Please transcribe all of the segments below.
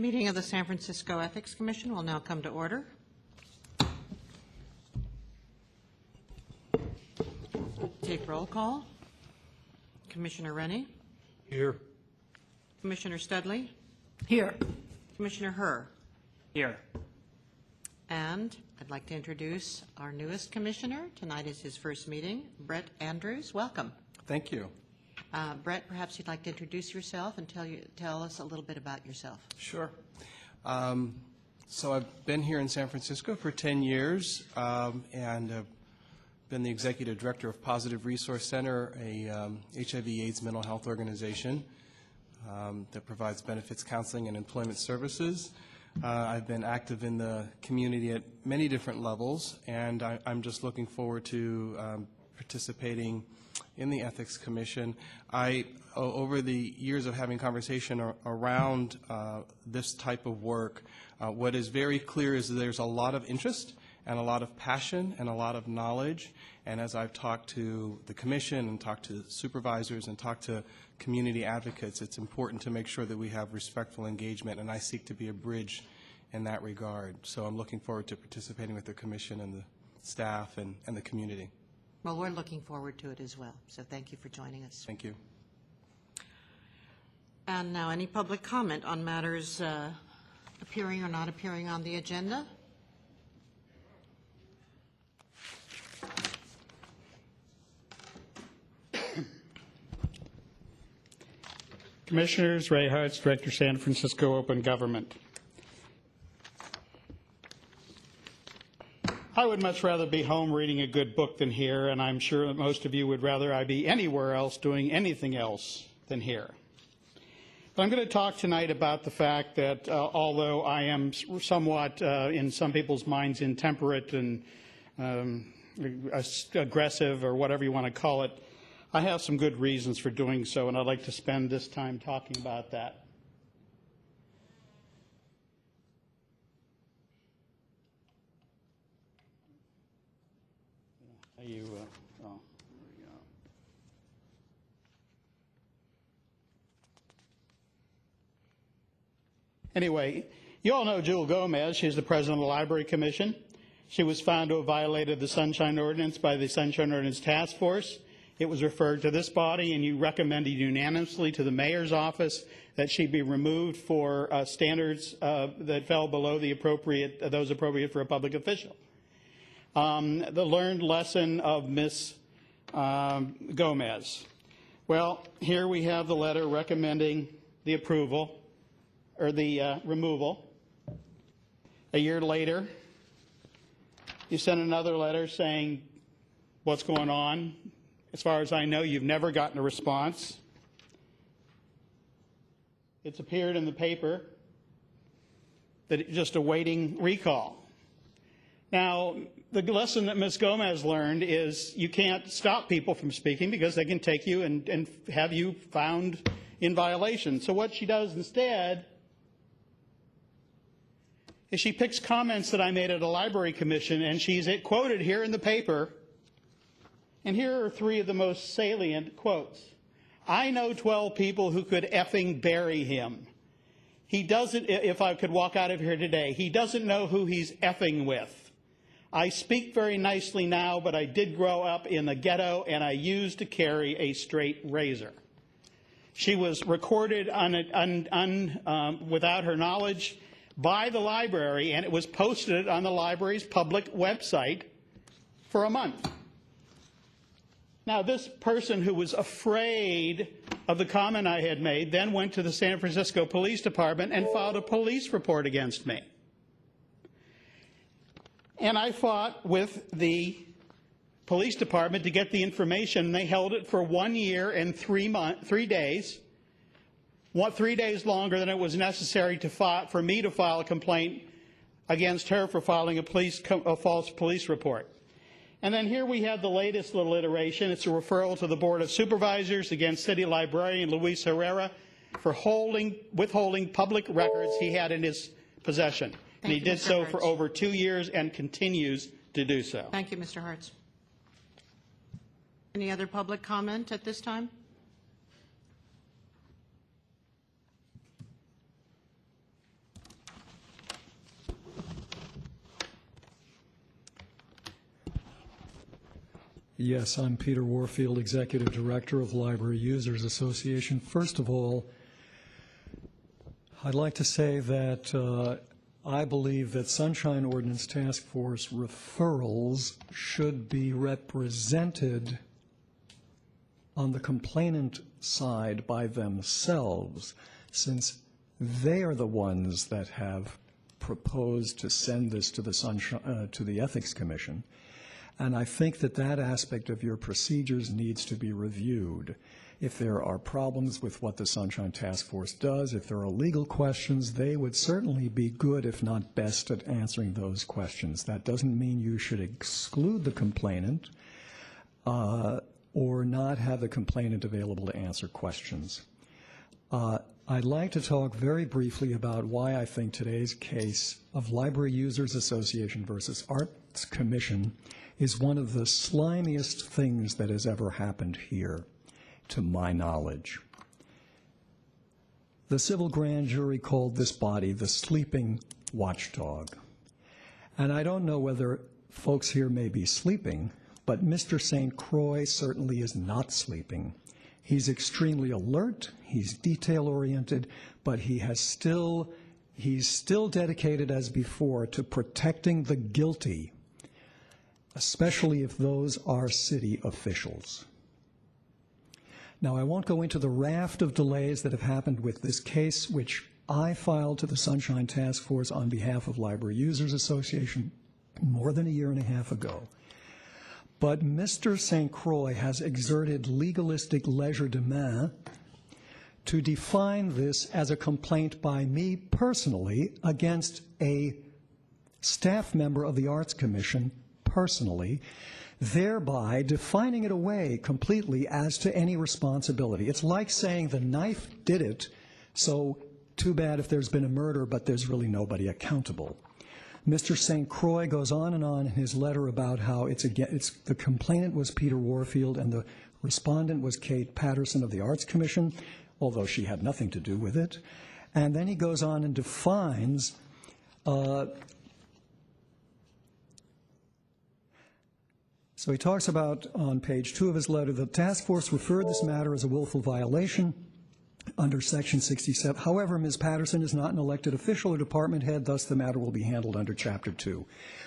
meeting of the San Francisco Ethics Commission will now come to order. Take roll call. Commissioner Rennie? Here. Commissioner Studley? Here. Commissioner Herr? Here. And I'd like to introduce our newest commissioner. Tonight is his first meeting, Brett Andrews. Welcome. Thank you. Brett, perhaps you'd like to introduce yourself and tell us a little bit about yourself. Sure. So I've been here in San Francisco for 10 years and been the executive director of Positive Resource Center, a HIV/AIDS mental health organization that provides benefits, counseling, and employment services. I've been active in the community at many different levels, and I'm just looking forward to participating in the Ethics Commission. Over the years of having conversation around this type of work, what is very clear is that there's a lot of interest and a lot of passion and a lot of knowledge. And as I've talked to the Commission and talked to supervisors and talked to community advocates, it's important to make sure that we have respectful engagement, and I seek to be a bridge in that regard. So I'm looking forward to participating with the Commission and the staff and the community. Well, we're looking forward to it as well, so thank you for joining us. Thank you. And now, any public comment on matters appearing or not appearing on the agenda? Commissioners, Ray Hartz, Director, San Francisco Open Government. I would much rather be home reading a good book than here, and I'm sure that most of you would rather I be anywhere else doing anything else than here. But I'm going to talk tonight about the fact that although I am somewhat, in some people's minds, intemperate and aggressive or whatever you want to call it, I have some good reasons for doing so, and I'd like to spend this time talking about that. Oh, there we go. Anyway, you all know Jewel Gomez. She's the president of the Library Commission. She was found to have violated the Sunshine Ordinance by the Sunshine Ordinance Task Force. It was referred to this body, and you recommended unanimously to the mayor's office that she be removed for standards that fell below the those appropriate for a public official. The learned lesson of Ms. Gomez. Well, here we have the letter recommending the approval or the removal. A year later, you sent another letter saying what's going on. As far as I know, you've never gotten a response. It's appeared in the paper that it's just awaiting recall. Now, the lesson that Ms. Gomez learned is you can't stop people from speaking because they can take you and have you found in violation. So what she does instead is she picks comments that I made at a library commission, and she's quoted here in the paper. And here are three of the most salient quotes. I know 12 people who could effing bury him. He doesn't, if I could walk out of here today, he doesn't know who he's effing with. I speak very nicely now, but I did grow up in the ghetto, and I used to carry a straight razor. She was recorded without her knowledge by the library, and it was posted on the library's public website for a month. Now, this person who was afraid of the comment I had made then went to the San Francisco Police Department and filed a police report against me. And I fought with the police department to get the information. They held it for 1 year and 3 days, 3 days longer than it was necessary for me to file a complaint against her for filing a false police report. And then here we have the latest little iteration. It's a referral to the Board of Supervisors against City Librarian Luis Herrera for withholding public records he had in his possession. And he did so for over 2 years and continues to do so. Thank you, Mr. Hartz. Any other public comment at this time? Yes, I'm Peter Warfield, Executive Director of Library Users Association. First of all, I'd like to say that I believe that Sunshine Ordinance Task Force referrals should be represented on the complainant side by themselves, since they are the ones that have proposed to send this to the Ethics Commission. And I think that that aspect of your procedures needs to be reviewed. If there are problems with what the Sunshine Task Force does, if there are legal questions, they would certainly be good, if not best, at answering those questions. That doesn't mean you should exclude the complainant or not have the complainant available to answer questions. I'd like to talk very briefly about why I think today's case of Library Users Association versus Arts Commission is one of the slimiest things that has ever happened here, to my knowledge. The civil grand jury called this body the sleeping watchdog. And I don't know whether folks here may be sleeping, but Mr. St. Croix certainly is not sleeping. He's extremely alert, he's detail-oriented, but he's still dedicated as before to protecting the guilty, especially if those are city officials. Now, I won't go into the raft of delays that have happened with this case, which I filed to the Sunshine Task Force on behalf of Library Users Association more than a year and a half ago. But Mr. St. Croix has exerted legalistic legerdemain to define this as a complaint by me personally against a staff member of the Arts Commission personally, thereby defining it away completely as to any responsibility. It's like saying the knife did it, so too bad if there's been a murder, but there's really nobody accountable. Mr. St. Croix goes on in his letter about how the complainant was Peter Warfield and the respondent was Kate Patterson of the Arts Commission, although she had nothing to do with it. And then he goes on and defines so he talks about, on page 2 of his letter, the task force referred this matter as a willful violation under Section 67. However, Ms. Patterson is not an elected official or department head, thus the matter will be handled under Chapter 2.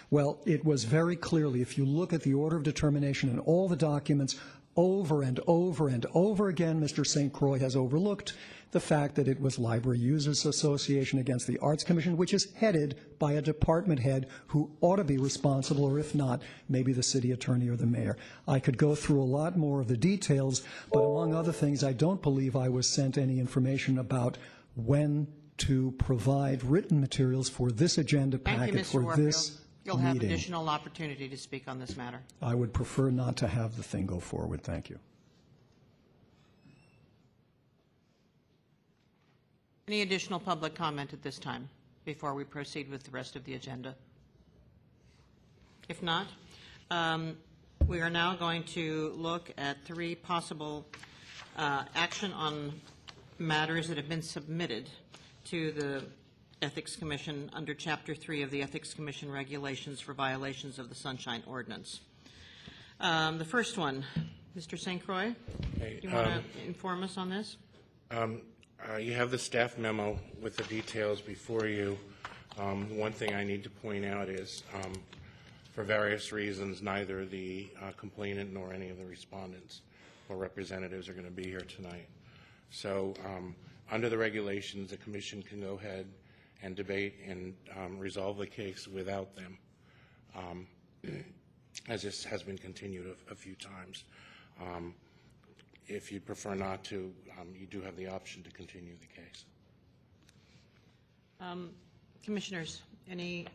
Well, it was very clearly, if you look at the order of determination and all the documents, over and over and over again, Mr. St. Croix has overlooked the fact that it was Library Users Association against the Arts Commission, which is headed by a department head who ought to be responsible, or if not, maybe the city attorney or the mayor. I could go through a lot more of the details, but among other things, I don't believe I was sent any information about when to provide written materials for this agenda packet for this You'll have meeting. additional opportunity to speak on this matter. I would prefer not to have the thing go forward. Thank you. Any additional public comment at this time before we proceed with the rest of the agenda? If not, we are now going to look at 3 possible action on matters that have been submitted to the Ethics Commission under Chapter 3 of the Ethics Commission Regulations for violations of the Sunshine Ordinance. The first one, Mr. St. Croix, do you want to inform us on this? You have the staff memo with the details before you. One thing I need to point out is, for various reasons, neither the complainant nor any of the respondents or representatives are going to be here tonight. So under the regulations, the commission can go ahead and debate and resolve the case without them, as this has been continued a few times. If you prefer not to, you do have the option to continue the case. Commissioners, any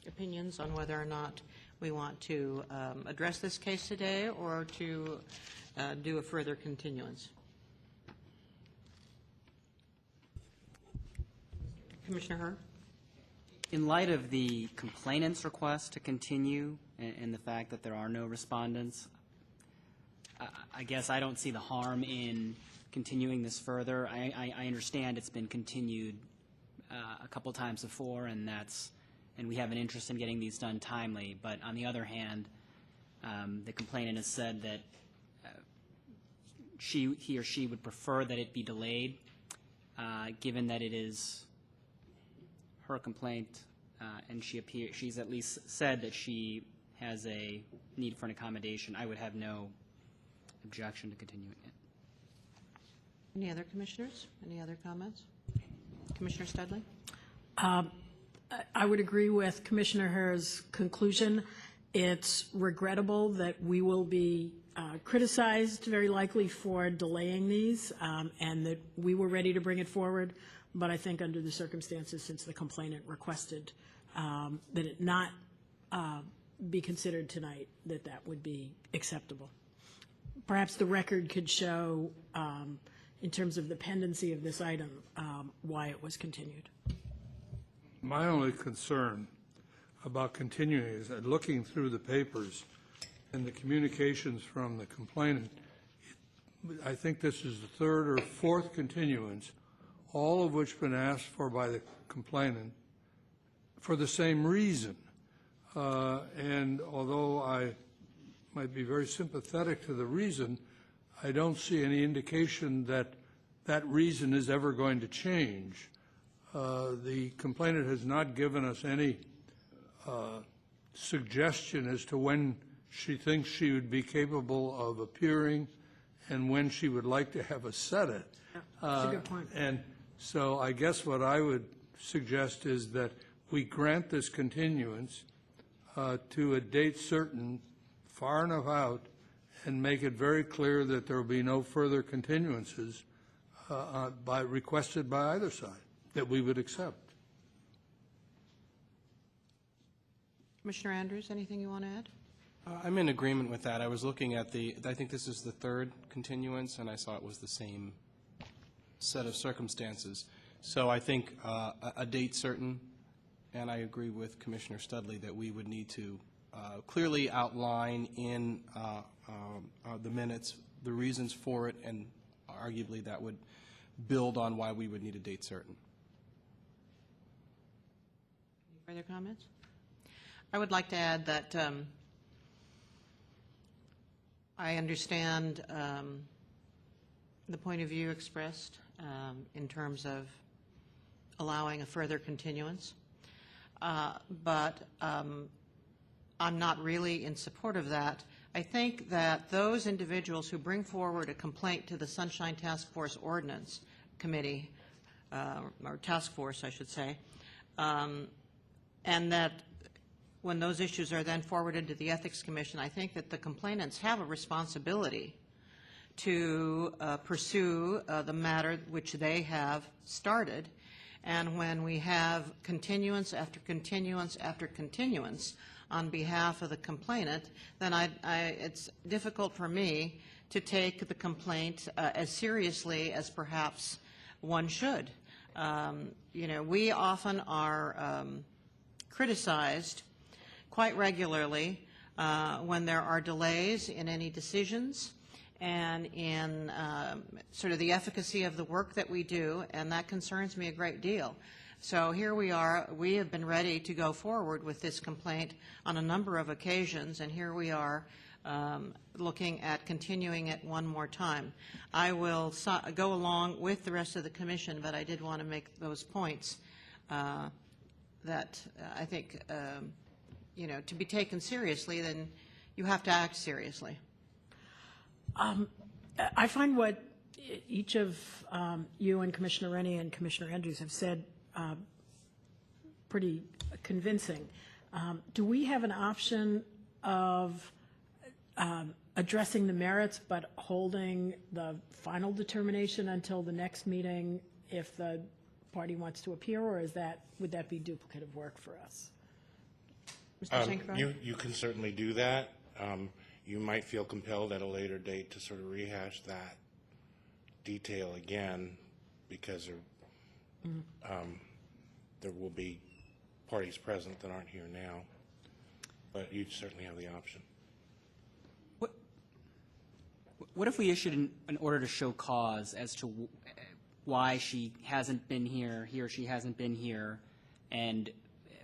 opinions on whether or not we want to address this case today or to do a further continuance? Commissioner Herr? In light of the complainant's request to continue and the fact that there are no respondents, I guess I don't see the harm in continuing this further. I understand it's been continued a couple times before, and we have an interest in getting these done timely. But on the other hand, The complainant has said that he or she would prefer that it be delayed, given that it is her complaint, and she's at least said that she has a need for an accommodation. I would have no objection to continuing it. Any other commissioners? Any other comments? Commissioner Studley? I would agree with Commissioner Hare's conclusion. It's regrettable that we will be criticized very likely for delaying these, and that we were ready to bring it forward. But I think under the circumstances, since the complainant requested that it not be considered tonight, that would be acceptable. Perhaps the record could show, in terms of the pendency of this item, why it was continued. My only concern about continuing is that looking through the papers and the communications from the complainant, I think this is the third or fourth continuance, all of which have been asked for by the complainant for the same reason. And although I might be very sympathetic to the reason, I don't see any indication that that reason is ever going to change. The complainant has not given us any suggestion as to when she thinks she would be capable of appearing and when she would like to have us set it. That's a good point. And so I guess what I would suggest is that we grant this continuance to a date certain, far enough out, and make it very clear that there will be no further continuances requested by either side that we would accept. Commissioner Andrews, anything you want to add? I'm in agreement with that. I was looking at I think this is the third continuance, and I saw it was the same set of circumstances. So I think a date certain, and I agree with Commissioner Studley that we would need to clearly outline in the minutes the reasons for it, and arguably that would build on why we would need a date certain. Any further comments? I would like to add that I understand the point of view expressed in terms of allowing a further continuance, but I'm not really in support of that. I think that those individuals who bring forward a complaint to the Sunshine Task Force Ordinance Committee, or Task Force, I should say, and that when those issues are then forwarded to the Ethics Commission, I think that the complainants have a responsibility to pursue the matter which they have started. And when we have continuance after continuance after continuance on behalf of the complainant, then it's difficult for me to take the complaint as seriously as perhaps one should. You know, we often are criticized quite regularly when there are delays in any decisions and in sort of the efficacy of the work that we do, and that concerns me a great deal. So here we are. We have been ready to go forward with this complaint on a number of occasions, and here we are looking at continuing it one more time. I will go along with the rest of the commission, but I did want to make those points that I think, you know, to be taken seriously, then you have to act seriously. I find what each of you and Commissioner Rennie and Commissioner Andrews have said pretty convincing. Do we have an option of addressing the merits but holding the final determination until the next meeting if the party wants to appear, or would that be duplicative work for us? Mr. St. Croix? You can certainly do that. You might feel compelled at a later date to sort of rehash that detail again because there will be parties present that aren't here now. But you certainly have the option. What if we issued an order to show cause as to why she hasn't been here, he or she hasn't been here, and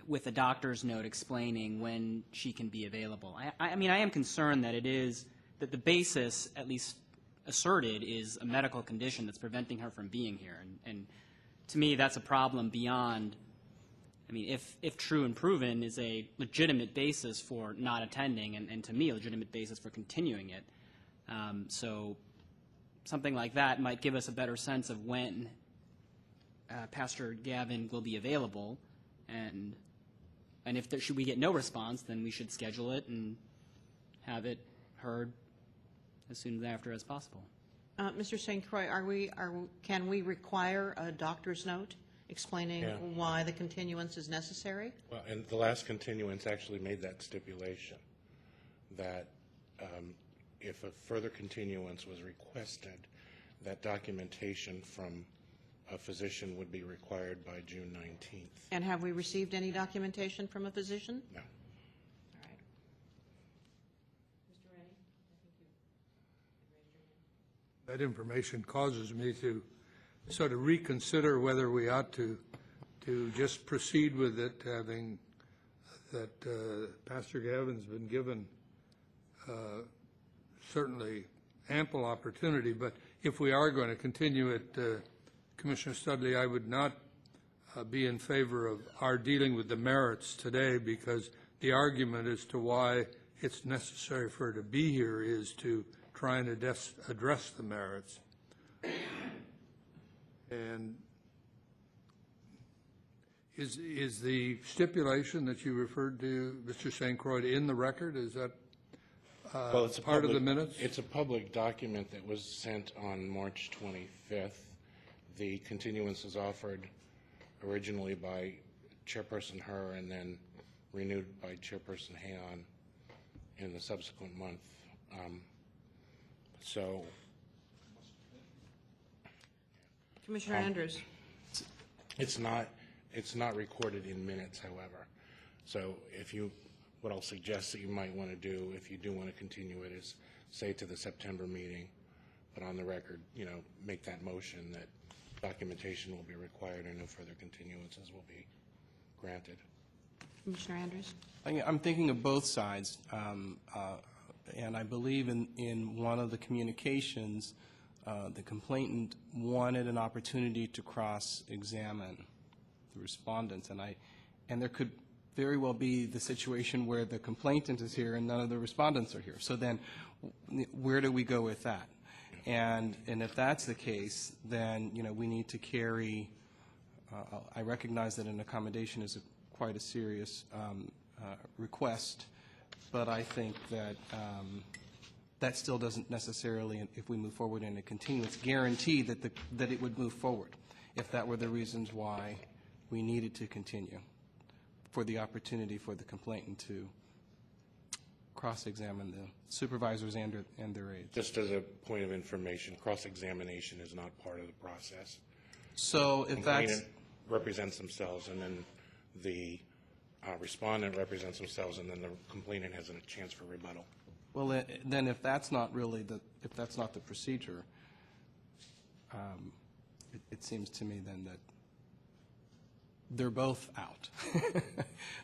with a doctor's note explaining when she can be available. I mean, I am concerned that it is, that the basis, at least asserted, is a medical condition that's preventing her from being here. And to me, that's a problem beyond, I mean, if true and proven, is a legitimate basis for not attending, and to me, a legitimate basis for continuing it. So something like that might give us a better sense of when Pastor Gavin will be available, and if there, should we get no response, then we should schedule it and have it heard as soon after as possible. Mr. St. Croix, can we require a doctor's note explaining why the continuance is necessary? Well, and the last continuance actually made that stipulation, that if a further continuance was requested, that documentation from a physician would be required by June 19th. And have we received any documentation from a physician? No. All right. Mr. Rennie, I think you raised your hand. That information causes me to sort of reconsider whether we ought to just proceed with it, having that Pastor Gavin's been given certainly ample opportunity. But if we are going to continue it, Commissioner Studley, I would not be in favor of our dealing with the merits today, because the argument as to why it's necessary for her to be here is to try and address the merits. And is the stipulation that you referred to, Mr. St. Croix, in the record? Is that Well, it's part of the minutes? It's a public document that was sent on March 25th. The continuance was offered originally by Chairperson Herr and then renewed by Chairperson Hayon in the subsequent month. Commissioner Andrews. It's not recorded in minutes, however. So what I'll suggest that you might want to do, if you do want to continue it, is say to the September meeting, but on the record, make that motion that documentation will be required and no further continuances will be granted. Commissioner Andrews. I'm thinking of both sides, and I believe in one of the communications, the complainant wanted an opportunity to cross-examine the respondents, and there could very well be the situation where the complainant is here and none of the respondents are here. So then, where do we go with that? And if that's the case, then we need to carry. I recognize that an accommodation is quite a serious request, but I think that that still doesn't necessarily, if we move forward in a continuance, guarantee that it would move forward. If that were the reasons why we needed to continue, for the opportunity for the complainant to cross-examine the supervisors and their aides. Just as a point of information, cross-examination is not part of the process. So if that's... Complainant represents themselves, and then the respondent represents themselves, and then the complainant has a chance for rebuttal. Well, then if that's not really if that's not the procedure, it seems to me then that they're both out.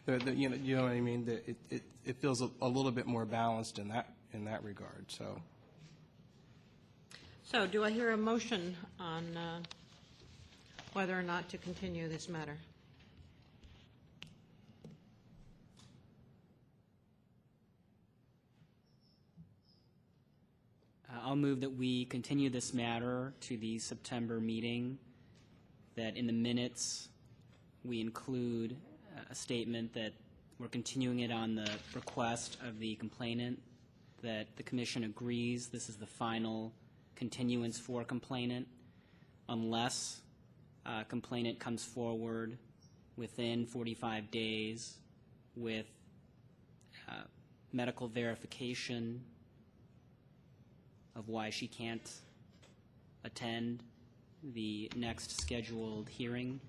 You know what I mean? It feels a little bit more balanced in that regard. So do I hear a motion on whether or not to continue this matter? I'll move that we continue this matter to the September meeting, that in the minutes we include a statement that we're continuing it on the request of the complainant, that the commission agrees this is the final continuance for complainant, unless complainant comes forward within 45 days with medical verification of why she can't attend the next scheduled hearing,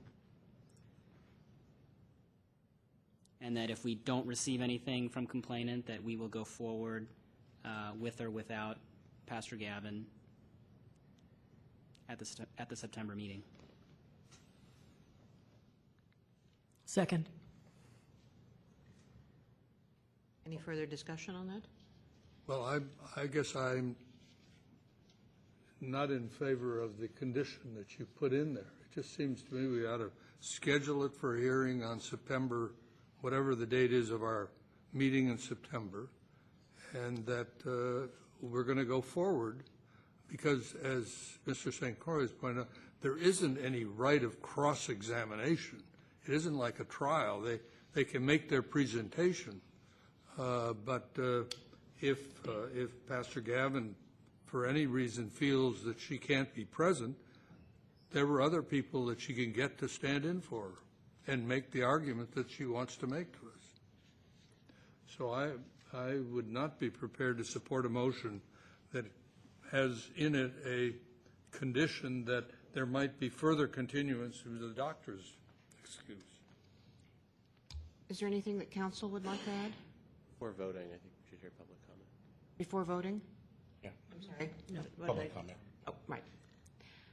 and that if we don't receive anything from complainant, that we will go forward with or without Pastor Gavin at the September meeting. Second. Any further discussion on that? Well, I guess I'm not in favor of the condition that you put in there. It just seems to me we ought to schedule it for a hearing on September, whatever the date is of our meeting in September, and that we're going to go forward because, as Mr. St. Croix has pointed out, there isn't any right of cross-examination. It isn't like a trial. They can make their presentation, but if Pastor Gavin, for any reason, feels that she can't be present, there were other people that she can get to stand in for her and make the argument that she wants to make to us. So I would not be prepared to support a motion that has in it a condition that there might be further continuance of the doctor's excuse. Is there anything that council would like to add Before voting, I think we should hear public comment. before voting? Yeah, I'm sorry. What did public I- comment. Oh, right.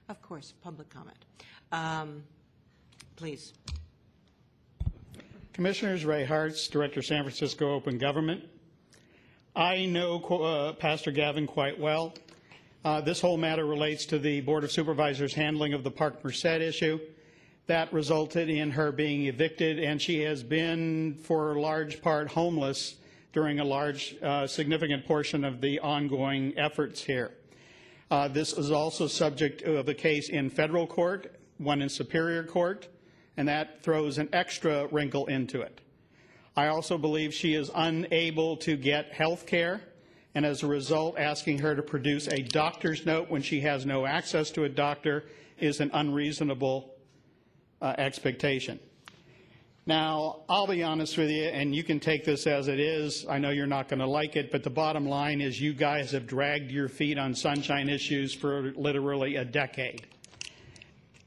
Of course, public comment. Please. Commissioners, Ray Hartz, Director, San Francisco Open Government. I know Pastor Gavin quite well. This whole matter relates to the Board of Supervisors' handling of the Park Merced issue. That resulted in her being evicted, and she has been, for a large part, homeless during a large, significant portion of the ongoing efforts here. This is also subject of a case in federal court, one in Superior Court, and that throws an extra wrinkle into it. I also believe she is unable to get health care, and as a result, asking her to produce a doctor's note when she has no access to a doctor is an unreasonable expectation. Now, I'll be honest with you, and you can take this as it is. I know you're not going to like it, but the bottom line is you guys have dragged your feet on sunshine issues for literally a decade.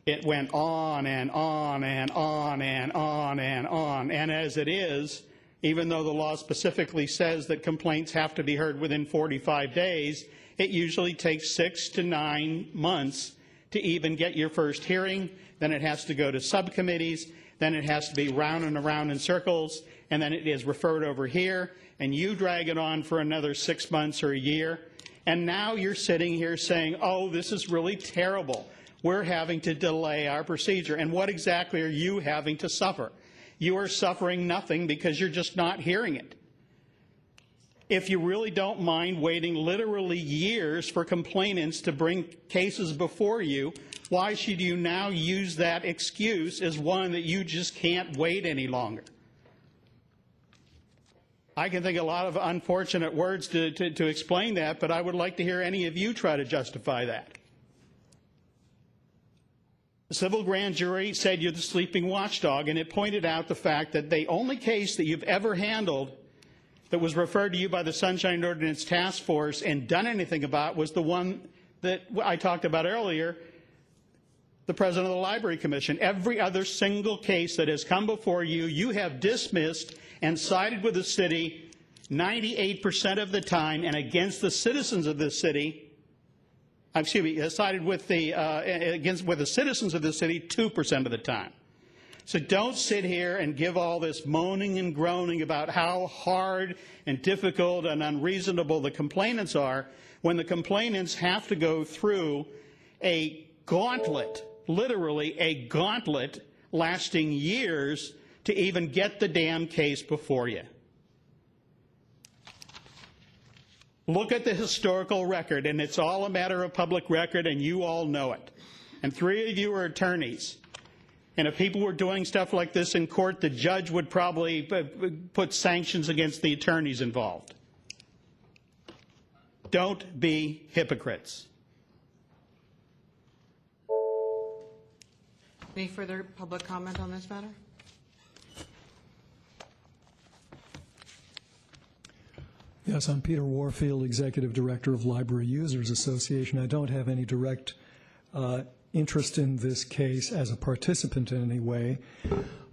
It went on and on and on and on and on. And as it is, even though the law specifically says that complaints have to be heard within 45 days, it usually takes 6 to 9 months to even get your first hearing. Then it has to go to subcommittees. Then it has to be round and around in circles. And then it is referred over here. And you drag it on for another 6 months or a year. And now you're sitting here saying, oh, this is really terrible. We're having to delay our procedure. And what exactly are you having to suffer? You are suffering nothing because you're just not hearing it. If you really don't mind waiting literally years for complainants to bring cases before you, why should you now use that excuse as one that you just can't wait any longer? I can think of a lot of unfortunate words to explain that, but I would like to hear any of you try to justify that. The civil grand jury said you're the sleeping watchdog, and it pointed out the fact that the only case that you've ever handled that was referred to you by the Sunshine Ordinance Task Force and done anything about was the one that I talked about earlier, the President of the Library Commission. Every other single case that has come before you, you have dismissed and sided with the city 98% of the time and against the citizens of this city. Sided with the citizens of the city 2% of the time. So don't sit here and give all this moaning and groaning about how hard and difficult and unreasonable the complainants are when the complainants have to go through a gauntlet, literally a gauntlet lasting years to even get the damn case before you. Look at the historical record, and it's all a matter of public record, and you all know it. And 3 of you are attorneys. And if people were doing stuff like this in court, the judge would probably put sanctions against the attorneys involved. Don't be hypocrites. Any further public comment on this matter? Yes, I'm Peter Warfield, Executive Director of Library Users Association. I don't have any direct interest in this case as a participant in any way,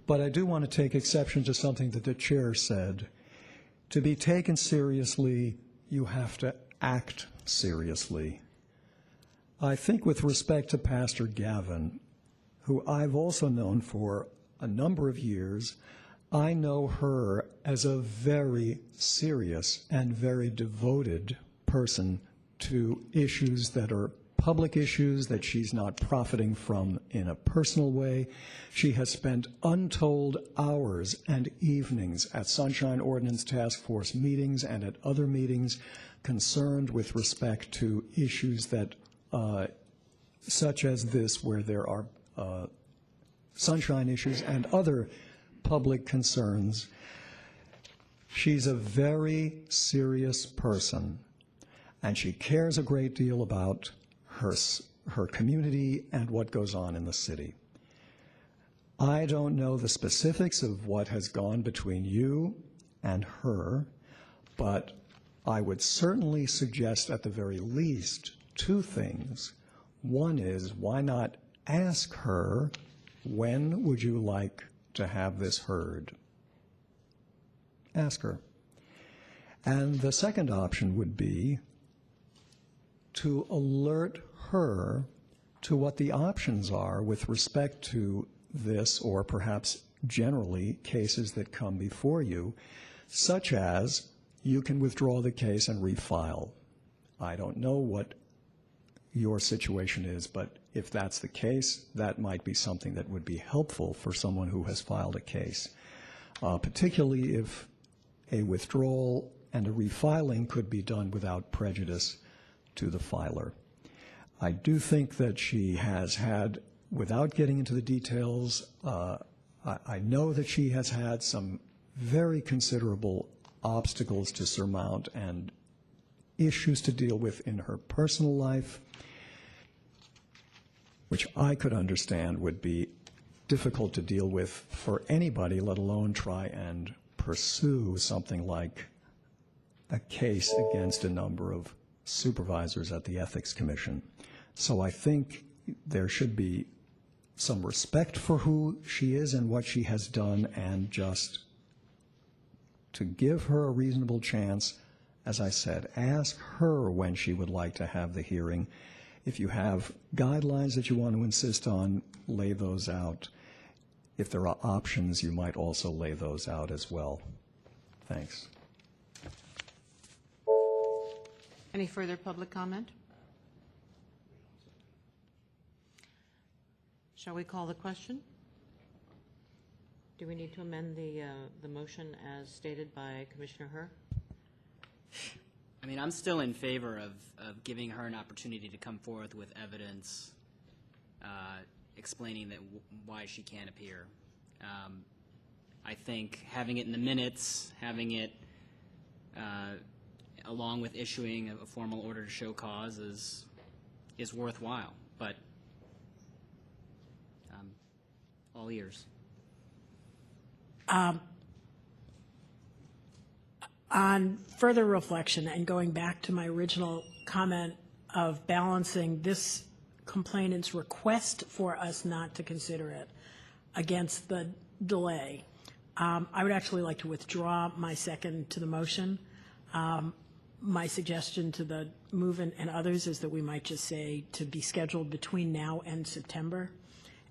but I do want to take exception to something that the chair said. To be taken seriously, you have to act seriously. I think with respect to Pastor Gavin, who I've also known for a number of years, I know her as a very serious and very devoted person to issues that are public issues that she's not profiting from in a personal way. She has spent untold hours and evenings at Sunshine Ordinance Task Force meetings and at other meetings concerned with respect to issues that, such as this, where there are sunshine issues and other public concerns. She's a very serious person, and she cares a great deal about her community and what goes on in the city. I don't know the specifics of what has gone between you and her, but I would certainly suggest at the very least two things. One is, why not ask her, when would you like to have this heard? Ask her. And the second option would be to alert her to what the options are with respect to this, or perhaps generally cases that come before you, such as you can withdraw the case and refile. I don't know what your situation is, but if that's the case, that might be something that would be helpful for someone who has filed a case, particularly if a withdrawal and a refiling could be done without prejudice to the filer. I do think that she has had, without getting into the details, I know that she has had some very considerable obstacles to surmount and issues to deal with in her personal life, which I could understand would be difficult to deal with for anybody, let alone try and pursue something like a case against a number of supervisors at the Ethics Commission. So I think there should be some respect for who she is and what she has done, and just to give her a reasonable chance. As I said, ask her when she would like to have the hearing. If you have guidelines that you want to insist on, lay those out. If there are options, you might also lay those out as well. Thanks. Any further public comment? Shall we call the question? Do we need to amend the motion as stated by Commissioner Herr? I mean, I'm still in favor of giving her an opportunity to come forth with evidence explaining that why she can't appear. I think having it in the minutes, having it along with issuing a formal order to show cause is worthwhile, but all ears. On further reflection and going back to my original comment of balancing this complainant's request for us not to consider it against the delay, I would actually like to withdraw my second to the motion. My suggestion to the movement and others is that we might just say to be scheduled between now and September.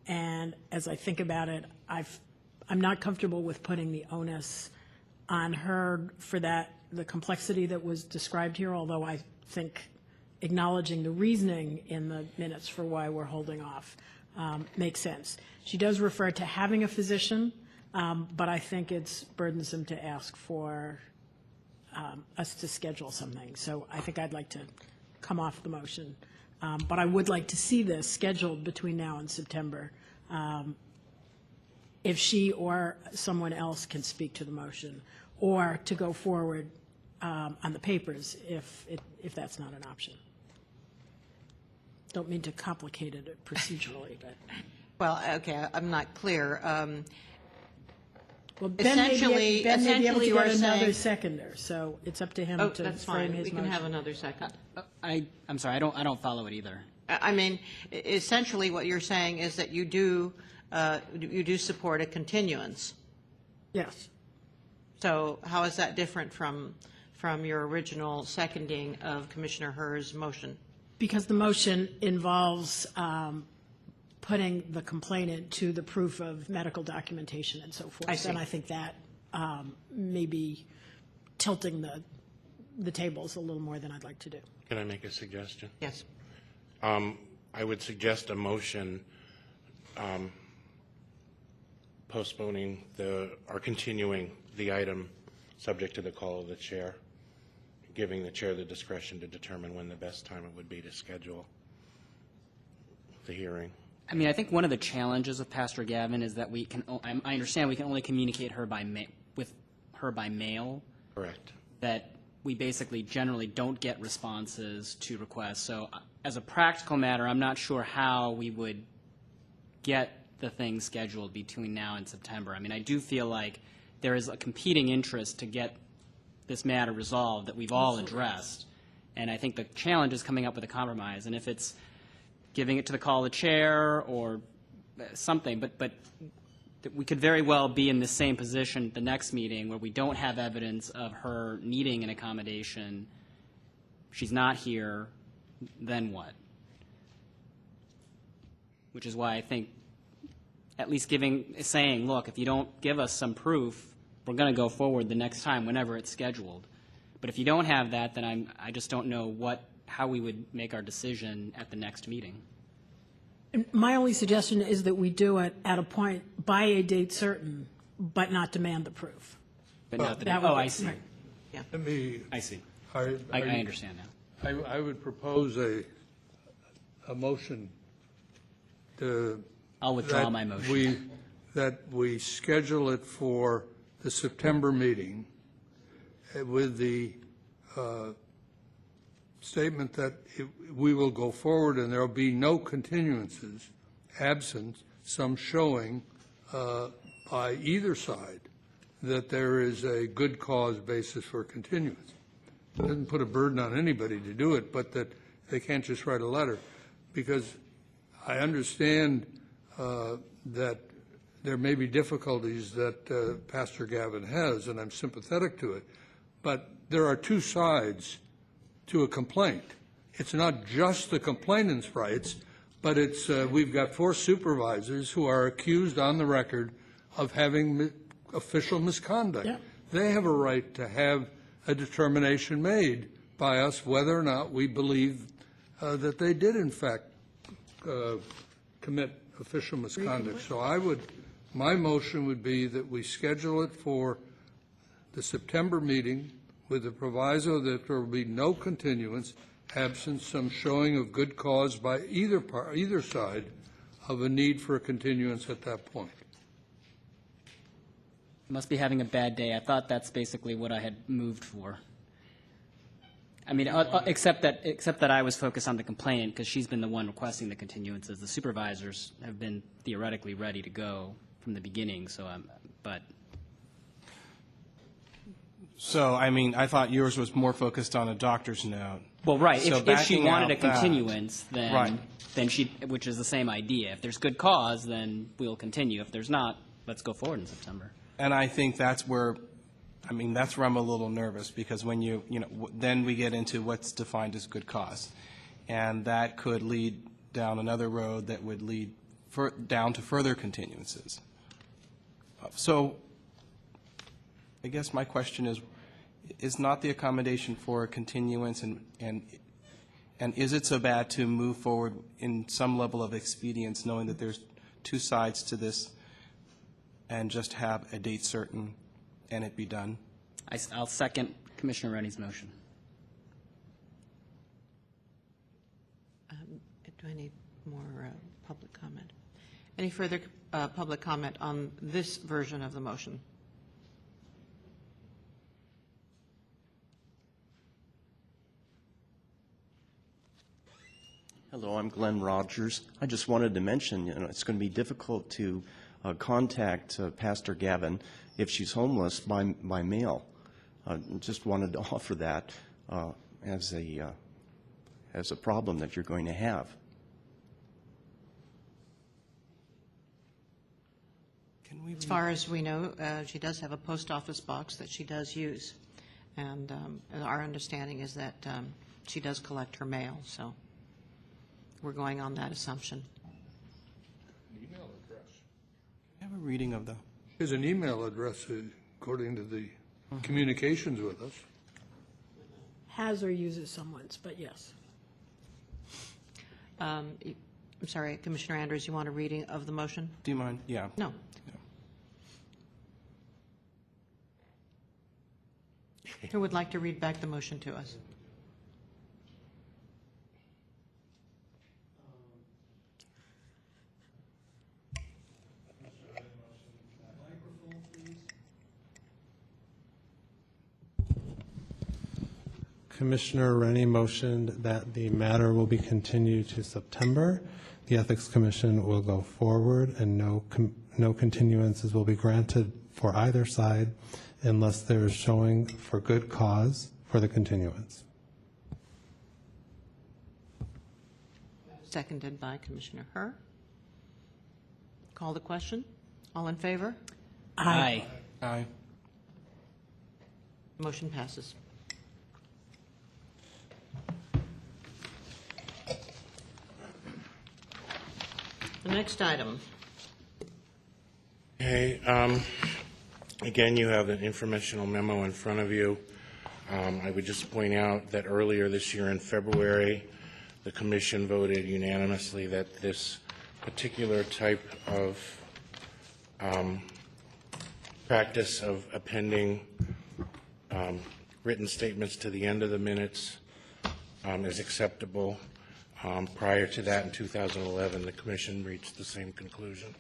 And as I think about it, I'm not comfortable with putting the onus on her for that, the complexity that was described here, although I think acknowledging the reasoning in the minutes for why we're holding off makes sense. She does refer to having a physician, but I think it's burdensome to ask for us to schedule something. So I think I'd like to come off the motion. But I would like to see this scheduled between now and September. If she or someone else can speak to the motion, or to go forward on the papers if that's not an option. Don't mean to complicate it procedurally, but. Well, okay, I'm not clear. Well, Ben may be able to you are get another saying- seconder, so it's up to him Oh, to that's frame fine. his We motion. can have another second. I'm sorry, I don't follow it either. I mean, essentially what you're saying is that you do support a continuance. Yes. So how is that different from your original seconding of Commissioner Herr's motion? Because the motion involves putting the complainant to the proof of medical documentation and so forth. I see. And I think that may be tilting the tables a little more than I'd like to do. Can I make a suggestion? Yes. I would suggest a motion postponing or continuing the item subject to the call of the chair, giving the chair the discretion to determine when the best time it would be to schedule the hearing. I mean, I think one of the challenges of Pastor Gavin is that we can, I understand we can only communicate with her by mail, Correct. that we basically generally don't get responses to requests. So as a practical matter, I'm not sure how we would get the thing scheduled between now and September. I mean, I do feel like there is a competing interest to get this matter resolved that we've all addressed. And I think the challenge is coming up with a compromise. And if it's giving it to the call of the chair or something, but we could very well be in the same position the next meeting where we don't have evidence of her needing an accommodation. She's not here, then what? Which is why I think at least saying, look, if you don't give us some proof, we're going to go forward the next time whenever it's scheduled. But if you don't have that, then I just don't know how we would make our decision at the next meeting. And my only suggestion is that we do it at a point by a date certain, but not demand the proof. But not That would be- I see. right. Let me, I see. I I understand now. I would propose a motion to. I'll withdraw that my motion. That we schedule it for the September meeting with the statement that we will go forward and there will be no continuances absent some showing by either side that there is a good cause basis for continuance. It doesn't put a burden on anybody to do it, but that they can't just write a letter, because I understand that there may be difficulties that Pastor Gavin has, and I'm sympathetic to it, but there are two sides to a complaint. It's not just the complainant's rights, but it's we've got 4 supervisors who are accused on the record of having official misconduct. Yeah. They have a right to have a determination made by us whether or not we believe that they did in fact commit official misconduct. So my motion would be that we schedule it for the September meeting with the proviso that there will be no continuance absent some showing of good cause by either side of a need for a continuance at that point. Must be having a bad day. I thought that's basically what I had moved for. I mean, except that I was focused on the complainant because she's been the one requesting the continuances. The supervisors have been theoretically ready to go from the beginning. So, I mean, I thought yours was more focused on a doctor's note. Well, right. So If she backing wanted a out that- continuance, Right. then which is the same idea. If there's good cause, then we'll continue. If there's not, let's go forward in September. And I think that's where I'm a little nervous, because when then we get into what's defined as good cause. And that could lead down another road that would lead down to further continuances. So I guess my question is not the accommodation for a continuance and is it so bad to move forward in some level of expedience, knowing that there's two sides to this, and just have a date certain and it be done? I'll second Commissioner Rennie's motion. Do I need more public comment? Any further public comment on this version of the motion? Hello, I'm Glenn Rogers. I just wanted to mention, it's going to be difficult to contact Pastor Gavin if she's homeless by mail. Just wanted to offer that as a problem that you're going to have. As far as we know, she does have a post office box that she does use. And our understanding is that she does collect her mail, so we're going on that assumption. reading of the, Here's an email address according to the communications with us. Has or uses someone's, but yes. I'm sorry, Commissioner Andrews, you want a reading of the motion? do you mind? Yeah. No. Who would like to read back the motion to us? Commissioner Rennie motioned that the matter will be continued to September. The Ethics Commission will go forward, and no continuances will be granted for either side unless there is showing for good cause for the continuance. Seconded by Commissioner Herr. Call the question. All in favor? Aye. Aye. Motion passes. The next item. Okay, again, you have an informational memo in front of you. I would just point out that earlier this year in February, the Commission voted unanimously that this particular type of practice of appending written statements to the end of the minutes is acceptable. Prior to that, in 2011, the Commission reached the same conclusion.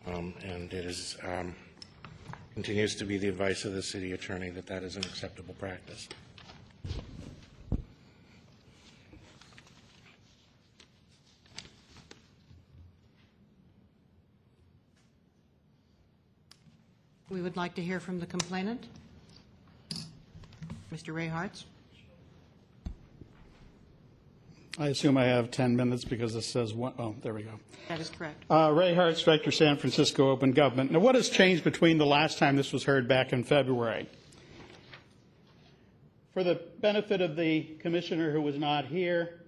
And it is, continues to be the advice of the City Attorney that that is an acceptable practice. We would like to hear from the complainant. Mr. Ray Hartz. I assume I have 10 minutes because this says one. Oh, there we go. That is correct. Ray Hartz, Director, San Francisco Open Government. Now, what has changed between the last time this was heard back in February? For the benefit of the commissioner who was not here,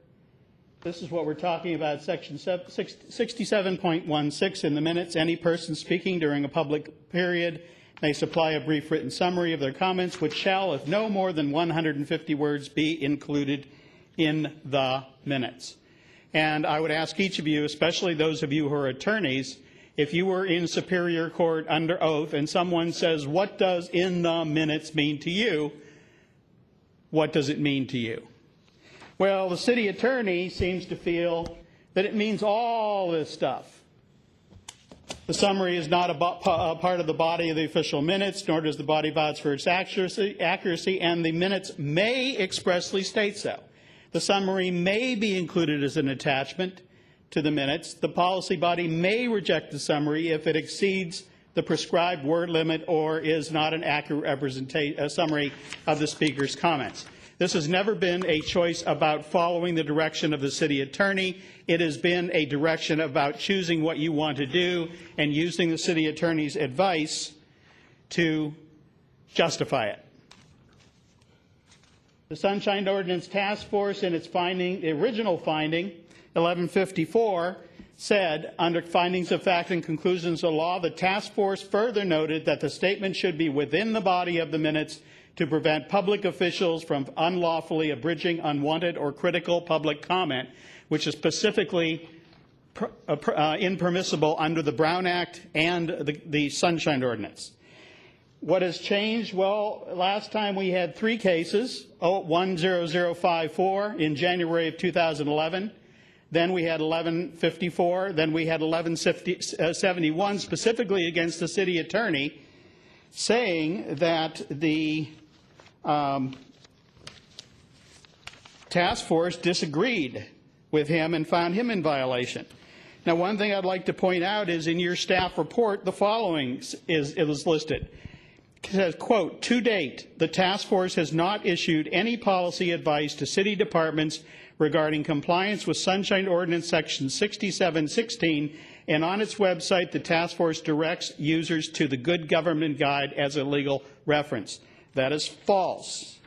this is what we're talking about, Section 67.16 in the minutes. Any person speaking during a public period may supply a brief written summary of their comments, which shall, if no more than 150 words, be included in the minutes. And I would ask each of you, especially those of you who are attorneys, if you were in Superior Court under oath and someone says, what does in the minutes mean to you? What does it mean to you? Well, the city attorney seems to feel that it means all this stuff. The summary is not a part of the body of the official minutes, nor does the body vouch for its accuracy, and the minutes may expressly state so. The summary may be included as an attachment to the minutes. The policy body may reject the summary if it exceeds the prescribed word limit or is not an accurate summary of the speaker's comments. This has never been a choice about following the direction of the city attorney. It has been a direction about choosing what you want to do and using the city attorney's advice to justify it. The Sunshine Ordinance Task Force, in its finding, the original finding, 1154, said, under findings of fact and conclusions of law, the task force further noted that the statement should be within the body of the minutes to prevent public officials from unlawfully abridging unwanted or critical public comment, which is specifically impermissible under the Brown Act and the Sunshine Ordinance. What has changed? Well, last time we had 3 cases, 10054 in January of 2011. Then we had 1154. Then we had 1171, specifically against the city attorney, saying that the task force disagreed with him and found him in violation. Now, one thing I'd like to point out is in your staff report, the following is listed. It says, quote, to date, the task force has not issued any policy advice to city departments regarding compliance with Sunshine Ordinance Section 6716, and on its website, the task force directs users to the Good Government Guide as a legal reference. That is false.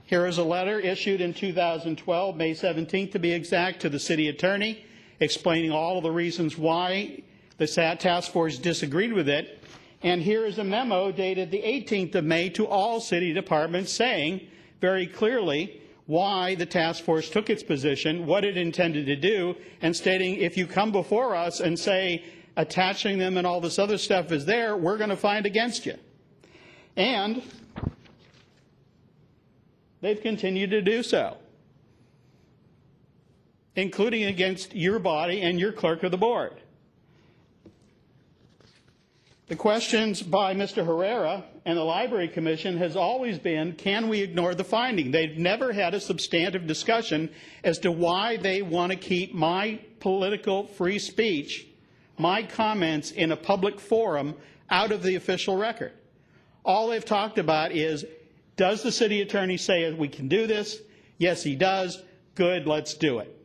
Here is a letter issued in 2012, May 17th to be exact, to the city attorney, explaining all of the reasons why The task force disagreed with it, and here is a memo dated the 18th of May to all city departments saying very clearly why the task force took its position, what it intended to do, and stating if you come before us and say attaching them and all this other stuff is there, we're going to find against you. And they've continued to do so, including against your body and your clerk of the board. The questions by Mr. Herrera and the Library Commission has always been, can we ignore the finding? They've never had a substantive discussion as to why they want to keep my political free speech, my comments in a public forum, out of the official record. All they've talked about is, does the city attorney say we can do this? Yes, he does. Good, let's do it.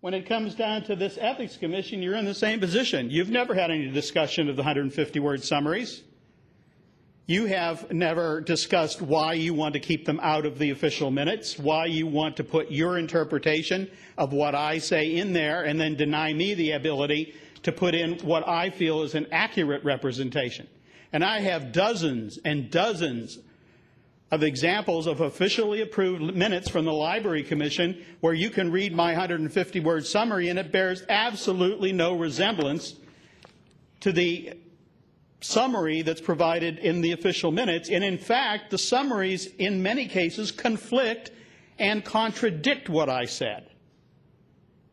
When it comes down to this Ethics Commission, you're in the same position. You've never had any discussion of the 150-word summaries. You have never discussed why you want to keep them out of the official minutes, why you want to put your interpretation of what I say in there and then deny me the ability to put in what I feel is an accurate representation. And I have dozens and dozens of examples of officially approved minutes from the Library Commission where you can read my 150-word summary and it bears absolutely no resemblance to the summary that's provided in the official minutes. And in fact, the summaries in many cases conflict and contradict what I said.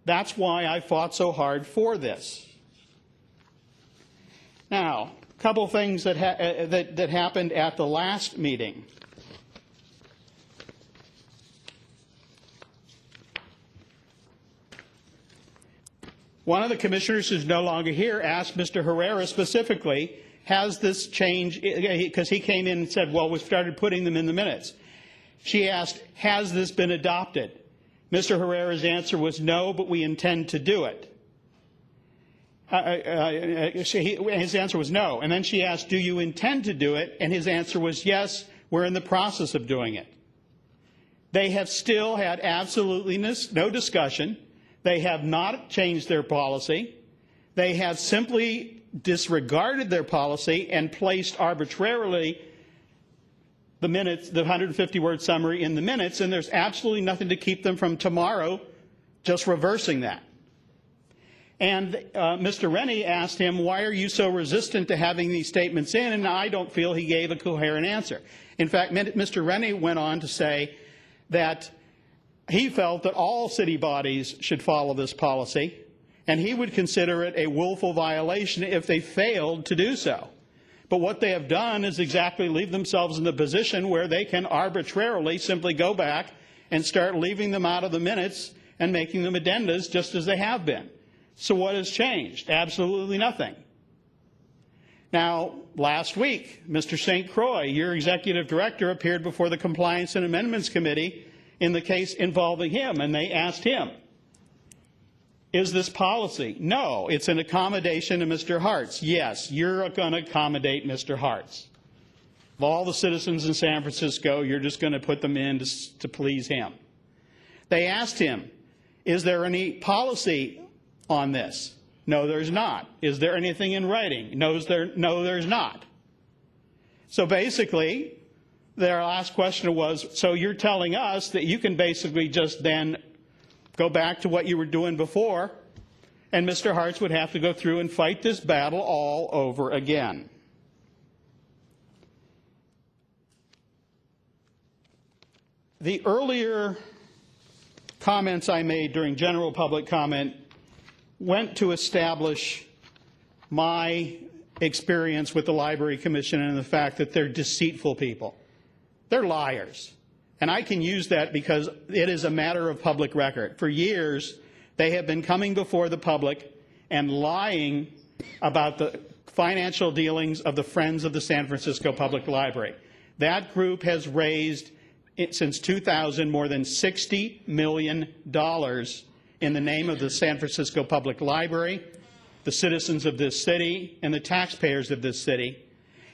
That's why I fought so hard for this. Now, a couple things that happened at the last meeting. One of the commissioners who's no longer here asked Mr. Herrera specifically, has this changed, because he came in and said, well, we started putting them in the minutes. She asked, has this been adopted? Mr. Herrera's answer was no, but we intend to do it. His answer was no. And then she asked, do you intend to do it? And his answer was yes, we're in the process of doing it. They have still had absolutely no discussion. They have not changed their policy. They have simply disregarded their policy and placed arbitrarily the minutes, the 150-word summary in the minutes, and there's absolutely nothing to keep them from tomorrow just reversing that. And Mr. Rennie asked him, why are you so resistant to having these statements in? And I don't feel he gave a coherent answer. In fact, Mr. Rennie went on to say that he felt that all city bodies should follow this policy, and he would consider it a willful violation if they failed to do so. But what they have done is exactly leave themselves in the position where they can arbitrarily simply go back and start leaving them out of the minutes and making them addendas just as they have been. So what has changed? Absolutely nothing. Now, last week, Mr. St. Croix, your executive director, appeared before the Compliance and Amendments Committee in the case involving him, and they asked him, is this policy? No, it's an accommodation to Mr. Hartz. Yes, you're going to accommodate Mr. Hartz. Of all the citizens in San Francisco, you're just going to put them in to please him. They asked him, is there any policy on this? No, there's not. Is there anything in writing? No, there's not. So basically, their last question was, so you're telling us that you can basically just then go back to what you were doing before, and Mr. Hartz would have to go through and fight this battle all over again. The earlier comments I made during general public comment went to establish my experience with the Library Commission and the fact that they're deceitful people. They're liars. And I can use that because it is a matter of public record. For years, they have been coming before the public and lying about the financial dealings of the Friends of the San Francisco Public Library. That group has raised, since 2000, more than $60 million in the name of the San Francisco Public Library the citizens of this city and the taxpayers of this city.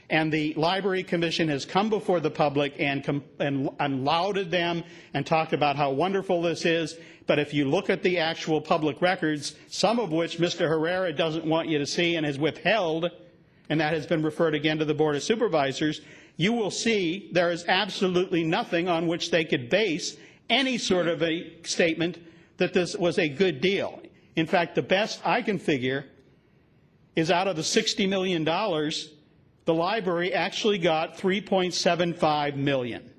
And the Library Commission has come before the public and lauded them and talked about how wonderful this is. But if you look at the actual public records, some of which Mr. Herrera doesn't want you to see and has withheld, and that has been referred again to the Board of Supervisors, you will see there is absolutely nothing on which they could base any sort of a statement that this was a good deal. In fact, the best I can figure is out of the $60 million, the library actually got $3.75 million.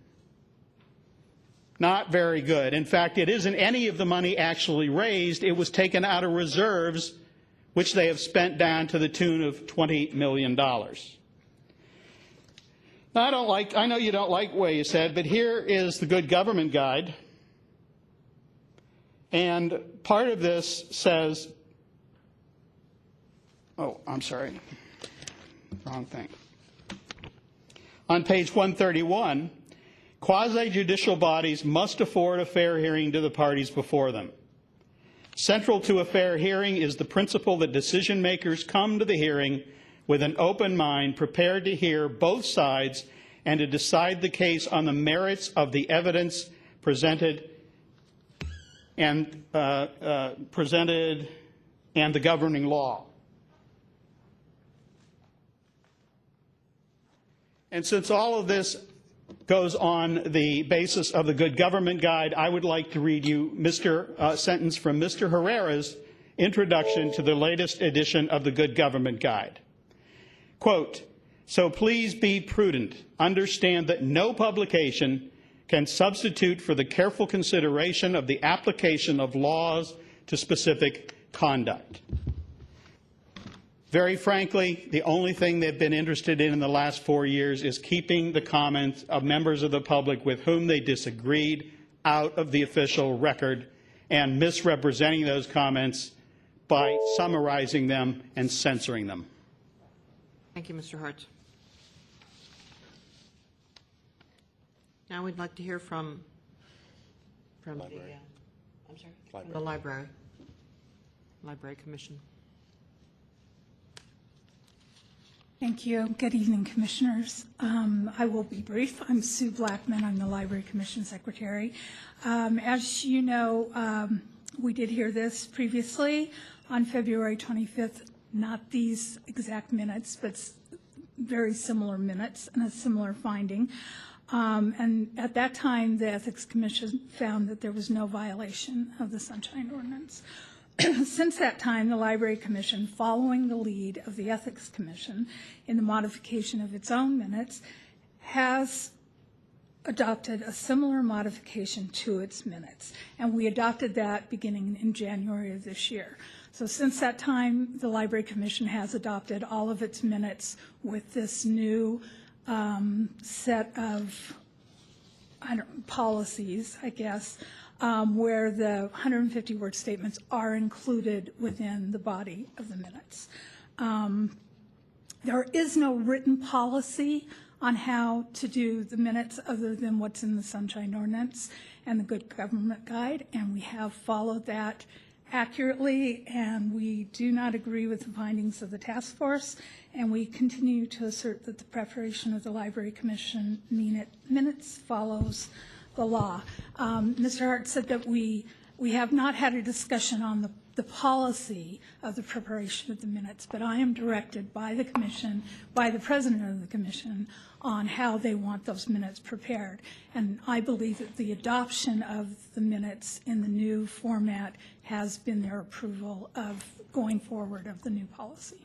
Not very good. In fact, it isn't any of the money actually raised. It was taken out of reserves, which they have spent down to the tune of $20 million. Now, I know you don't like what you said, but here is the Good Government Guide. And part of this says, oh, I'm sorry, wrong thing. On page 131, quasi-judicial bodies must afford a fair hearing to the parties before them. Central to a fair hearing is the principle that decision makers come to the hearing with an open mind, prepared to hear both sides and to decide the case on the merits of the evidence presented and the governing law. And since all of this goes on the basis of the Good Government Guide, I would like to read you a sentence from Mr. Herrera's introduction to the latest edition of the Good Government Guide. Quote, "So please be prudent. Understand that no publication can substitute for the careful consideration of the application of laws to specific conduct." Very frankly, the only thing they've been interested in the last 4 years is keeping the comments of members of the public with whom they disagreed out of the official record and misrepresenting those comments by summarizing them and censoring them. Thank you, Mr. Hartz. Now we'd like to hear from the Library Commission. Thank you. Good evening, Commissioners. I will be brief. I'm Sue Blackman. I'm the Library Commission Secretary. As you know, we did hear this previously on February 25th, not these exact minutes, but very similar minutes and a similar finding. And at that time, the Ethics Commission found that there was no violation of the Sunshine Ordinance. Since that time, the Library Commission, following the lead of the Ethics Commission in the modification of its own minutes, has adopted a similar modification to its minutes. And we adopted that beginning in January of this year. So since that time, the Library Commission has adopted all of its minutes with this new set of policies, I guess, where the 150-word statements are included within the body of the minutes. There is no written policy on how to do the minutes other than what's in the Sunshine Ordinance and the Good Government Guide, and we have followed that accurately, and we do not agree with the findings of the task force, and we continue to assert that the preparation of the Library Commission minutes follows the law. Mr. Hart said that we have not had a discussion on the policy of the preparation of the minutes, but I am directed by the Commission, by the President of the Commission, on how they want those minutes prepared. And I believe that the adoption of the minutes in the new format has been their approval of going forward of the new policy.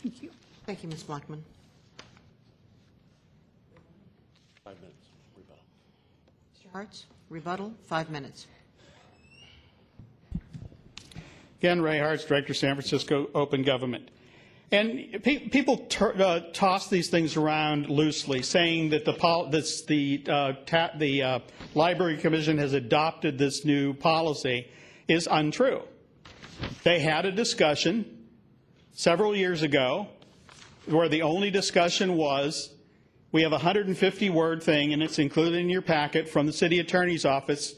Thank you. Thank you, Ms. Blackman. 5 minutes. Rebuttal. Mr. Hartz, rebuttal, 5 minutes. Again, Ray Hartz, Director, San Francisco Open Government. And people toss these things around loosely, saying that the Library Commission has adopted this new policy is untrue. They had a discussion several years ago where the only discussion was, we have a 150-word thing, and it's included in your packet from the City Attorney's Office,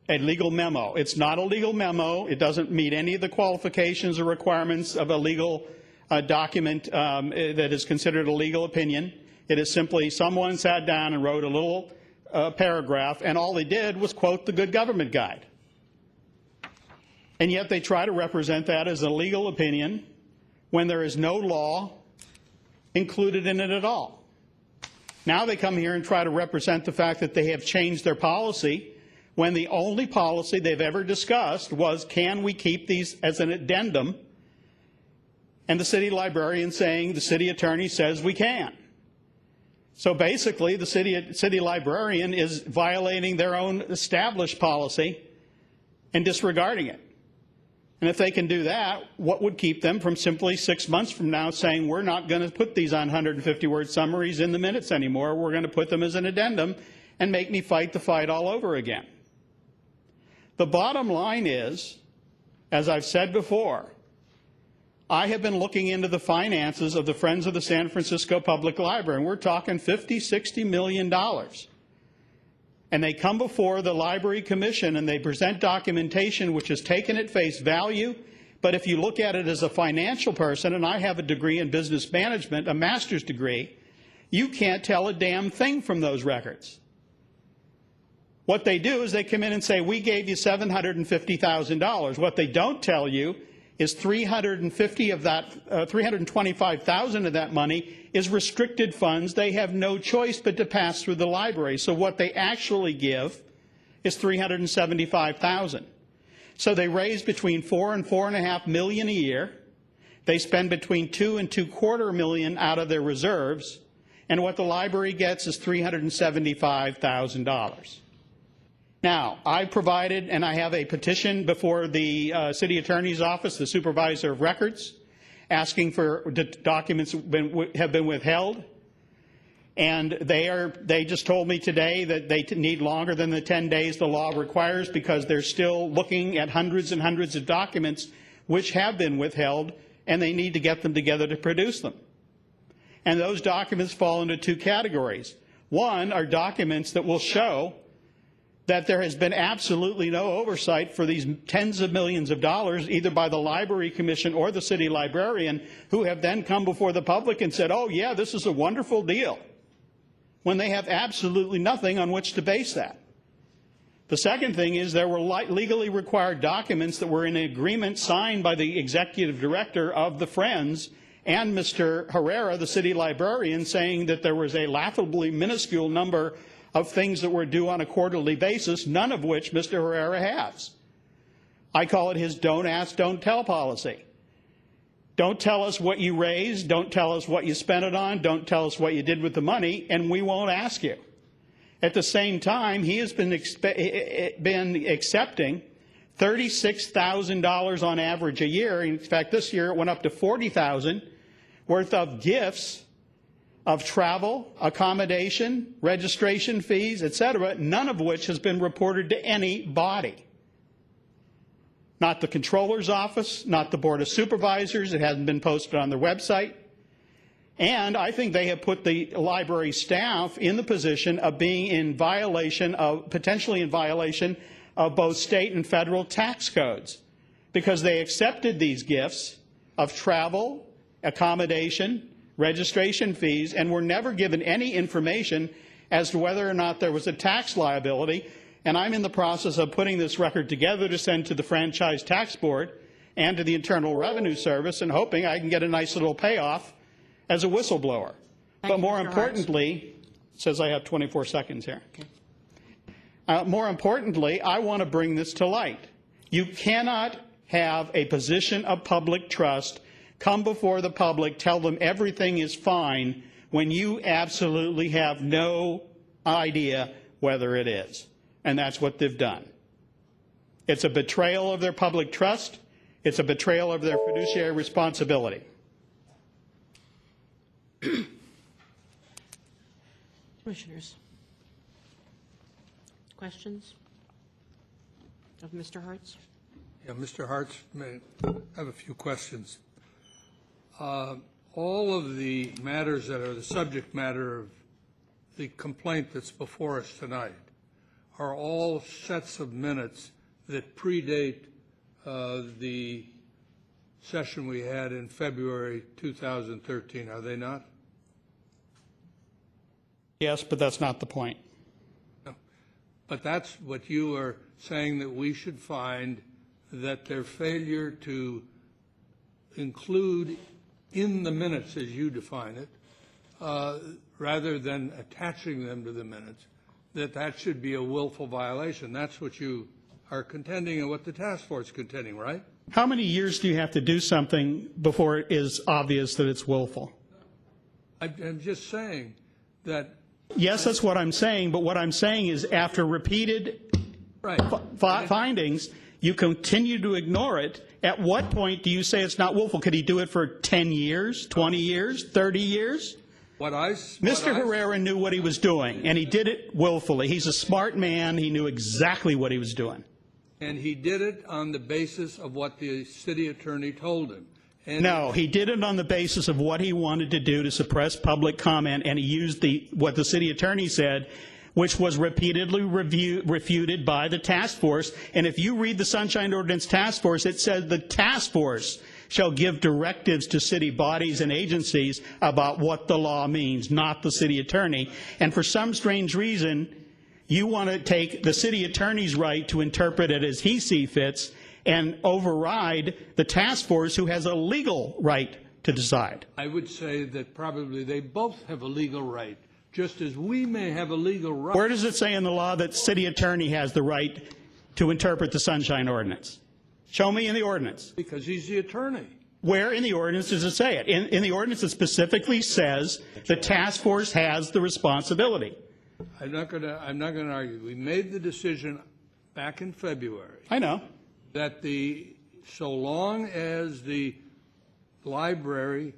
a legal memo. It's not a legal memo. It doesn't meet any of the qualifications or requirements of a legal document that is considered a legal opinion. It is simply someone sat down and wrote a little paragraph, and all they did was quote the Good Government Guide. And yet they try to represent that as a legal opinion when there is no law included in it at all. Now they come here and try to represent the fact that they have changed their policy when the only policy they've ever discussed was, can we keep these as an addendum? And the city librarian saying the city attorney says we can. So basically the city librarian is violating their own established policy and disregarding it. And if they can do that, what would keep them from simply 6 months from now saying we're not going to put these on 150-word summaries in the minutes anymore, we're going to put them as an addendum and make me fight the fight all over again? The bottom line is, as I've said before, I have been looking into the finances of the Friends of the San Francisco Public Library, and we're talking $50, $60 million. And they come before the Library Commission and they present documentation which is taken at face value. But if you look at it as a financial person, and I have a degree in business management, a master's degree, you can't tell a damn thing from those records. What they do is they come in and say, we gave you $750,000. What they don't tell you is $325,000 of that money is restricted funds. They have no choice but to pass through the library. So what they actually give is $375,000. So they raise between $4 and $4.5 million a year. They spend between $2 and $2.25 million out of their reserves, and what the library gets is $375,000. Now, I provided, and I have a petition before the city attorney's office, the supervisor of records, asking for documents have been withheld. And they just told me today that they need longer than the 10 days the law requires because they're still looking at hundreds and hundreds of documents which have been withheld, and they need to get them together to produce them. And those documents fall into two categories. One are documents that will show that there has been absolutely no oversight for these tens of millions of dollars, either by the Library Commission or the city librarian, who have then come before the public and said, oh yeah, this is a wonderful deal, when they have absolutely nothing on which to base that. The second thing is there were legally required documents that were in agreement signed by the executive director of the Friends and Mr. Herrera, the city librarian, saying that there was a laughably minuscule number of things that were due on a quarterly basis, none of which Mr. Herrera has. I call it his don't ask, don't tell policy. Don't tell us what you raised, don't tell us what you spent it on, don't tell us what you did with the money, and we won't ask you. At the same time, he has been accepting $36,000 on average a year. In fact, this year it went up to $40,000 worth of gifts of travel, accommodation, registration fees, etc., none of which has been reported to anybody. Not the Comptroller's office, not the Board of Supervisors. It hasn't been posted on their website. And I think they have put the library staff in the position of being in violation of, potentially in violation of both state and federal tax codes, because they accepted these gifts of travel, accommodation, registration fees, and were never given any information as to whether or not there was a tax liability. And I'm in the process of putting this record together to send to the Franchise Tax Board and to the Internal Revenue Service, and hoping I can get a nice little payoff as a whistleblower. But more importantly, it says I have 24 seconds here. More importantly, I want to bring this to light. You cannot have a position of public trust come before the public, tell them everything is fine, when you absolutely have no idea whether it is. And that's what they've done. It's a betrayal of their public trust. It's a betrayal of their fiduciary responsibility. Commissioners, questions of Mr. Hartz? Yeah, Mr. Hartz may have a few questions. All of the matters that are the subject matter of the complaint that's before us tonight are all sets of minutes that predate the session we had in February 2013, are they not? Yes, but that's not the point. No. But that's what you are saying, that we should find that their failure to include in the minutes, as you define it, rather than attaching them to the minutes, that should be a willful violation. That's what you are contending and what the task force is contending, right? How many years do you have to do something before it is obvious that it's willful? I'm just saying that. Yes, that's what I'm saying, but what I'm saying is after repeated findings, you continue to ignore it. At what point do you say it's not willful? Could he do it for 10 years, 20 years, 30 years? Mr. Herrera knew what he was doing, and he did it willfully. He's a smart man. He knew exactly what he was doing. And he did it on the basis of what the city attorney told him. And no, he did it on the basis of what he wanted to do to suppress public comment, and he used what the city attorney said, which was repeatedly refuted by the task force. And if you read the Sunshine Ordinance task force, it says the task force shall give directives to city bodies and agencies about what the law means, not the city attorney. And for some strange reason, you want to take the city attorney's right to interpret it as he sees fits and override the task force, who has a legal right to decide. I would say that probably they both have a legal right, just as we may have a legal right. Where does it say in the law that city attorney has the right to interpret the Sunshine Ordinance? Show me in the ordinance. Because he's the attorney. Where in the ordinance does it say it? In the ordinance, it specifically says the task force has the responsibility. I'm not going to argue. We made the decision back in February. I know. That so long as the library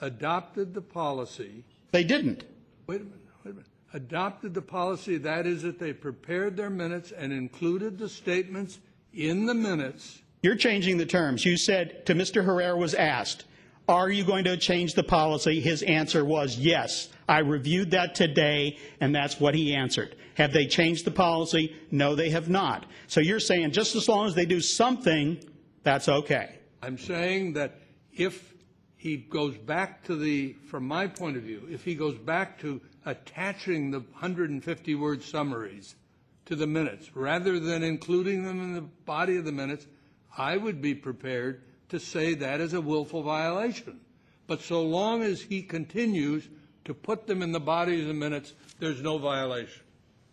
adopted the policy. They didn't. Wait a minute. Adopted the policy, that is, that they prepared their minutes and included the statements in the minutes. You're changing the terms. You said to Mr. Herrera was asked, are you going to change the policy? His answer was yes. I reviewed that today, and that's what he answered. Have they changed the policy? No, they have not. So you're saying just as long as they do something, that's okay. I'm saying that if he goes back to from my point of view, if he goes back to attaching the 150-word summaries to the minutes, rather than including them in the body of the minutes, I would be prepared to say that is a willful violation. But so long as he continues to put them in the body of the minutes, there's no violation.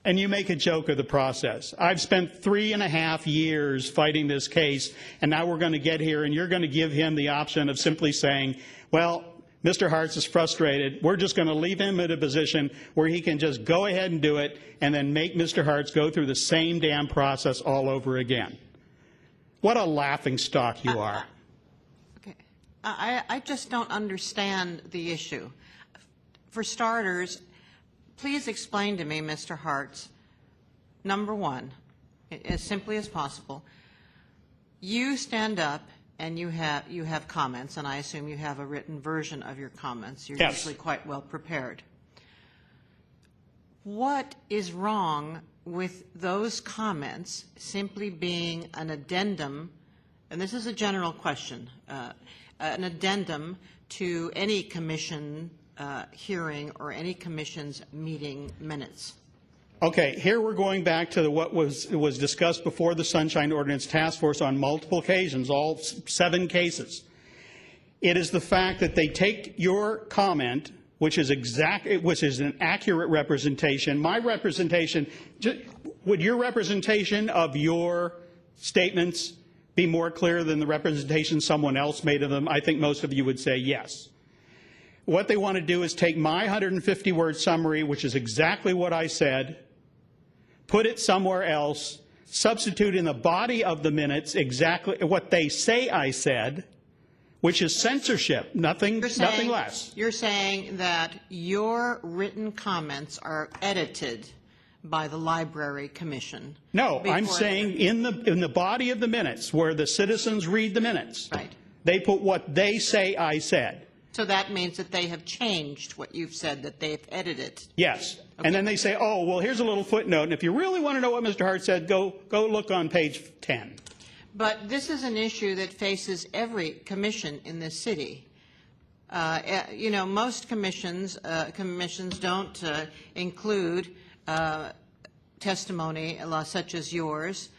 And you make a joke of the process. I've spent 3.5 years fighting this case, and now we're going to get here, and you're going to give him the option of simply saying, well, Mr. Hartz is frustrated. We're just going to leave him in a position where he can just go ahead and do it and then make Mr. Hartz go through the same damn process all over again. What a laughingstock you are. Okay. I just don't understand the issue. For starters, please explain to me, Mr. Hartz, number one, as simply as possible, you stand up and you have comments, and I assume you have a written version of your comments. You're usually quite well prepared. What is wrong with those comments simply being an addendum, and this is a general question, an addendum to any commission hearing or any commission's meeting minutes? Okay, here we're going back to what was discussed before the Sunshine Ordinance Task Force on multiple occasions, all 7 cases. It is the fact that they take your comment, which is an accurate representation. My representation, would your representation of your statements be more clear than the representation someone else made of them? I think most of you would say yes. What they want to do is take my 150-word summary, which is exactly what I said, put it somewhere else, substitute in the body of the minutes exactly what they say I said, which is censorship, nothing less. You're saying that your written comments are edited by the Library Commission? No, I'm saying in the body of the minutes, where the citizens read the minutes, right, they put what they say I said. So that means that they have changed what you've said, that they've edited. Yes. And then they say, oh, well, here's a little footnote, and if you really want to know what Mr. Hart said, go look on page 10. But this is an issue that faces every commission in this city. You know, most commissions don't include testimony such as yours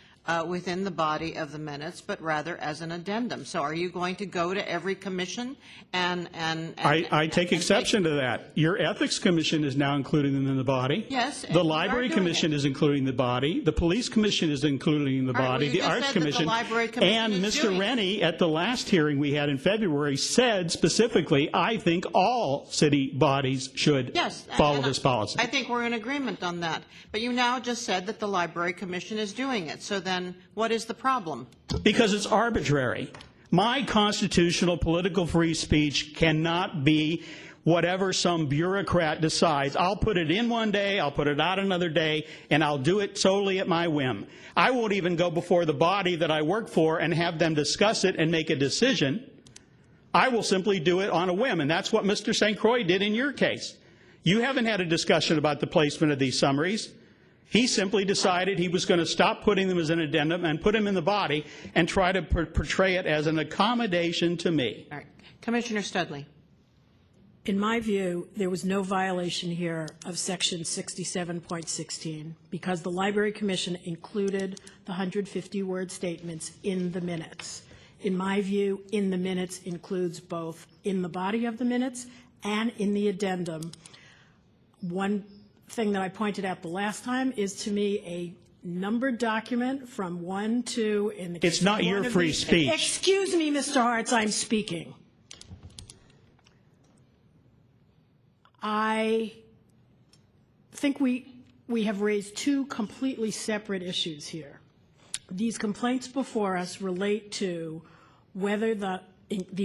within the body of the minutes, but rather as an addendum. So are you going to go to every commission and I take exception to that. Your Ethics Commission is now including them in the body. Yes. The Library Commission is including the body. The Police Commission is including the body. well, you The just Arts said that the Commission. Library Commission And is Mr. doing it. Rennie, at the last hearing we had in February, said specifically, I think all city bodies should follow and this policy. I think we're in agreement on that. But you now just said that the Library Commission is doing it. So then what is the problem? Because it's arbitrary. My constitutional political free speech cannot be whatever some bureaucrat decides. I'll put it in one day, I'll put it out another day, and I'll do it solely at my whim. I won't even go before the body that I work for and have them discuss it and make a decision. I will simply do it on a whim, and that's what Mr. St. Croix did in your case. You haven't had a discussion about the placement of these summaries. He simply decided he was going to stop putting them as an addendum and put them in the body and try to portray it as an accommodation to me. All right. Commissioner Studley. In my view, there was no violation here of Section 67.16 because the Library Commission included the 150-word statements in the minutes. In my view, in the minutes includes both in the body of the minutes and in the addendum. One thing that I pointed out the last time is, to me, a numbered document from 1 to in the. It's not your free speech. Excuse me, Mr. Hartz, I'm speaking. I think we have raised two completely separate issues here. These complaints before us relate to whether the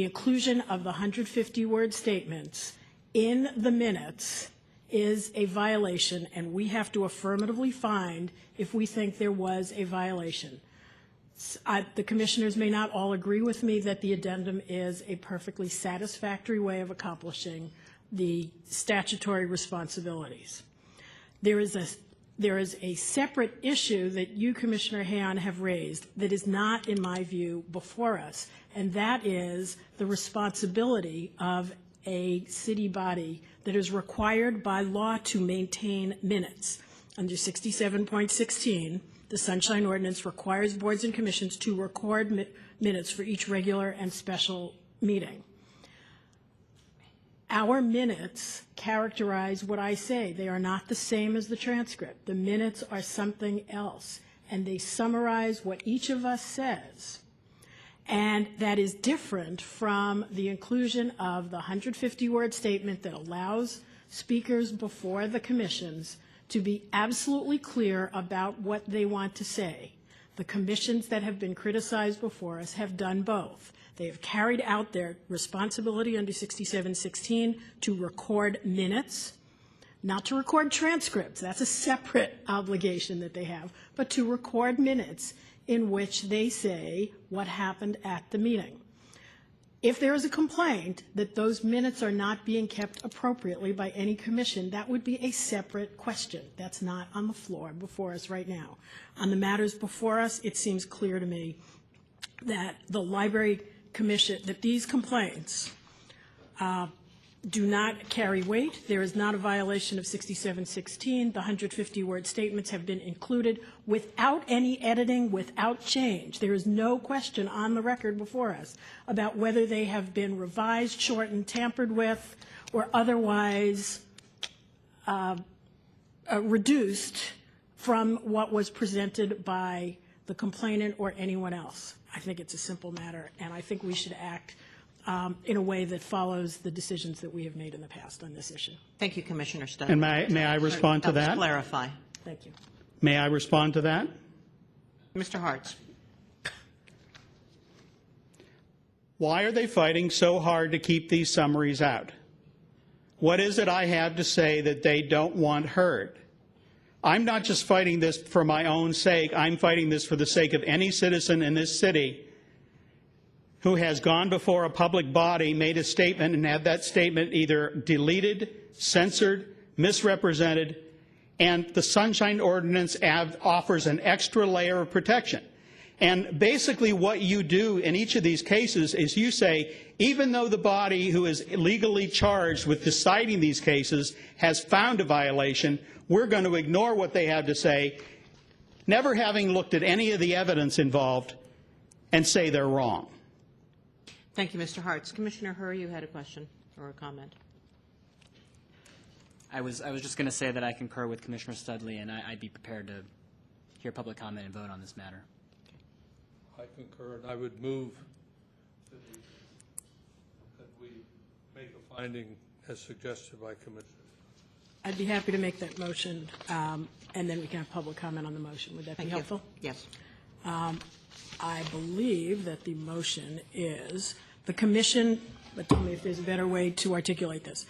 inclusion of the 150-word statements in the minutes is a violation, and we have to affirmatively find if we think there was a violation. The commissioners may not all agree with me that the addendum is a perfectly satisfactory way of accomplishing the statutory responsibilities. There is a separate issue that you, Commissioner Hayon, have raised that is not, in my view, before us, and that is the responsibility of a city body that is required by law to maintain minutes. Under 67.16, the Sunshine Ordinance requires boards and commissions to record minutes for each regular and special meeting. Our minutes characterize what I say. They are not the same as the transcript. The minutes are something else, and they summarize what each of us says. And that is different from the inclusion of the 150-word statement that allows speakers before the commissions to be absolutely clear about what they want to say. The commissions that have been criticized before us have done both. They have carried out their responsibility under 67.16 to record minutes, not to record transcripts. That's a separate obligation that they have, but to record minutes in which they say what happened at the meeting. If there is a complaint that those minutes are not being kept appropriately by any commission, that would be a separate question. That's not on the floor before us right now. On the matters before us, it seems clear to me that the Library Commission, that these complaints do not carry weight. There is not a violation of 67.16. The 150-word statements have been included without any editing, without change. There is no question on the record before us about whether they have been revised, shortened, tampered with, or otherwise reduced from what was presented by the complainant or anyone else. I think it's a simple matter, and I think we should act in a way that follows the decisions that we have made in the past on this issue. Thank you, Commissioner Studley. And may I respond to that? Clarify. Thank you. May I respond to that? Mr. Hartz. Why are they fighting so hard to keep these summaries out? What is it I have to say that they don't want heard? I'm not just fighting this for my own sake. I'm fighting this for the sake of any citizen in this city who has gone before a public body, made a statement, and had that statement either deleted, censored, misrepresented, and the Sunshine Ordinance offers an extra layer of protection. And basically what you do in each of these cases is you say, even though the body who is legally charged with deciding these cases has found a violation, we're going to ignore what they have to say, never having looked at any of the evidence involved, and say they're wrong. Thank you, Mr. Hartz. Commissioner Herr, you had a question or a comment. I was just going to say that I concur with Commissioner Studley, and I'd be prepared to hear public comment and vote on this matter. I concur, and I would move that we make a finding as suggested by Commissioner. I'd be happy to make that motion, and then we can have public comment on the motion. Would that be helpful? Yes. I believe that the motion is the commission, but tell me if there's a better way to articulate this.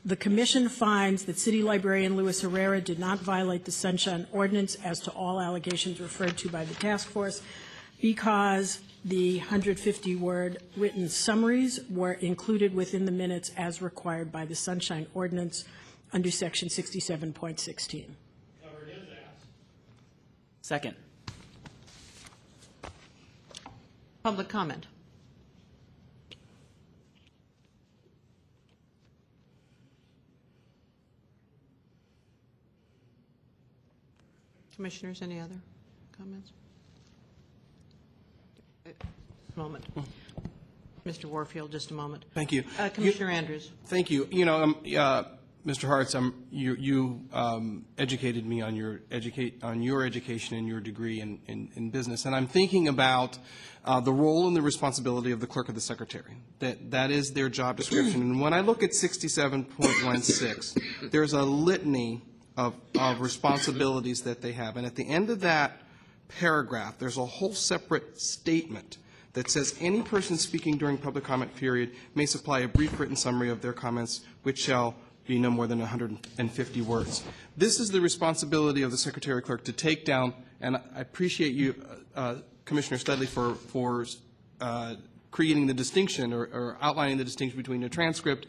The commission finds that City Librarian Luis Herrera did not violate the Sunshine Ordinance as to all allegations referred to by the task force because the 150-word written summaries were included within the minutes as required by the Sunshine Ordinance under Section 67.16. Second. Public comment. Commissioners, any other comments? A moment. Mr. Warfield, just a moment. Thank you. Commissioner Andrews. Thank you. You know, Mr. Hartz, you educated me on your education and your degree in business, and I'm thinking about the role and the responsibility of the clerk of the secretary. That is their job description. And when I look at 67.16, there's a litany of responsibilities that they have, and at the end of that paragraph, there's a whole separate statement that says any person speaking during public comment period may supply a brief written summary of their comments, which shall be no more than 150 words. This is the responsibility of the secretary clerk to take down, and I appreciate you, Commissioner Studley, for creating the distinction or outlining the distinction between a transcript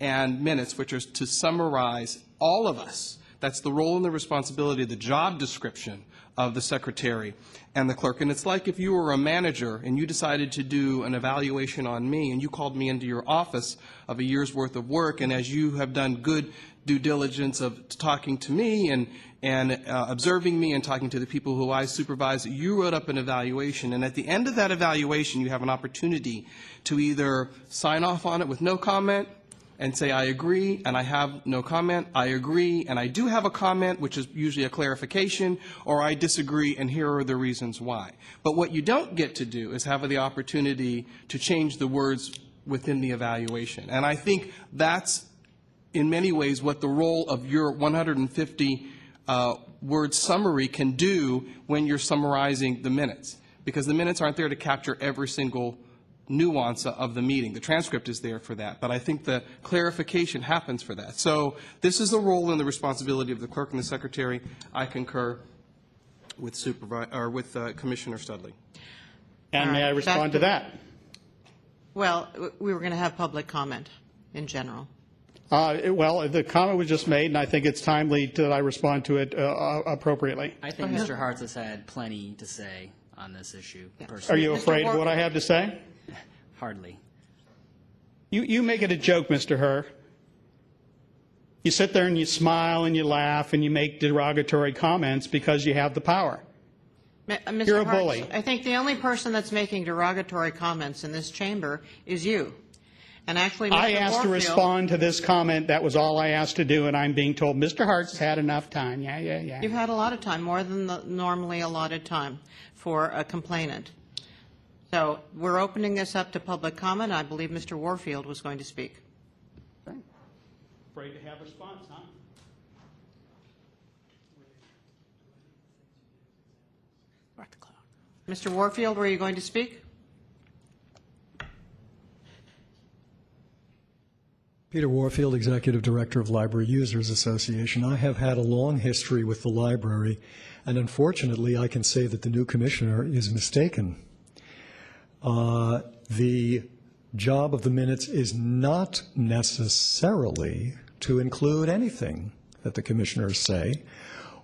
and minutes, which are to summarize all of us. That's the role and the responsibility, the job description of the secretary and the clerk. And it's like if you were a manager and you decided to do an evaluation on me and you called me into your office of a year's worth of work, and as you have done good due diligence of talking to me and observing me and talking to the people who I supervise, you wrote up an evaluation. And at the end of that evaluation, you have an opportunity to either sign off on it with no comment and say, I agree, and I have no comment, I agree, and I do have a comment, which is usually a clarification, or I disagree, and here are the reasons why. But what you don't get to do is have the opportunity to change the words within the evaluation. And I think that's, in many ways, what the role of your 150-word summary can do when you're summarizing the minutes, because the minutes aren't there to capture every single nuance of the meeting. The transcript is there for that, but I think the clarification happens for that. So this is the role and the responsibility of the clerk and the secretary. I concur with Commissioner Studley. And may I respond to that? Well, we were going to have public comment in general. Well, the comment was just made, and I think it's timely that I respond to it appropriately. I think Mr. Hartz has had plenty to say on this issue. Are you afraid of what I have to say? Hardly. You make it a joke, Mr. Herr. You sit there and you smile and you laugh and you make derogatory comments because you have the power. Mr. You're a Hartz, bully. I think the only person that's making derogatory comments in this chamber is you. And actually, Mr. I asked to Warfield, respond to this comment. That was all I asked to do, and I'm being told Mr. Hartz has had enough time. Yeah. You've had a lot of time, more than the normally allotted time for a complainant. So we're opening this up to public comment. I believe Mr. Warfield was going to speak. Afraid to have a response, huh? Mr. Warfield, were you going to speak? Peter Warfield, Executive Director of Library Users Association. I have had a long history with the library, and unfortunately I can say that the new commissioner is mistaken. The job of the minutes is not necessarily to include anything that the commissioners say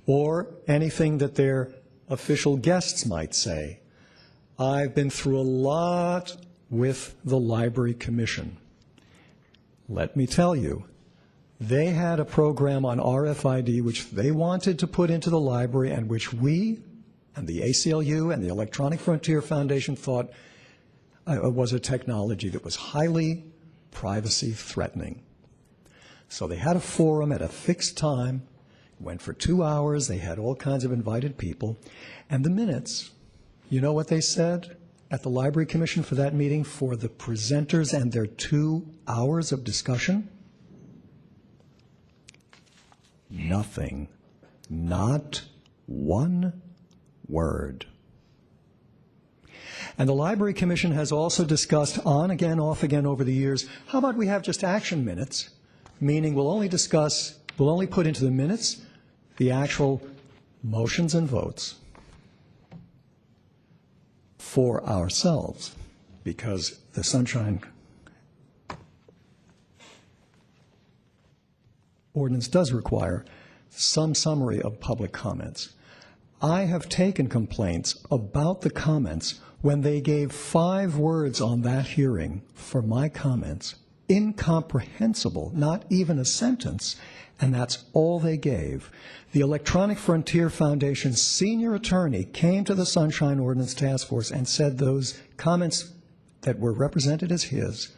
or anything that their official guests might say. I've been through a lot with the Library Commission. Let me tell you, they had a program on RFID which they wanted to put into the library and which we and the ACLU and the Electronic Frontier Foundation thought was a technology that was highly privacy threatening. So they had a forum at a fixed time, went for 2 hours, they had all kinds of invited people, and the minutes, you know what they said at the Library Commission for that meeting for the presenters and their 2 hours of discussion? Nothing. Not one word. And the Library Commission has also discussed on again, off again over the years, how about we have just action minutes, meaning we'll only put into the minutes the actual motions and votes for ourselves, because the Sunshine Ordinance does require some summary of public comments. I have taken complaints about the comments when they gave 5 words on that hearing for my comments, incomprehensible, not even a sentence, and that's all they gave. The Electronic Frontier Foundation's senior attorney came to the Sunshine Ordinance Task Force and said those comments that were represented as his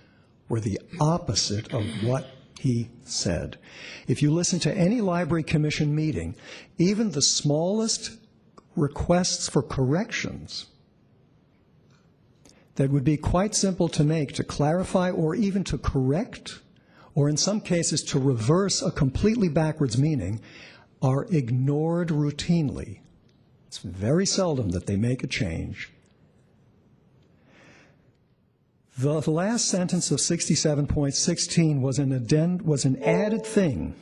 were the opposite of what he said. If you listen to any Library Commission meeting, even the smallest requests for corrections that would be quite simple to make, to clarify or even to correct, or in some cases to reverse a completely backwards meaning, are ignored routinely. It's very seldom that they make a change. The last sentence of 67.16 was an added thing.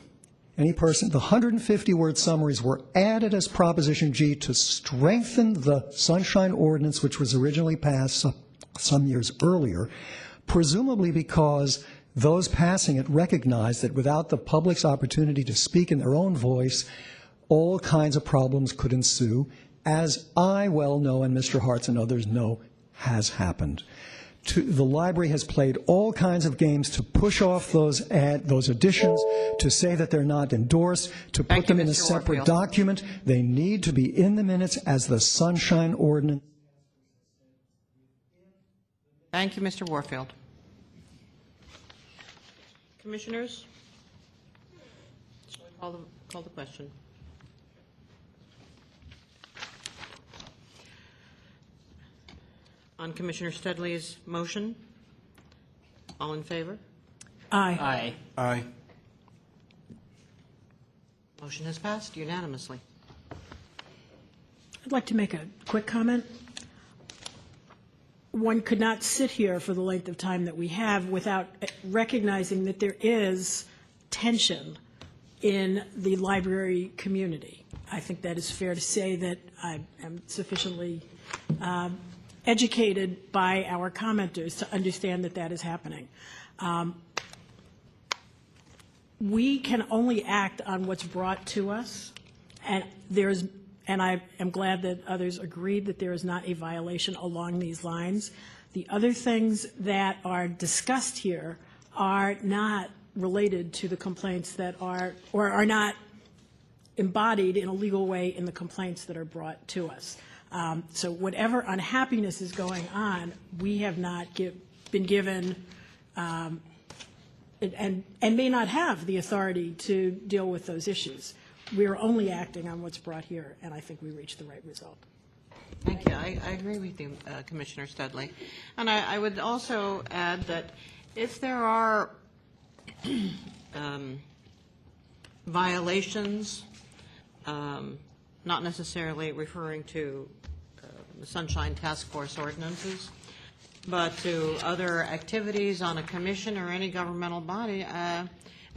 The 150-word summaries were added as Proposition G to strengthen the Sunshine Ordinance, which was originally passed some years earlier, presumably because those passing it recognized that without the public's opportunity to speak in their own voice, all kinds of problems could ensue, as I well know and Mr. Hartz and others know has happened. The library has played all kinds of games to push off those additions, to say that they're not endorsed, to put them in a separate document. They need to be in the minutes as the Sunshine Ordinance. Thank you, Mr. Warfield. Commissioners? Shall I call the question? On Commissioner Studley's motion, all in favor? Aye. Aye. Aye. Motion has passed unanimously. I'd like to make a quick comment. One could not sit here for the length of time that we have without recognizing that there is tension in the library community. I think that is fair to say that I am sufficiently educated by our commenters to understand that that is happening. We can only act on what's brought to us, and I am glad that others agreed that there is not a violation along these lines. The other things that are discussed here are not related to the complaints that are, or are not embodied in a legal way in the complaints that are brought to us. So whatever unhappiness is going on, we have not been given and may not have the authority to deal with those issues. We are only acting on what's brought here, and I think we reached the right result. Thank you. I agree with you, Commissioner Studley. And I would also add that if there are violations, not necessarily referring to the Sunshine Task Force ordinances, but to other activities on a commission or any governmental body, and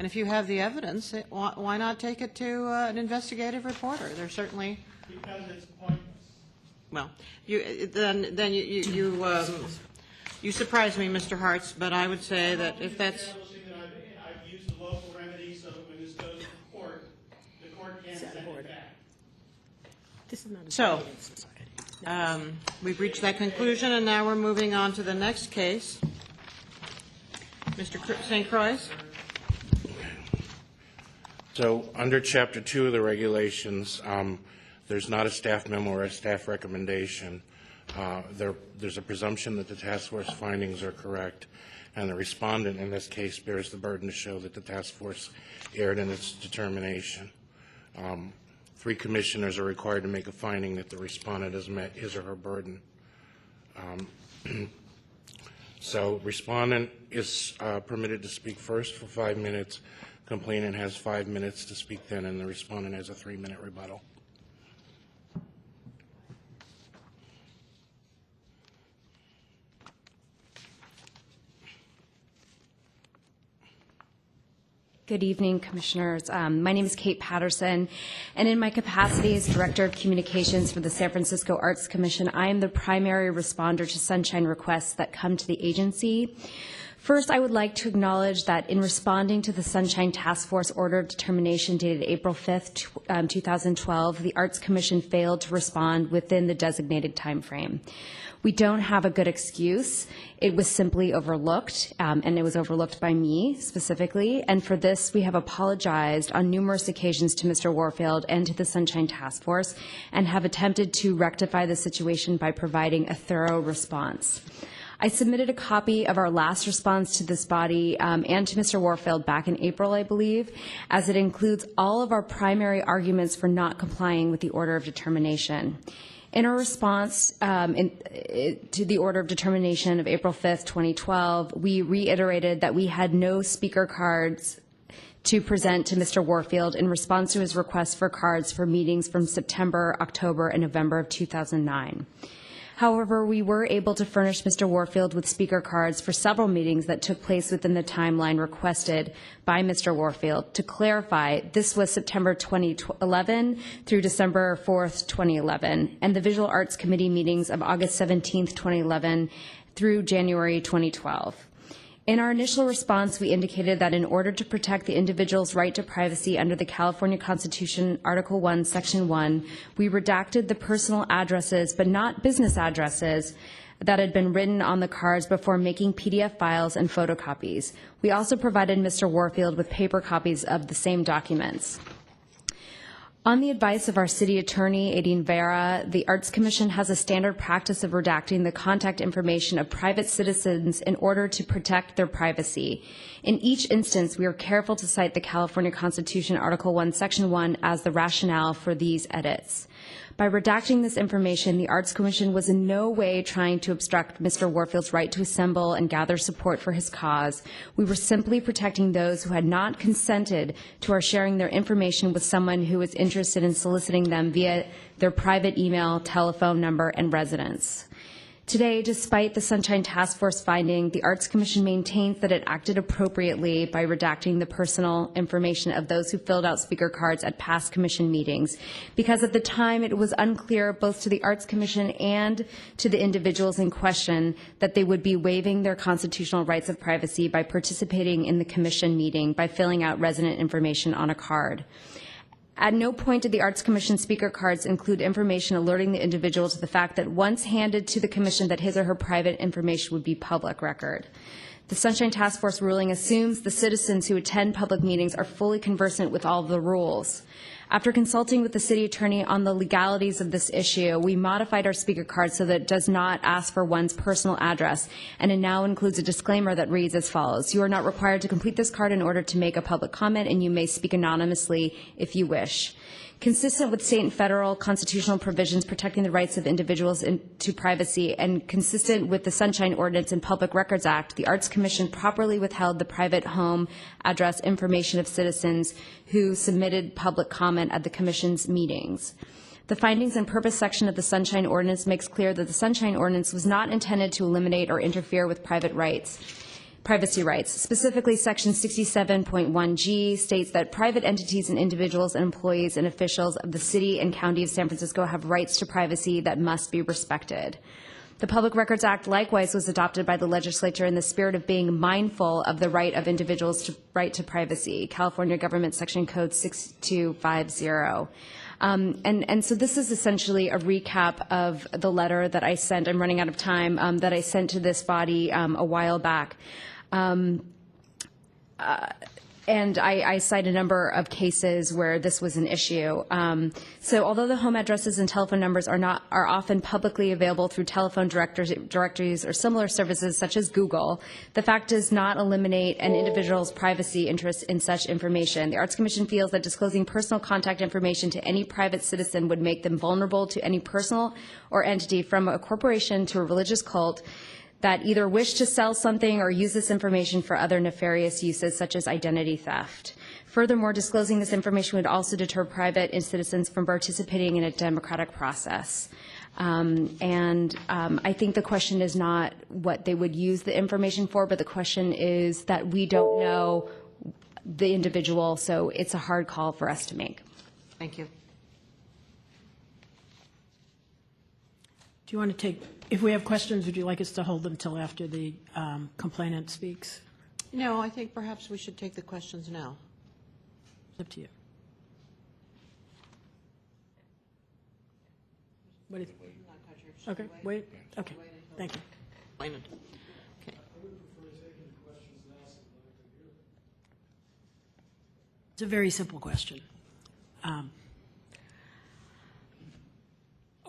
if you have the evidence, why not take it to an investigative reporter? There's certainly... Because it's pointless. Well, then you You surprised me, Mr. Hartz, but I would say that if that's, Establishing that I've used the local remedy so that when this goes to court, the court can't send it back. This is not a So- Canadian society. we've reached that conclusion, and now we're moving on to the next case. Mr. St. Croix? So, under Chapter 2 of the regulations, there's not a staff memo or a staff recommendation. There's a presumption that the task force findings are correct, and the respondent in this case bears the burden to show that the task force erred in its determination. 3 commissioners are required to make a finding that the respondent has met his or her burden. So, respondent is permitted to speak first for 5 minutes. Complainant has 5 minutes to speak then, and the respondent has a 3-minute rebuttal. Good evening, Commissioners. My name is Kate Patterson, and in my capacity as Director of Communications for the San Francisco Arts Commission, I am the primary responder to Sunshine requests that come to the agency. First, I would like to acknowledge that in responding to the Sunshine Task Force Order of Determination dated April 5th, 2012, the Arts Commission failed to respond within the designated time frame. We don't have a good excuse. It was simply overlooked, and it was overlooked by me specifically. And for this, we have apologized on numerous occasions to Mr. Warfield and to the Sunshine Task Force, and have attempted to rectify the situation by providing a thorough response. I submitted a copy of our last response to this body and to Mr. Warfield back in April, I believe, as it includes all of our primary arguments for not complying with the Order of Determination. In our response to the Order of Determination of April 5th, 2012, we reiterated that we had no speaker cards to present to Mr. Warfield in response to his request for cards for meetings from September, October, and November of 2009. However, we were able to furnish Mr. Warfield with speaker cards for several meetings that took place within the timeline requested by Mr. Warfield. To clarify, this was September 2011 through December 4th, 2011, and the Visual Arts Committee meetings of August 17th, 2011 through January 2012. In our initial response, we indicated that in order to protect the individual's right to privacy under the California Constitution, Article 1, Section 1, we redacted the personal addresses, but not business addresses, that had been written on the cards before making PDF files and photocopies. We also provided Mr. Warfield with paper copies of the same documents. On the advice of our city attorney, Aideen Vera, the Arts Commission has a standard practice of redacting the contact information of private citizens in order to protect their privacy. In each instance, we are careful to cite the California Constitution, Article 1, Section 1 as the rationale for these edits. By redacting this information, the Arts Commission was in no way trying to obstruct Mr. Warfield's right to assemble and gather support for his cause. We were simply protecting those who had not consented to our sharing their information with someone who was interested in soliciting them via their private email, telephone number, and residence. Today, despite the Sunshine Task Force finding, the Arts Commission maintains that it acted appropriately by redacting the personal information of those who filled out speaker cards at past commission meetings, because at the time it was unclear both to the Arts Commission and to the individuals in question that they would be waiving their constitutional rights of privacy by participating in the commission meeting by filling out resident information on a card. At no point did the Arts Commission speaker cards include information alerting the individual to the fact that once handed to the Commission that his or her private information would be public record. The Sunshine Task Force ruling assumes the citizens who attend public meetings are fully conversant with all of the rules. After consulting with the city attorney on the legalities of this issue, we modified our speaker card so that it does not ask for one's personal address, and it now includes a disclaimer that reads as follows. You are not required to complete this card in order to make a public comment, and you may speak anonymously if you wish. Consistent with state and federal constitutional provisions protecting the rights of individuals to privacy and consistent with the Sunshine Ordinance and Public Records Act, the Arts Commission properly withheld the private home address information of citizens who submitted public comment at the Commission's meetings. The findings and purpose section of the Sunshine Ordinance makes clear that the Sunshine Ordinance was not intended to eliminate or interfere with privacy rights. Specifically, Section 67.1G states that private entities and individuals and employees and officials of the city and county of San Francisco have rights to privacy that must be respected. The Public Records Act likewise was adopted by the legislature in the spirit of being mindful of the right of individuals to right to privacy, California Government Section Code 6250. And so this is essentially a recap of the letter that I sent, I'm running out of time, that I sent to this body a while back. And I cite a number of cases where this was an issue. So although the home addresses and telephone numbers are often publicly available through telephone directories or similar services such as Google, the fact does not eliminate an individual's privacy interest in such information. The Arts Commission feels that disclosing personal contact information to any private citizen would make them vulnerable to any personal or entity, from a corporation to a religious cult, that either wish to sell something or use this information for other nefarious uses, such as identity theft. Furthermore, disclosing this information would also deter private citizens from participating in a democratic process. I think the question is not what they would use the information for, but the question is that we don't know the individual, so it's a hard call for us to make. Thank you. Do you want to take, if we have questions, would you like us to hold them till after the complainant speaks? No, I think perhaps we should take the questions now. It's up to you. What is, okay, wait, okay, thank you. Complainant. Okay. It's a very simple question.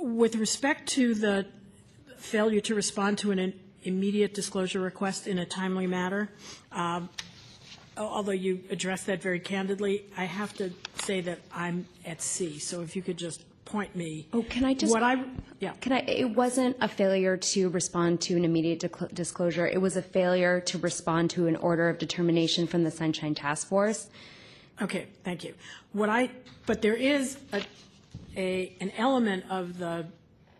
With respect to the failure to respond to an immediate disclosure request in a timely manner, although you addressed that very candidly, I have to say that I'm at sea. So if you could just point me. Oh, can I just? Yeah. It wasn't a failure to respond to an immediate disclosure. It was a failure to respond to an order of determination from the Sunshine Task Force. Okay, thank you. But there is an element of the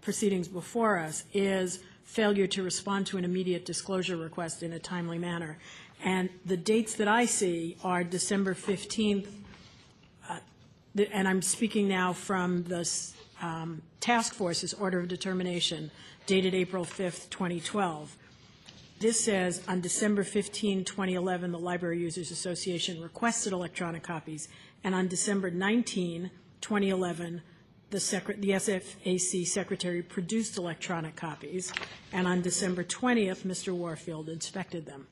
proceedings before us is failure to respond to an immediate disclosure request in a timely manner. And the dates that I see are December 15th, and I'm speaking now from the task force's order of determination dated April 5th, 2012. This says, on December 15, 2011, the Library Users Association requested electronic copies, and on December 19, 2011, the SFAC secretary produced electronic copies, and on December 20th, Mr. Warfield inspected them.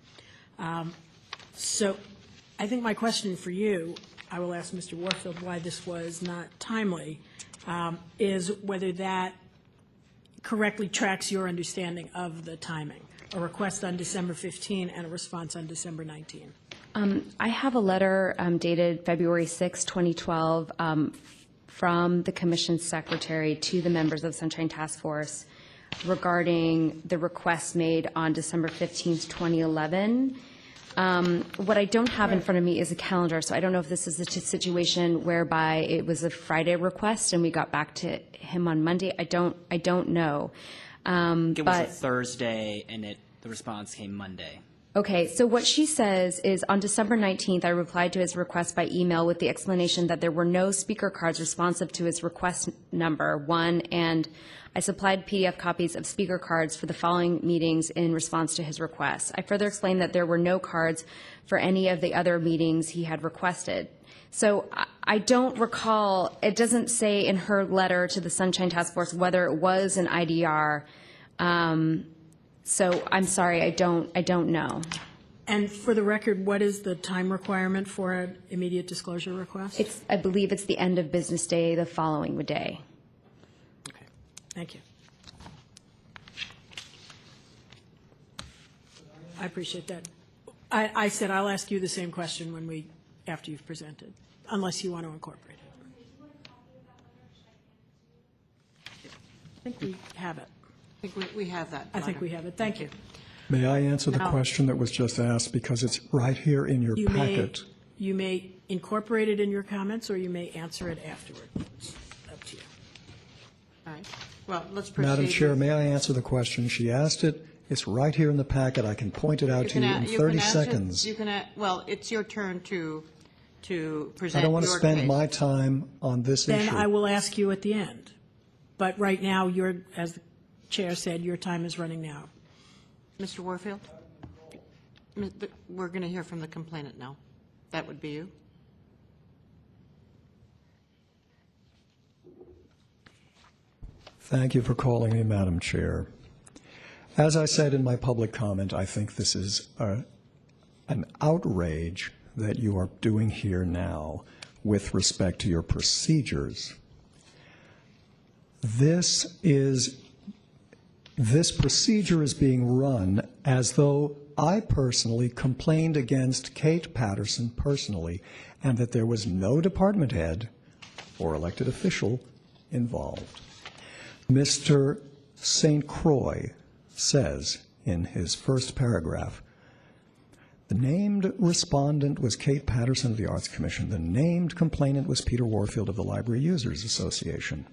So I think my question for you, I will ask Mr. Warfield why this was not timely, is whether that correctly tracks your understanding of the timing. A request on December 15 and a response on December 19. I have a letter dated February 6, 2012, from the Commission Secretary to the members of the Sunshine Task Force regarding the request made on December 15, 2011. What I don't have in front of me is a calendar, so I don't know if this is a situation whereby it was a Friday request and we got back to him on Monday. I don't know. It was a Thursday, and the response came Monday. Okay, so what she says is, on December 19th, I replied to his request by email with the explanation that there were no speaker cards responsive to his request number 1, and I supplied PDF copies of speaker cards for the following meetings in response to his request. I further explained that there were no cards for any of the other meetings he had requested. So I don't recall, it doesn't say in her letter to the Sunshine Task Force whether it was an IDR. So I'm sorry, I don't know. And for the record, what is the time requirement for an immediate disclosure request? I believe it's the end of business day the following day. Okay, thank you. I appreciate that. I said I'll ask you the same question after you've presented, unless you want to incorporate it. I think we have it. I think we have that. I think we have it. Thank you. May I answer the question that was just asked, because it's right here in your packet? You may incorporate it in your comments, or you may answer it afterward. It's up to you. All right. Well, let's proceed. Madam Chair, may I answer the question? She asked it. It's right here in the packet. I can point it out to you in 30 seconds. Well, it's your turn to present. I don't want to spend my time on this issue. Then I will ask you at the end. But right now, as the chair said, your time is running now. Mr. Warfield? We're going to hear from the complainant now. That would be you. Thank you for calling me, Madam Chair. As I said in my public comment, I think this is an outrage that you are doing here now with respect to your procedures. This procedure is being run as though I personally complained against Kate Patterson personally, and that there was no department head or elected official involved. Mr. St. Croix says in his first paragraph, the named respondent was Kate Patterson of the Arts Commission. The named complainant was Peter Warfield of the Library Users Association.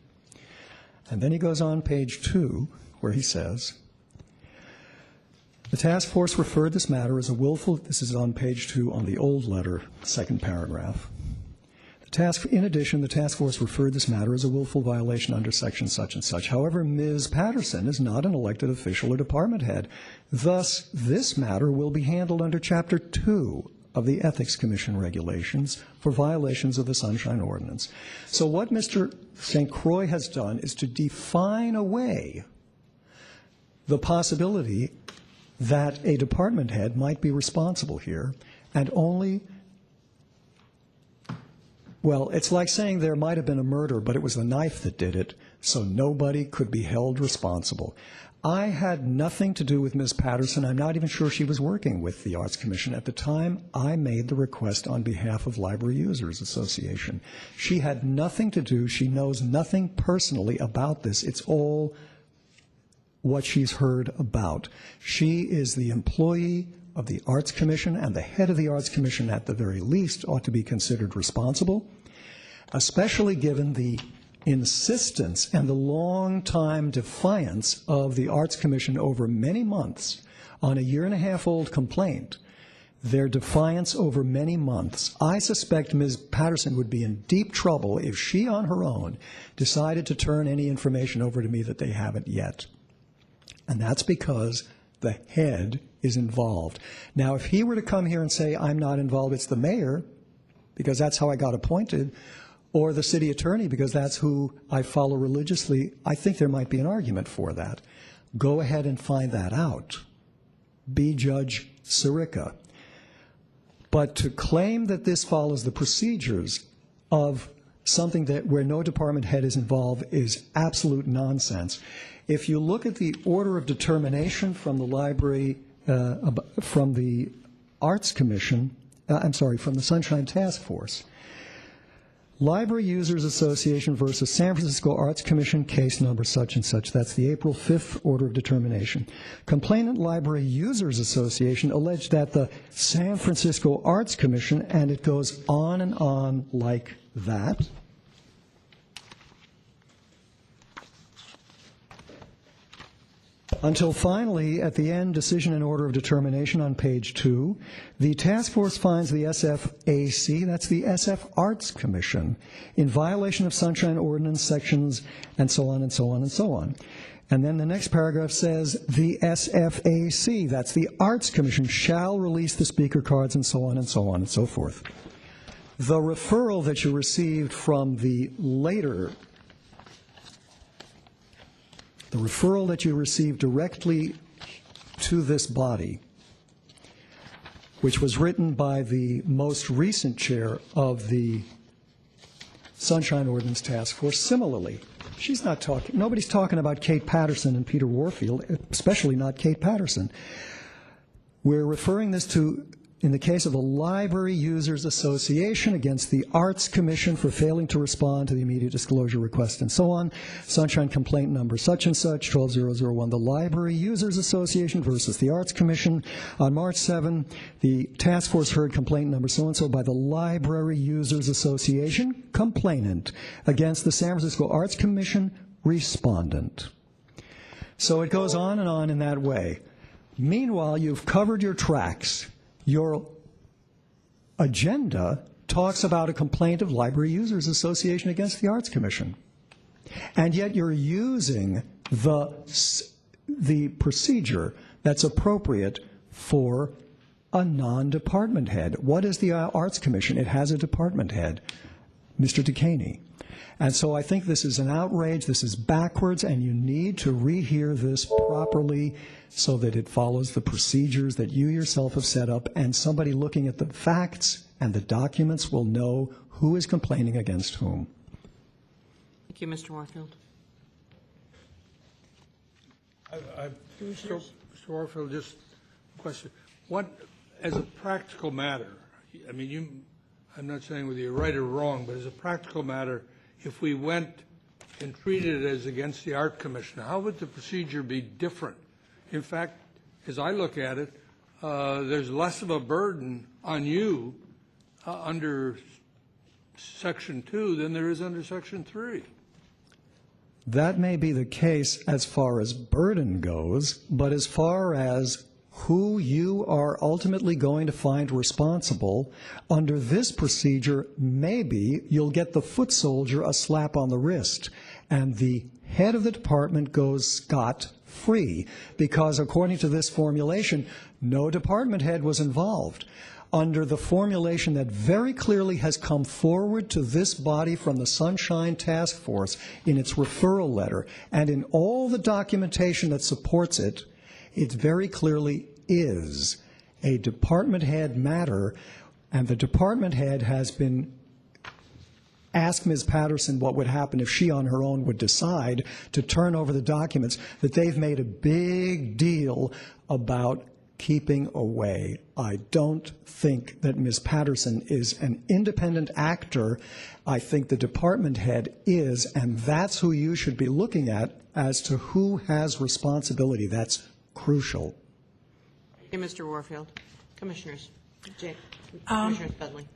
And then he goes on page 2, where he says, the task force referred this matter as a willful, this is on page 2 on the old letter, second paragraph. In addition, the task force referred this matter as a willful violation under section such and such. However, Ms. Patterson is not an elected official or department head. Thus, this matter will be handled under Chapter 2 of the Ethics Commission regulations for violations of the Sunshine Ordinance. So what Mr. St. Croix has done is to define away the possibility that a department head might be responsible here, and only, well, it's like saying there might have been a murder, but it was the knife that did it, so nobody could be held responsible. I had nothing to do with Ms. Patterson. I'm not even sure she was working with the Arts Commission at the time I made the request on behalf of Library Users Association. She had nothing to do. She knows nothing personally about this. It's all what she's heard about. She is the employee of the Arts Commission, and the head of the Arts Commission at the very least ought to be considered responsible, especially given the insistence and the long-time defiance of the Arts Commission over many months on a year-and-a-half-old complaint. Their defiance over many months. I suspect Ms. Patterson would be in deep trouble if she on her own decided to turn any information over to me that they haven't yet. And that's because the head is involved. Now, if he were to come here and say, I'm not involved, it's the mayor, because that's how I got appointed, or the city attorney, because that's who I follow religiously, I think there might be an argument for that. Go ahead and find that out. Be Judge Sirica. But to claim that this follows the procedures of something that where no department head is involved is absolute nonsense. If you look at the order of determination from the library, from the Arts Commission, from the Sunshine Task Force, Library Users Association versus San Francisco Arts Commission, case number such and such. That's the April 5th order of determination. Complainant Library Users Association alleged that the San Francisco Arts Commission, and it goes on and on like that. Until finally, at the end, decision and order of determination on page 2, the task force finds the SFAC, that's the SF Arts Commission, in violation of Sunshine Ordinance sections, and so on and so on and so on. And then the next paragraph says the SFAC, that's the Arts Commission, shall release the speaker cards, and so on and so on and so forth. The referral that you received from the later the referral that you received directly to this body, which was written by the most recent chair of the Sunshine Ordinance Task Force, similarly, nobody's talking about Kate Patterson and Peter Warfield, especially not Kate Patterson. We're referring this to, in the case of the Library Users Association, against the Arts Commission for failing to respond to the immediate disclosure request and so on. Sunshine complaint number such and such, 12001. The Library Users Association versus the Arts Commission. On March 7, the task force heard complaint number so-and-so by the Library Users Association, complainant, against the San Francisco Arts Commission, respondent. So it goes on and on in that way. Meanwhile, you've covered your tracks. Your agenda talks about a complaint of Library Users Association against the Arts Commission. And yet you're using the procedure that's appropriate for a non-department head. What is the Arts Commission? It has a department head, Mr. DeCaney. And so I think this is an outrage, this is backwards, and you need to rehear this properly so that it follows the procedures that you yourself have set up, and somebody looking at the facts and the documents will know who is complaining against whom. Thank you, Mr. Warfield. Mr. Warfield, just a question. What, as a practical matter, I mean, I'm not saying whether you're right or wrong, but as a practical matter, if we went and treated it as against the Art Commission, how would the procedure be different? In fact, as I look at it, there's less of a burden on you under Section 2 than there is under Section 3. That may be the case as far as burden goes, but as far as who you are ultimately going to find responsible, under this procedure, maybe you'll get the foot soldier a slap on the wrist, and the head of the department goes scot-free, because according to this formulation, no department head was involved. Under the formulation that very clearly has come forward to this body from the Sunshine Task Force in its referral letter, and in all the documentation that supports it, it very clearly is a department head matter, and the department head has been asked Ms. Patterson what would happen if she on her own would decide to turn over the documents, that they've made a big deal about keeping away. I don't think that Ms. Patterson is an independent actor. I think the department head is, and that's who you should be looking at as to who has responsibility. That's crucial. Thank you, Mr. Warfield. Commissioners. Commissioner Spudley.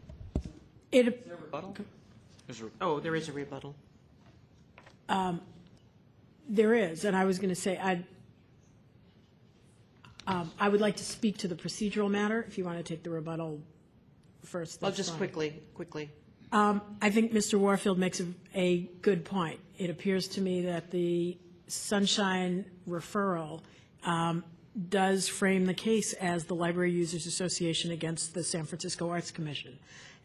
Oh, there is a rebuttal. There is, and I was going to say, I would like to speak to the procedural matter, if you want to take the rebuttal first. Well, just quickly. I think Mr. Warfield makes a good point. It appears to me that the Sunshine referral does frame the case as the Library Users Association against the San Francisco Arts Commission.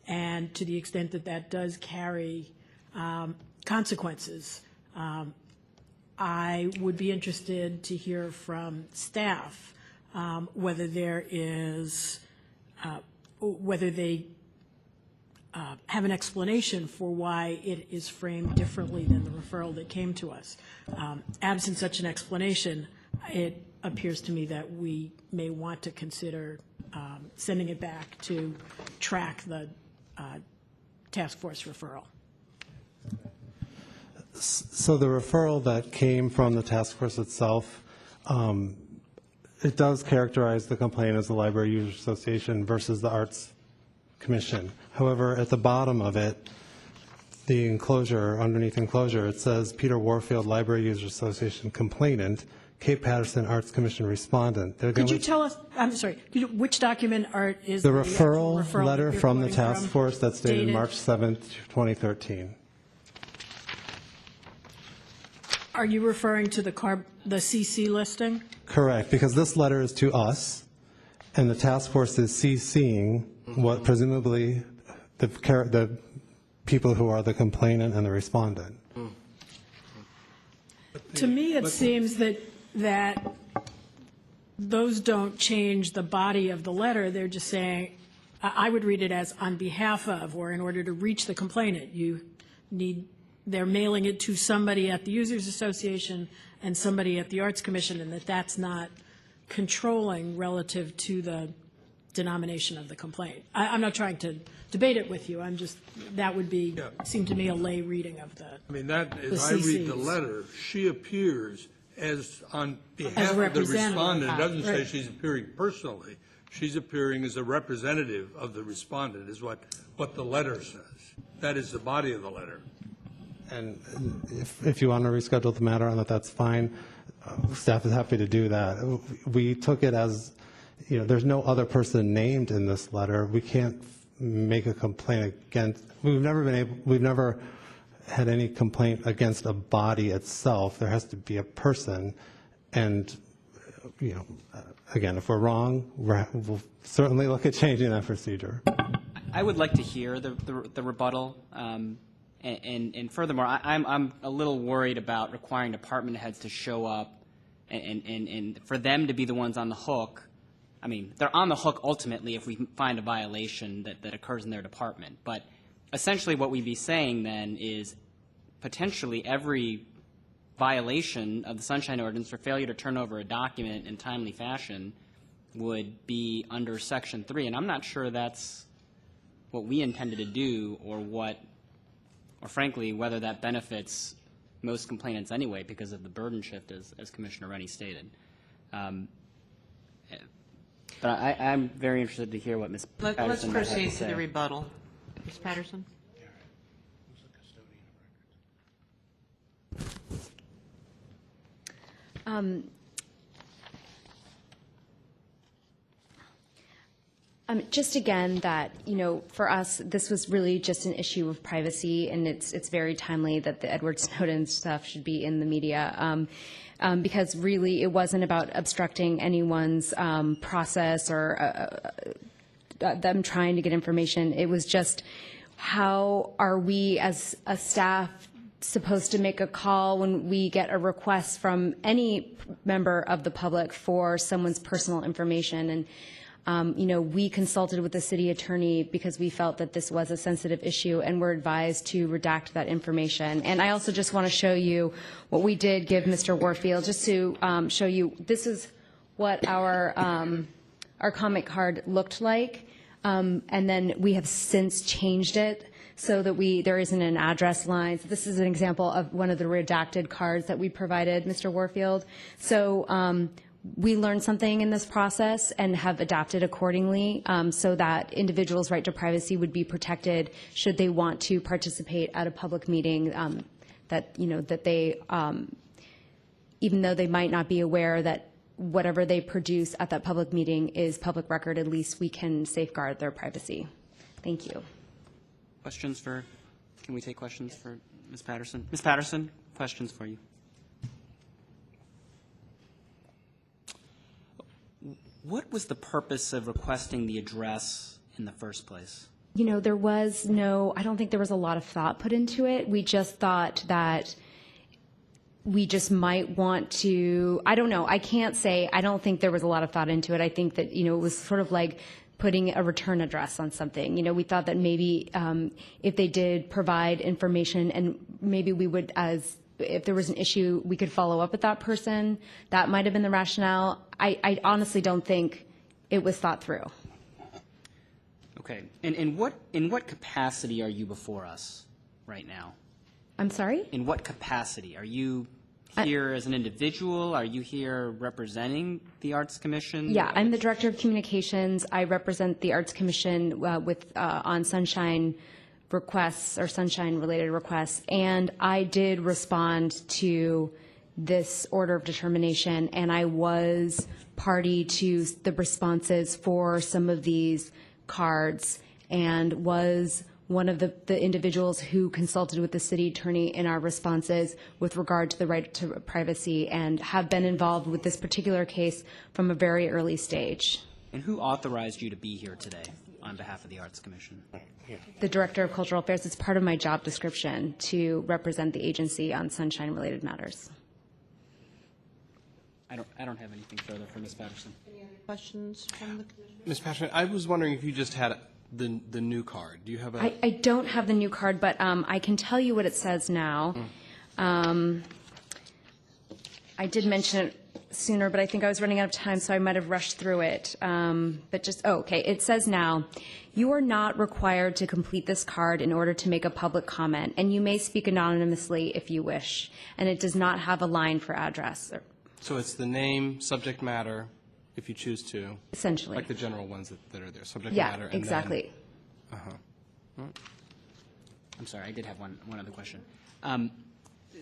And to the extent that that does carry consequences, I would be interested to hear from staff whether there is, whether they have an explanation for why it is framed differently than the referral that came to us. Absent such an explanation, it appears to me that we may want to consider sending it back to track the task force referral. So the referral that came from the task force itself, it does characterize the complaint as the Library Users Association versus the Arts Commission. However, at the bottom of it, the enclosure, underneath enclosure, it says Peter Warfield, Library Users Association Complainant, Kate Patterson, Arts Commission Respondent. Could you tell us, I'm sorry, which document is the referral letter from the task force that's dated March 7th, 2013. Are you referring to the CC listing? Correct, because this letter is to us, and the task force is CCing what presumably the people who are the complainant and the respondent. To me, it seems that those don't change the body of the letter. They're just saying, I would read it as on behalf of, or in order to reach the complainant, they're mailing it to somebody at the Users Association and somebody at the Arts Commission, and that's not controlling relative to the denomination of the complaint. I'm not trying to debate it with you. I'm just, that would be, seem to me, a lay reading of the I mean, that, as I read the letter, she appears as on behalf of the respondent. It doesn't say she's appearing personally. She's appearing as a representative of the respondent, is what the letter says. That is the body of the letter. And if you want to reschedule the matter on that's fine. Staff is happy to do that. We took it as, there's no other person named in this letter. We can't make a complaint against, we've never had any complaint against a body itself. There has to be a person, and, again, if we're wrong, we'll certainly look at changing that procedure. I would like to hear the rebuttal, and furthermore, I'm a little worried about requiring department heads to show up and for them to be the ones on the hook. I mean, they're on the hook ultimately if we find a violation that occurs in their department. But essentially what we'd be saying then is potentially every violation of the Sunshine Ordinance or failure to turn over a document in timely fashion would be under Section 3. And I'm not sure that's what we intended to do, or frankly, whether that benefits most complainants anyway because of the burden shift, as Commissioner Rennie stated. But I'm very interested to hear what Ms. Patterson Let's might have proceed to to the say. rebuttal. Ms. Patterson? Just again that, for us, this was really just an issue of privacy, and it's very timely that the Edward Snowden stuff should be in the media, because really it wasn't about obstructing anyone's process or them trying to get information. It was just, how are we as a staff supposed to make a call when we get a request from any member of the public for someone's personal information? And we consulted with the city attorney because we felt that this was a sensitive issue, and were advised to redact that information. And I also just want to show you what we did give Mr. Warfield, just to show you, this is what our comment card looked like. And then we have since changed it so that there isn't an address line. So this is an example of one of the redacted cards that we provided Mr. Warfield. So we learned something in this process and have adapted accordingly, so that individuals' right to privacy would be protected should they want to participate at a public meeting, that they, even though they might not be aware that whatever they produce at that public meeting is public record, at least we can safeguard their privacy. Thank you. Can we take questions for Ms. Patterson? Ms. Patterson, questions for you. What was the purpose of requesting the address in the first place? There was I don't think there was a lot of thought put into it. We just thought that we just might want to, I don't know, I can't say, I don't think there was a lot of thought into it. I think that, it was sort of like putting a return address on something. We thought that maybe if they did provide information, and maybe we would, if there was an issue, we could follow up with that person. That might have been the rationale. I honestly don't think it was thought through. Okay. And in what capacity are you before us right now? I'm sorry? In what capacity? Are you here as an individual? Are you here representing the Arts Commission? Yeah, I'm the Director of Communications. I represent the Arts Commission on Sunshine requests or Sunshine-related requests, and I did respond to this order of determination, and I was party to the responses for some of these cards, and was one of the individuals who consulted with the city attorney in our responses with regard to the right to privacy, and have been involved with this particular case from a very early stage. And who authorized you to be here today on behalf of the Arts Commission? The Director of Cultural Affairs. It's part of my job description to represent the agency on sunshine-related matters. I don't have anything further for Ms. Patterson. Any other questions from the Commissioner? Ms. Patterson, I was wondering if you just had the new card. Do you have a? I don't have the new card, but I can tell you what it says now. I did mention it sooner, but I think I was running out of time, so I might have rushed through it. Okay. It says now, you are not required to complete this card in order to make a public comment, and you may speak anonymously if you wish. And it does not have a line for address. So it's the name, subject matter, if you choose to. Essentially. Like the general ones that are there, subject Yeah, matter. And exactly. Then, I'm sorry, I did have one other question.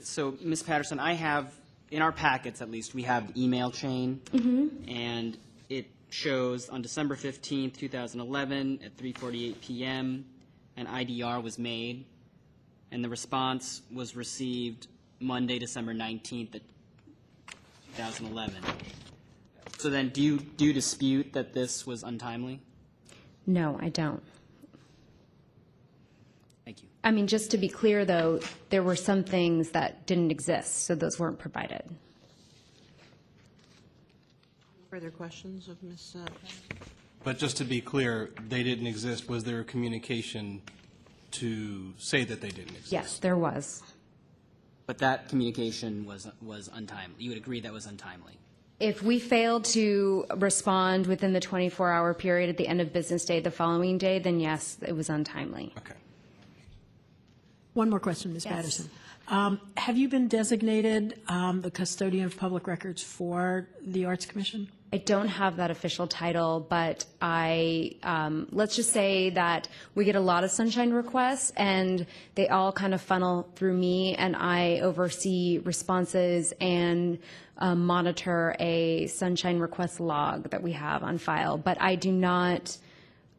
So, Ms. Patterson, I have, in our packets at least, we have the email chain, and it shows on December 15th, 2011, at 3:48 p.m., an IDR was made, and the response was received Monday, December 19th, 2011. So then, do you dispute that this was untimely? No, I don't. Thank you. I mean, just to be clear, though, there were some things that didn't exist, so those weren't provided. Further questions of Ms. But just to be clear, they didn't exist. Was there a communication to say that they didn't exist? Yes, there was. But that communication was untimely. You would agree that was untimely? If we failed to respond within the 24-hour period at the end of business day the following day, then yes, it was untimely. Okay. One more question, Ms. Patterson. Have you been designated the custodian of public records for the Arts Commission? I don't have that official title, but let's just say that we get a lot of Sunshine requests, and they all kind of funnel through me, and I oversee responses and monitor a Sunshine request log that we have on file. But I do not,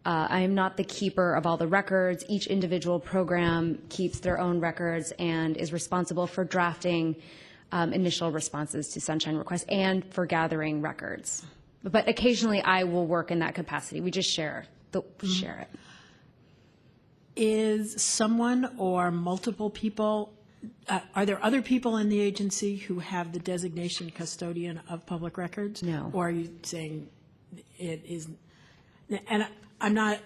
I am not the keeper of all the records. Each individual program keeps their own records and is responsible for drafting initial responses to Sunshine requests and for gathering records. But occasionally I will work in that capacity. We just share it. Is someone or multiple people, are there other people in the agency who have the designation custodian of public records? No. Or are you saying it is, and I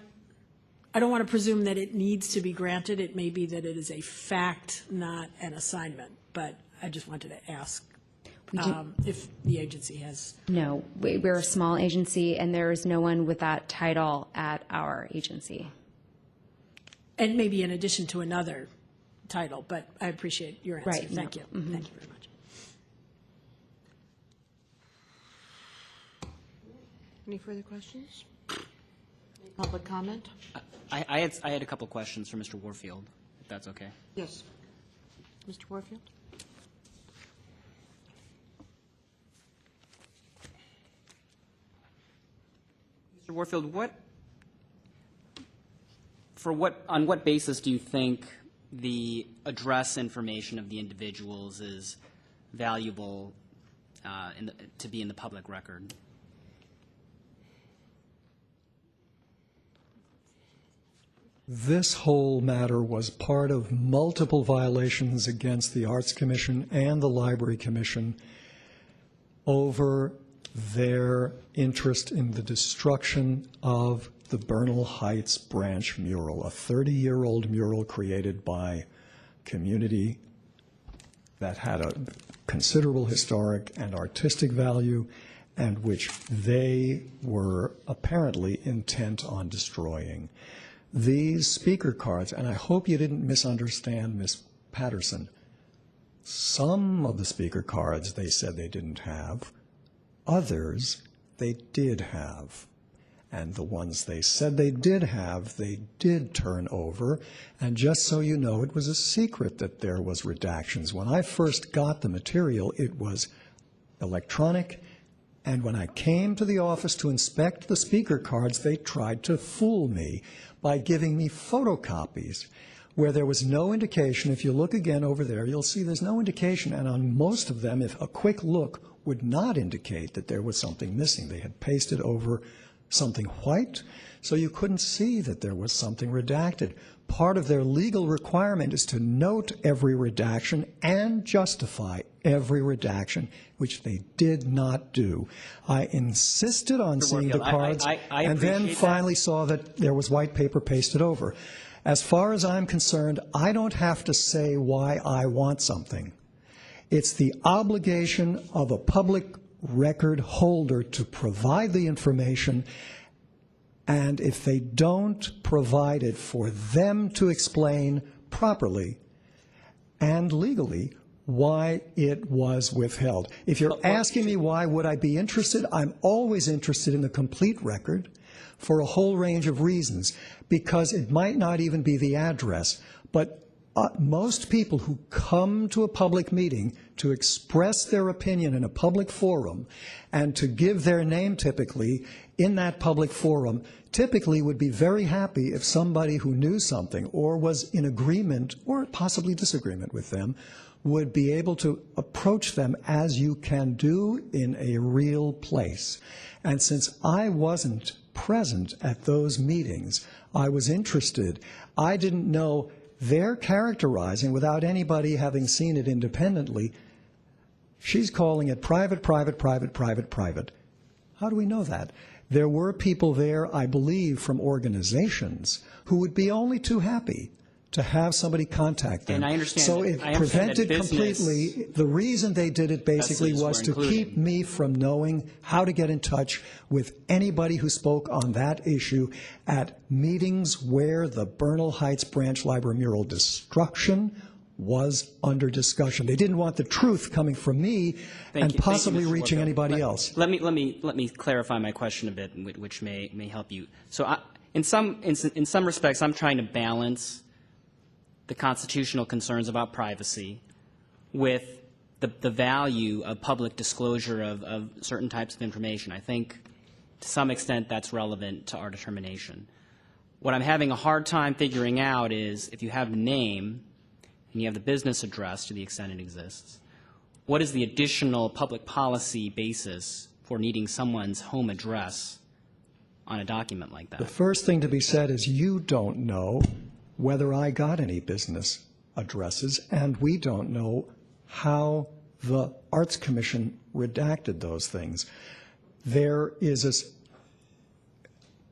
don't want to presume that it needs to be granted. It may be that it is a fact, not an assignment, but I just wanted to ask if the agency has. No, we're a small agency, and there is no one with that title at our agency. And maybe in addition to another title, but I appreciate your answer. Right, Thank no. you. Mm-hmm. Thank you very much. Any further questions? Any public comment? I had a couple questions for Mr. Warfield, if that's okay. Yes. Mr. Warfield? Mr. Warfield, on what basis do you think the address information of the individuals is valuable to be in the public record? This whole matter was part of multiple violations against the Arts Commission and the Library Commission over their interest in the destruction of the Bernal Heights branch mural, a 30-year-old mural created by a community that had a considerable historic and artistic value, and which they were apparently intent on destroying. These speaker cards, and I hope you didn't misunderstand Ms. Patterson, some of the speaker cards they said they didn't have, others they did have. And the ones they said they did have, they did turn over. And just so you know, it was a secret that there was redactions. When I first got the material, it was electronic. And when I came to the office to inspect the speaker cards, they tried to fool me by giving me photocopies where there was no indication. If you look again over there, you'll see there's no indication. And on most of them, if a quick look would not indicate that there was something missing. They had pasted over something white, so you couldn't see that there was something redacted. Part of their legal requirement is to note every redaction and justify every redaction, which they did not do. I insisted on seeing the cards, and then finally saw that there was white paper pasted over. As far as I'm concerned, I don't have to say why I want something. It's the obligation of a public record holder to provide the information, and if they don't provide it, for them to explain properly and legally why it was withheld. If you're asking me why would I be interested, I'm always interested in the complete record for a whole range of reasons, because it might not even be the address, but most people who come to a public meeting to express their opinion in a public forum and to give their name typically in that public forum typically would be very happy if somebody who knew something or was in agreement or possibly disagreement with them would be able to approach them as you can do in a real place. And since I wasn't present at those meetings, I was interested. I didn't know they're characterizing, without anybody having seen it independently, she's calling it private, private, private, private, private. How do we know that? There were people there, I believe, from organizations who would be only too happy to have somebody contact them. And I understand so that, it I understand prevented that business completely. The reason they did it basically was to keep me from knowing how to get in touch with anybody who spoke on that issue at meetings where the Bernal Heights Branch Library mural destruction was under discussion. They didn't want the truth coming from me and possibly reaching anybody else. Let me clarify my question a bit, which may help you. So in some respects, I'm trying to balance the constitutional concerns about privacy with the value of public disclosure of certain types of information. I think to some extent that's relevant to our determination. What I'm having a hard time figuring out is if you have the name and you have the business address to the extent it exists, what is the additional public policy basis for needing someone's home address on a document like that? The first thing to be said is you don't know whether I got any business addresses, and we don't know how the Arts Commission redacted those things. There is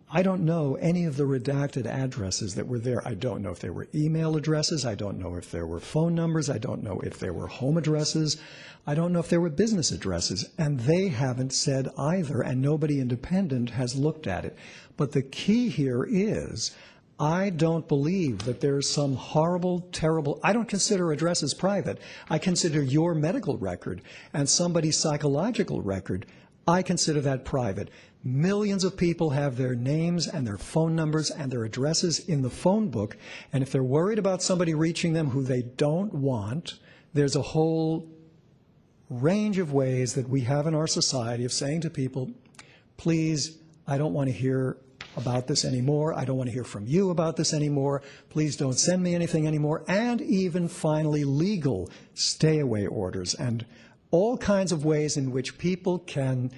I don't know any of the redacted addresses that were there. I don't know if they were email addresses. I don't know if there were phone numbers. I don't know if there were home addresses. I don't know if there were business addresses. And they haven't said either, and nobody independent has looked at it. But the key here is I don't believe that there's some horrible, terrible, I don't consider addresses private. I consider your medical record and somebody's psychological record, I consider that private. Millions of people have their names and their phone numbers and their addresses in the phone book, and if they're worried about somebody reaching them who they don't want, there's a whole range of ways that we have in our society of saying to people, please, I don't want to hear about this anymore. I don't want to hear from you about this anymore. Please don't send me anything anymore. And even finally legal stay-away orders and all kinds of ways in which people can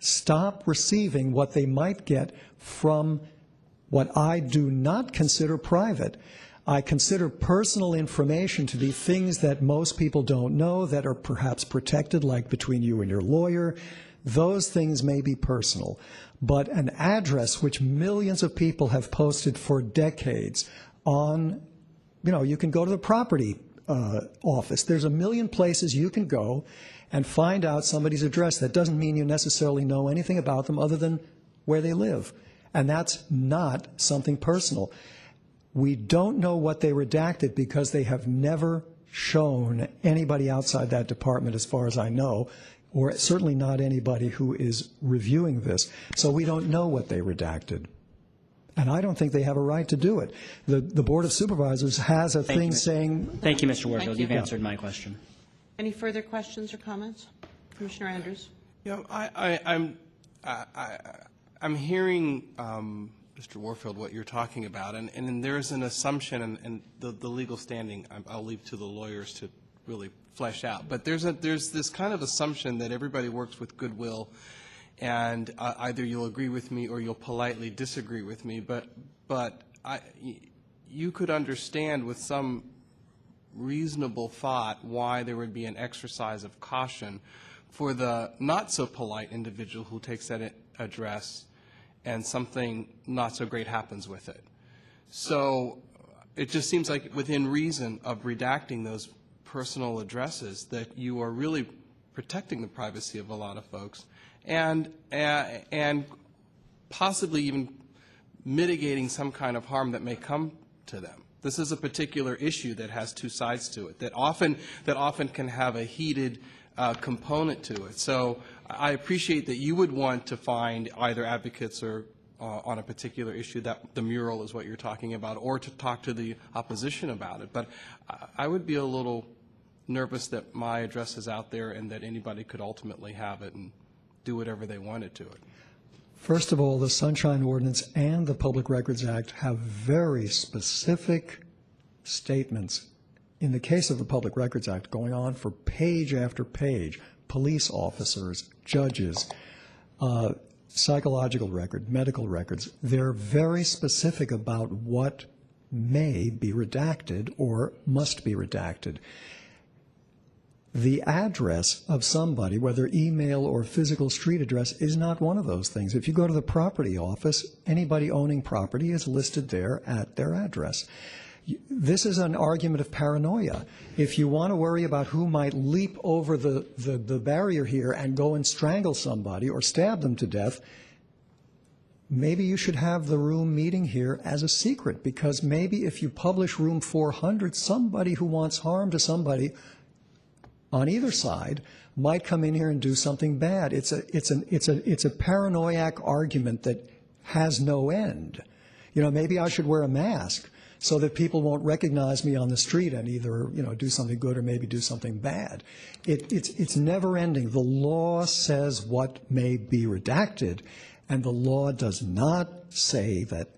stop receiving what they might get from what I do not consider private. I consider personal information to be things that most people don't know that are perhaps protected, like between you and your lawyer. Those things may be personal. But an address which millions of people have posted for decades on, you can go to the property office. There's a million places you can go and find out somebody's address. That doesn't mean you necessarily know anything about them other than where they live. And that's not something personal. We don't know what they redacted because they have never shown anybody outside that department, as far as I know, or certainly not anybody who is reviewing this. So we don't know what they redacted. And I don't think they have a right to do it. The Board of Supervisors has a thing saying... Thank you, Mr. Warfield. Thank you. You've answered my question. Any further questions or comments? Commissioner Andrews? I'm hearing, Mr. Warfield, what you're talking about, and there's an assumption, and the legal standing, I'll leave to the lawyers to really flesh out. But there's this kind of assumption that everybody works with goodwill, and either you'll agree with me or you'll politely disagree with me. But you could understand with some reasonable thought why there would be an exercise of caution for the not so polite individual who takes that address and something not so great happens with it. So it just seems like within reason of redacting those personal addresses that you are really protecting the privacy of a lot of folks and possibly even mitigating some kind of harm that may come to them. This is a particular issue that has two sides to it, that often can have a heated component to it. So I appreciate that you would want to find either advocates or on a particular issue, that the mural is what you're talking about, or to talk to the opposition about it. But I would be a little nervous that my address is out there and that anybody could ultimately have it and do whatever they wanted to it. First of all, the Sunshine Ordinance and the Public Records Act have very specific statements. In the case of the Public Records Act, going on for page after page, police officers, judges, psychological record, medical records, they're very specific about what may be redacted or must be redacted. The address of somebody, whether email or physical street address, is not one of those things. If you go to the property office, anybody owning property is listed there at their address. This is an argument of paranoia. If you want to worry about who might leap over the barrier here and go and strangle somebody or stab them to death, maybe you should have the room meeting here as a secret, because maybe if you publish room 400, somebody who wants harm to somebody on either side might come in here and do something bad. It's a paranoiac argument that has no end. You know, maybe I should wear a mask so that people won't recognize me on the street and either, you know, do something good or maybe do something bad. It's never ending. The law says what may be redacted, and the law does not say that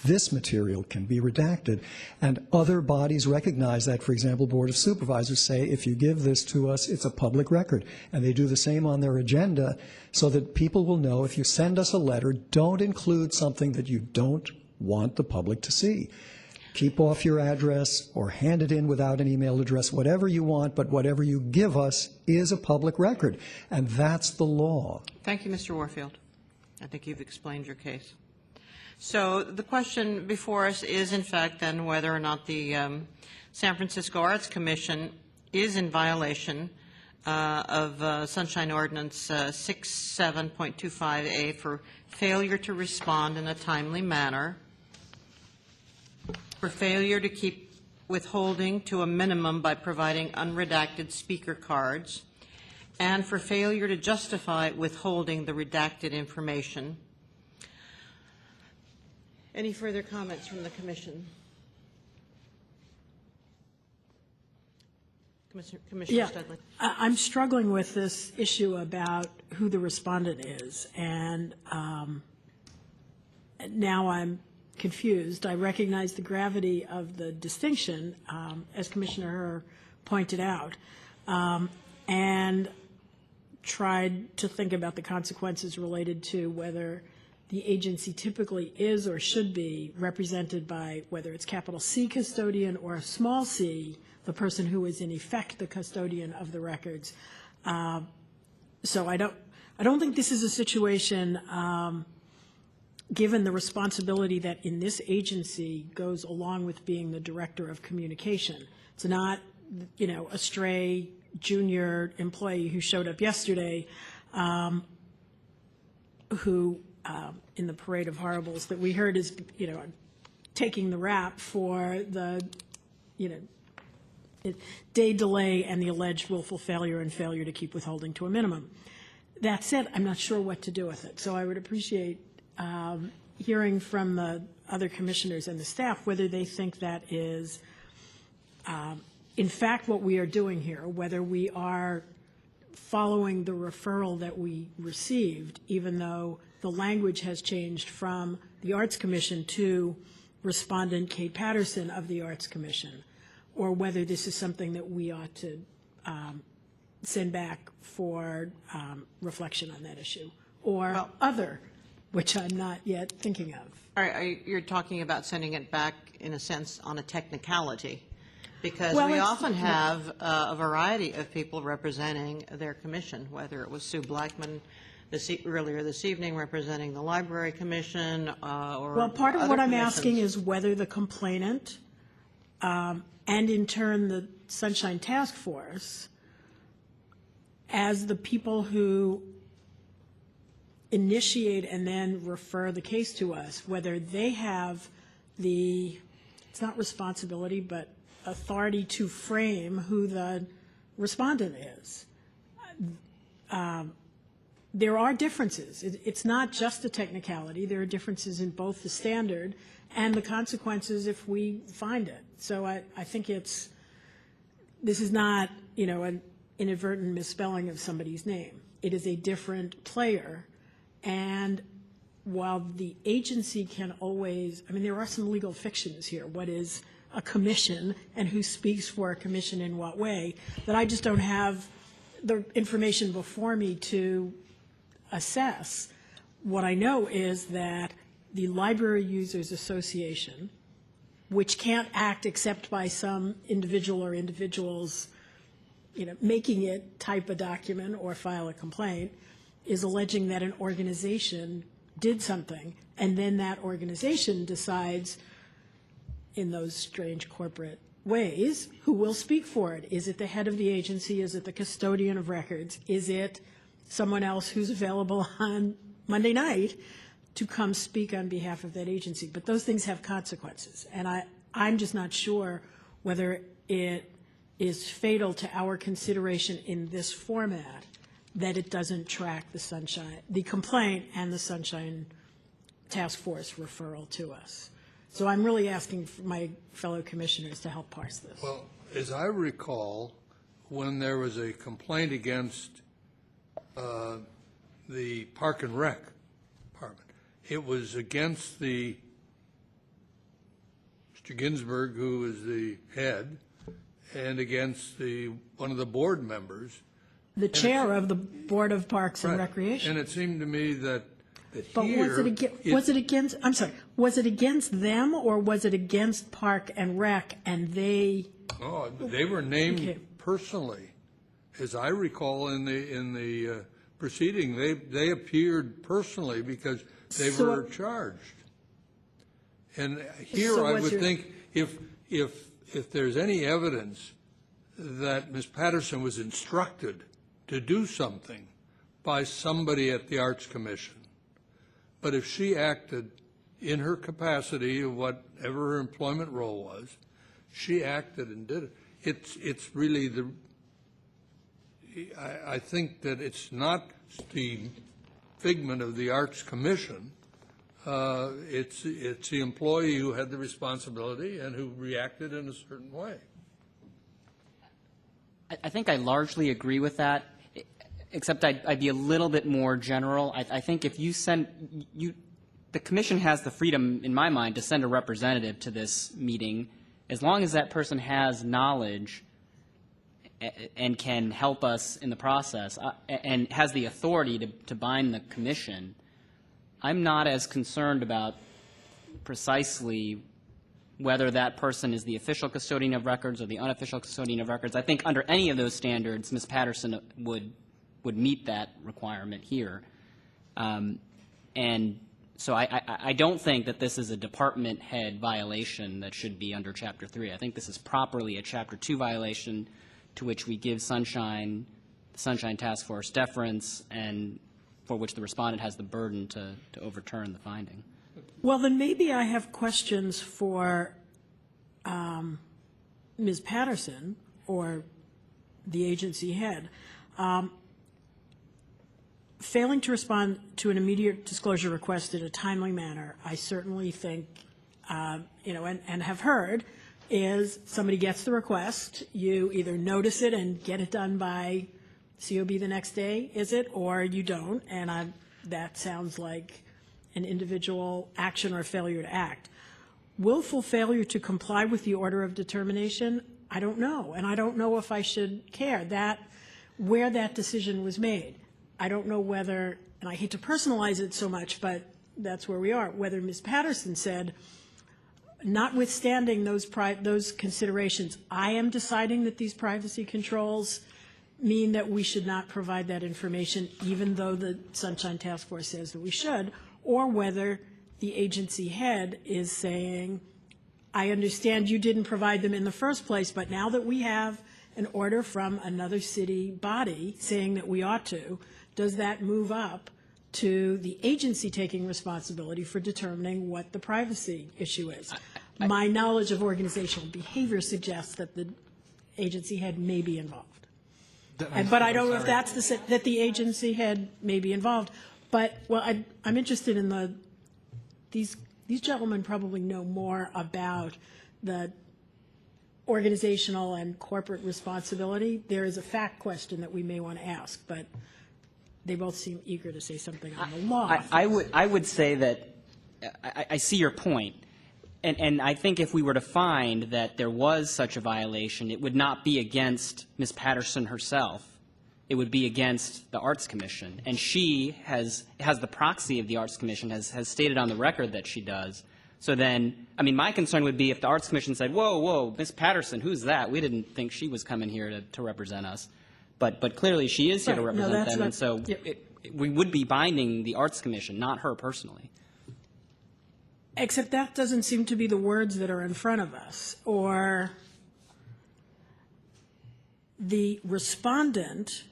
this material can be redacted. And other bodies recognize that. For example, Board of Supervisors say, if you give this to us, it's a public record. And they do the same on their agenda so that people will know, if you send us a letter, don't include something that you don't want the public to see. Keep off your address or hand it in without an email address, whatever you want, but whatever you give us is a public record. And that's the law. Thank you, Mr. Warfield. I think you've explained your case. So the question before us is, in fact, then whether or not the San Francisco Arts Commission is in violation of Sunshine Ordinance 67.25A for failure to respond in a timely manner, for failure to keep withholding to a minimum by providing unredacted speaker cards, and for failure to justify withholding the redacted information. Any further comments from the Commission? Commissioner Studley. I'm struggling with this issue about who the respondent is, and now I'm confused. I recognize the gravity of the distinction, as Commissioner Herr pointed out, and tried to think about the consequences related to whether the agency typically is or should be represented by, whether it's capital C custodian or a small c, the person who is in effect the custodian of the records. So I don't think this is a situation, given the responsibility that in this agency goes along with being the director of communication. It's not, you know, a stray junior employee who showed up yesterday, who in the parade of horribles that we heard is, you know, taking the rap for the, you know, day delay and the alleged willful failure and failure to keep withholding to a minimum. That said, I'm not sure what to do with it. So I would appreciate hearing from the other commissioners and the staff whether they think that is, in fact, what we are doing here, whether we are following the referral that we received, even though the language has changed from the Arts Commission to Respondent Kate Patterson of the Arts Commission, or whether this is something that we ought to send back for reflection on that issue, or other, which I'm not yet thinking of. All right, you're talking about sending it back, in a sense, on a technicality, because we often have a variety of people representing their commission, whether it was Sue Blackman earlier this evening representing the Library Commission or well, part of other what I'm commissions. asking is whether the complainant and in turn the Sunshine Task Force, as the people who initiate and then refer the case to us, whether they have the, it's not responsibility, but authority to frame who the respondent is. there are differences. It's not just a technicality. There are differences in both the standard and the consequences if we find it. So I think this is not, an inadvertent misspelling of somebody's name. It is a different player. And while the agency can always, there are some legal fictions here. What is a commission and who speaks for a commission in what way, that I just don't have the information before me to assess. What I know is that the Library Users Association, which can't act except by some individual or individuals, making it type a document or file a complaint, is alleging that an organization did something, and then that organization decides, in those strange corporate ways, who will speak for it. Is it the head of the agency? Is it the custodian of records? Is it someone else who's available on Monday night to come speak on behalf of that agency? But those things have consequences, and I'm just not sure whether it is fatal to our consideration in this format that it doesn't track the complaint and the Sunshine Task Force referral to us. So I'm really asking for my fellow commissioners to help parse this. Well, as I recall, when there was a complaint against the Park and Rec Department, it was against Mr. Ginsburg, who was the head, and against one of the board members. The chair of the Board of Parks and Recreation. And it seemed to me that but here... was it against them, or was it against Park and Rec, and they... Oh, they were named personally. As I recall in the proceeding, they appeared personally because they were charged. And here I would think if there's any evidence that Ms. Patterson was instructed to do something by somebody at the Arts Commission, but if she acted in her capacity of whatever her employment role was, she acted and did it. It's really I think that it's not the figment of the Arts Commission. It's the employee who had the responsibility and who reacted in a certain way. I think I largely agree with that, except I'd be a little bit more general. I think if the commission has the freedom, in my mind, to send a representative to this meeting, as long as that person has knowledge and can help us in the process and has the authority to bind the commission. I'm not as concerned about precisely whether that person is the official custodian of records or the unofficial custodian of records. I think under any of those standards, Ms. Patterson would meet that requirement here. And so I don't think that this is a department head violation that should be under Chapter 3. I think this is properly a Chapter 2 violation to which we give the Sunshine Task Force deference and for which the respondent has the burden to overturn the finding. Well, then maybe I have questions for Ms. Patterson or the agency head. Failing to respond to an immediate disclosure request in a timely manner, I certainly think, and have heard, is somebody gets the request, you either notice it and get it done by COB the next day, is it, or you don't, and that sounds like an individual action or failure to act. Willful failure to comply with the order of determination, I don't know, and I don't know if I should care where that decision was made. I don't know whether, and I hate to personalize it so much, but that's where we are, whether Ms. Patterson said, notwithstanding those considerations, I am deciding that these privacy controls mean that we should not provide that information, even though the Sunshine Task Force says that we should, or whether the agency head is saying, I understand you didn't provide them in the first place, but now that we have an order from another city body saying that we ought to, does that move up to the agency taking responsibility for determining what the privacy issue is? My knowledge of organizational behavior suggests that the agency head may be involved. But I don't know if that's that the agency had maybe involved. But, well, I'm interested in these gentlemen probably know more about the organizational and corporate responsibility. There is a fact question that we may want to ask, but they both seem eager to say something on the law. I would say that I see your point. And I think if we were to find that there was such a violation, it would not be against Ms. Patterson herself. It would be against the Arts Commission. And she has the proxy of the Arts Commission, has stated on the record that she does. So then, I mean, my concern would be if the Arts Commission said, whoa, Ms. Patterson, who's that? We didn't think she was coming here to represent us. But clearly she is here to represent them. And so we would be binding the Arts Commission, not her personally. Except that doesn't seem to be the words that are in front of us. Or the respondent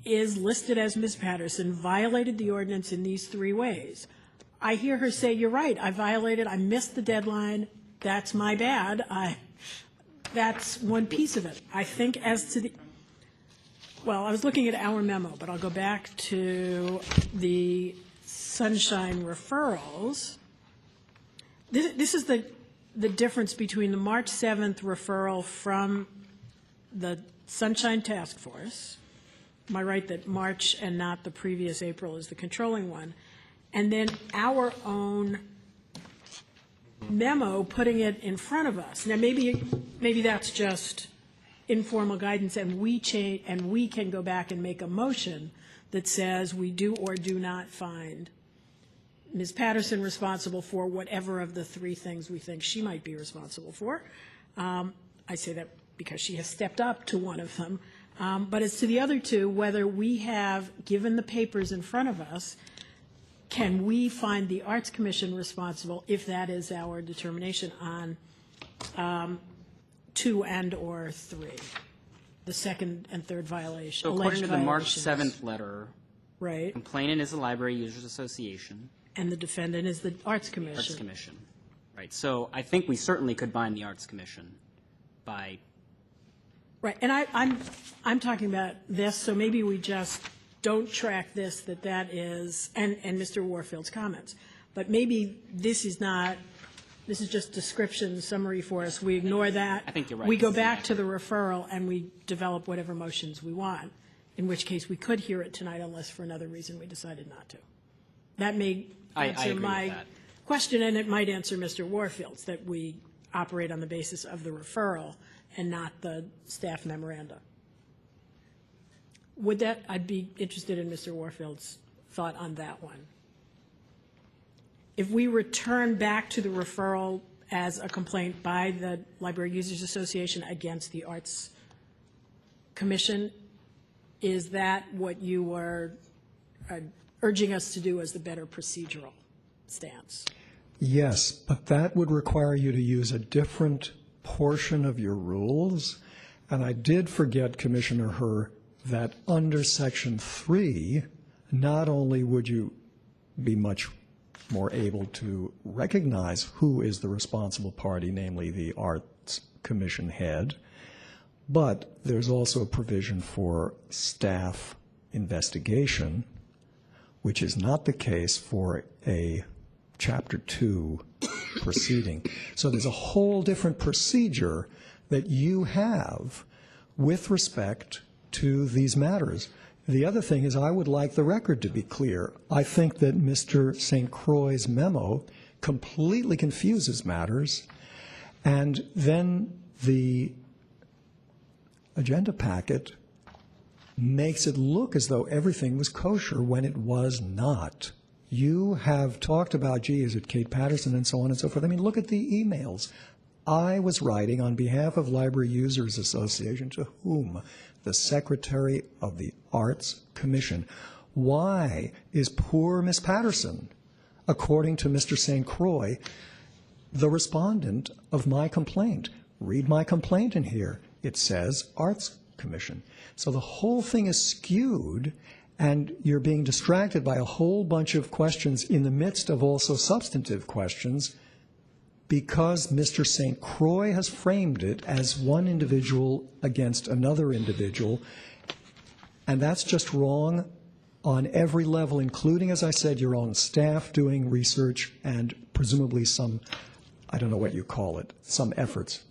is listed as Ms. Patterson, violated the ordinance in these 3 ways. I hear her say, you're right, I violated, I missed the deadline, that's my bad. That's one piece of it. I think as to well, I was looking at our memo, but I'll go back to the Sunshine referrals. This is the difference between the March 7th referral from the Sunshine Task Force. Am I right that March and not the previous April is the controlling one? And then our own memo putting it in front of us. Now, maybe that's just informal guidance, and we can go back and make a motion that says we do or do not find Ms. Patterson responsible for whatever of the 3 things we think she might be responsible for. I say that because she has stepped up to one of them. But as to the other 2, whether we have, given the papers in front of us, can we find the Arts Commission responsible if that is our determination on 2 and or 3, the second and third violation? So according to the March 7th letter, right, Complainant is the Library Users Association. And the defendant is the Arts Commission. Arts Commission, right. So I think we certainly could bind the Arts Commission by. Right, and I'm talking about this, so maybe we just don't track this, that is, and Mr. Warfield's comments. But maybe this is just description, summary for us. We ignore that. I think you're right. We go back to the referral and we develop whatever motions we want, in which case we could hear it tonight unless for another reason we decided not to. That may answer my question, and it might answer Mr. Warfield's, that we operate on the basis of the referral and not the staff memoranda. I'd be interested in Mr. Warfield's thought on that one. If we return back to the referral as a complaint by the Library Users Association against the Arts Commission, is that what you were urging us to do as the better procedural stance? Yes, but that would require you to use a different portion of your rules. And I did forget, Commissioner Herr, that under Section 3, not only would you be much more able to recognize who is the responsible party, namely the Arts Commission head, but there's also a provision for staff investigation, which is not the case for a Chapter 2 proceeding. So there's a whole different procedure that you have with respect to these matters. The other thing is I would like the record to be clear. I think that Mr. St. Croix's memo completely confuses matters, and then the agenda packet makes it look as though everything was kosher when it was not. You have talked about, gee, is it Kate Patterson and so on and so forth. I mean, look at the emails. I was writing on behalf of Library Users Association, to whom? The Secretary of the Arts Commission. Why is poor Miss Patterson, according to Mr. St. Croix, the respondent of my complaint? Read my complaint in here. It says Arts Commission. So the whole thing is skewed, and you're being distracted by a whole bunch of questions in the midst of also substantive questions, because Mr. St. Croix has framed it as one individual against another individual, And that's just wrong on every level, including, as I said, your own staff doing research and presumably some, I don't know what you call it, some efforts.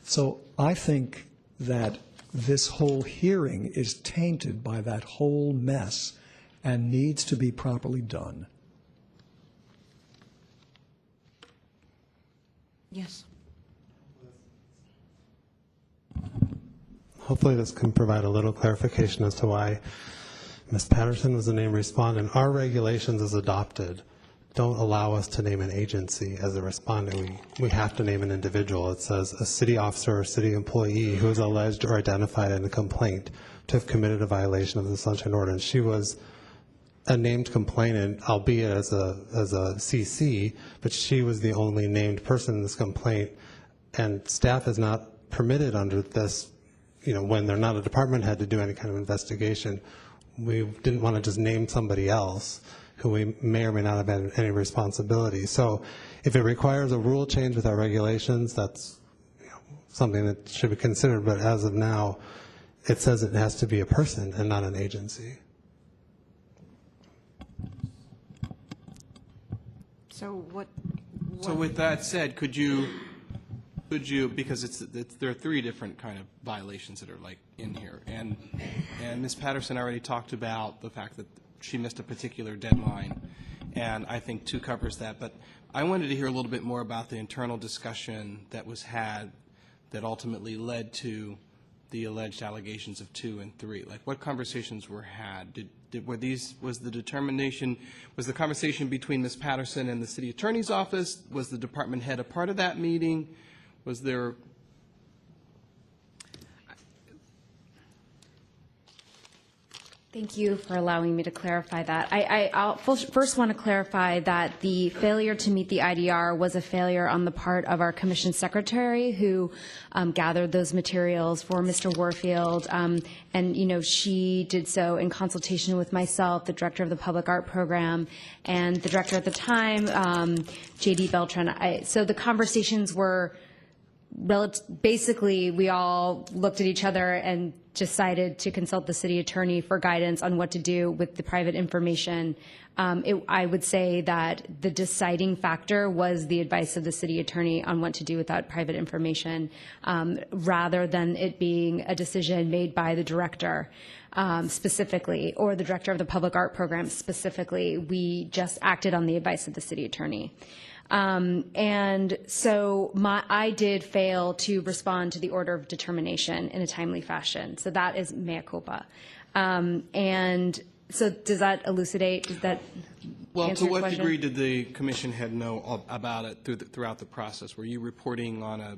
So I think that this whole hearing is tainted by that whole mess and needs to be properly done. Yes. Hopefully this can provide a little clarification as to why Ms. Patterson was the named respondent. Our regulations as adopted don't allow us to name an agency as a respondent. We have to name an individual. It says a city officer or city employee who is alleged or identified in a complaint to have committed a violation of the Sunshine Ordinance. She was a named complainant, albeit as a CC, but she was the only named person in this complaint, and staff is not permitted under this, when they're not a department head, to do any kind of investigation. We didn't want to just name somebody else who we may or may not have had any responsibility. So if it requires a rule change with our regulations, that's something that should be considered, but as of now, it says it has to be a person and not an agency. So what? So with that said, could you, because there are three different kind of violations that are like in here, and Ms. Patterson already talked about the fact that she missed a particular deadline, and I think 2 covers that, but I wanted to hear a little bit more about the internal discussion that was had that ultimately led to the alleged allegations of 2 and 3. Like, what conversations were had? Was the conversation between Ms. Patterson and the city attorney's office? Was the department head a part of that meeting? Was there? Thank you for allowing me to clarify that. I'll first want to clarify that the failure to meet the IDR was a failure on the part of our commission secretary, who gathered those materials for Mr. Warfield, and she did so in consultation with myself, the director of the public art program, and the director at the time, J.D. Beltran. So the conversations were basically, we all looked at each other and decided to consult the city attorney for guidance on what to do with the private information. I would say that the deciding factor was the advice of the city attorney on what to do with that private information, rather than it being a decision made by the director specifically, or the director of the public art program specifically. We just acted on the advice of the city attorney. And so I did fail to respond to the order of determination in a timely fashion. So that is mea culpa. And so does that elucidate, does that answer your question? To what degree did the commission head know about it throughout the process? Were you reporting on a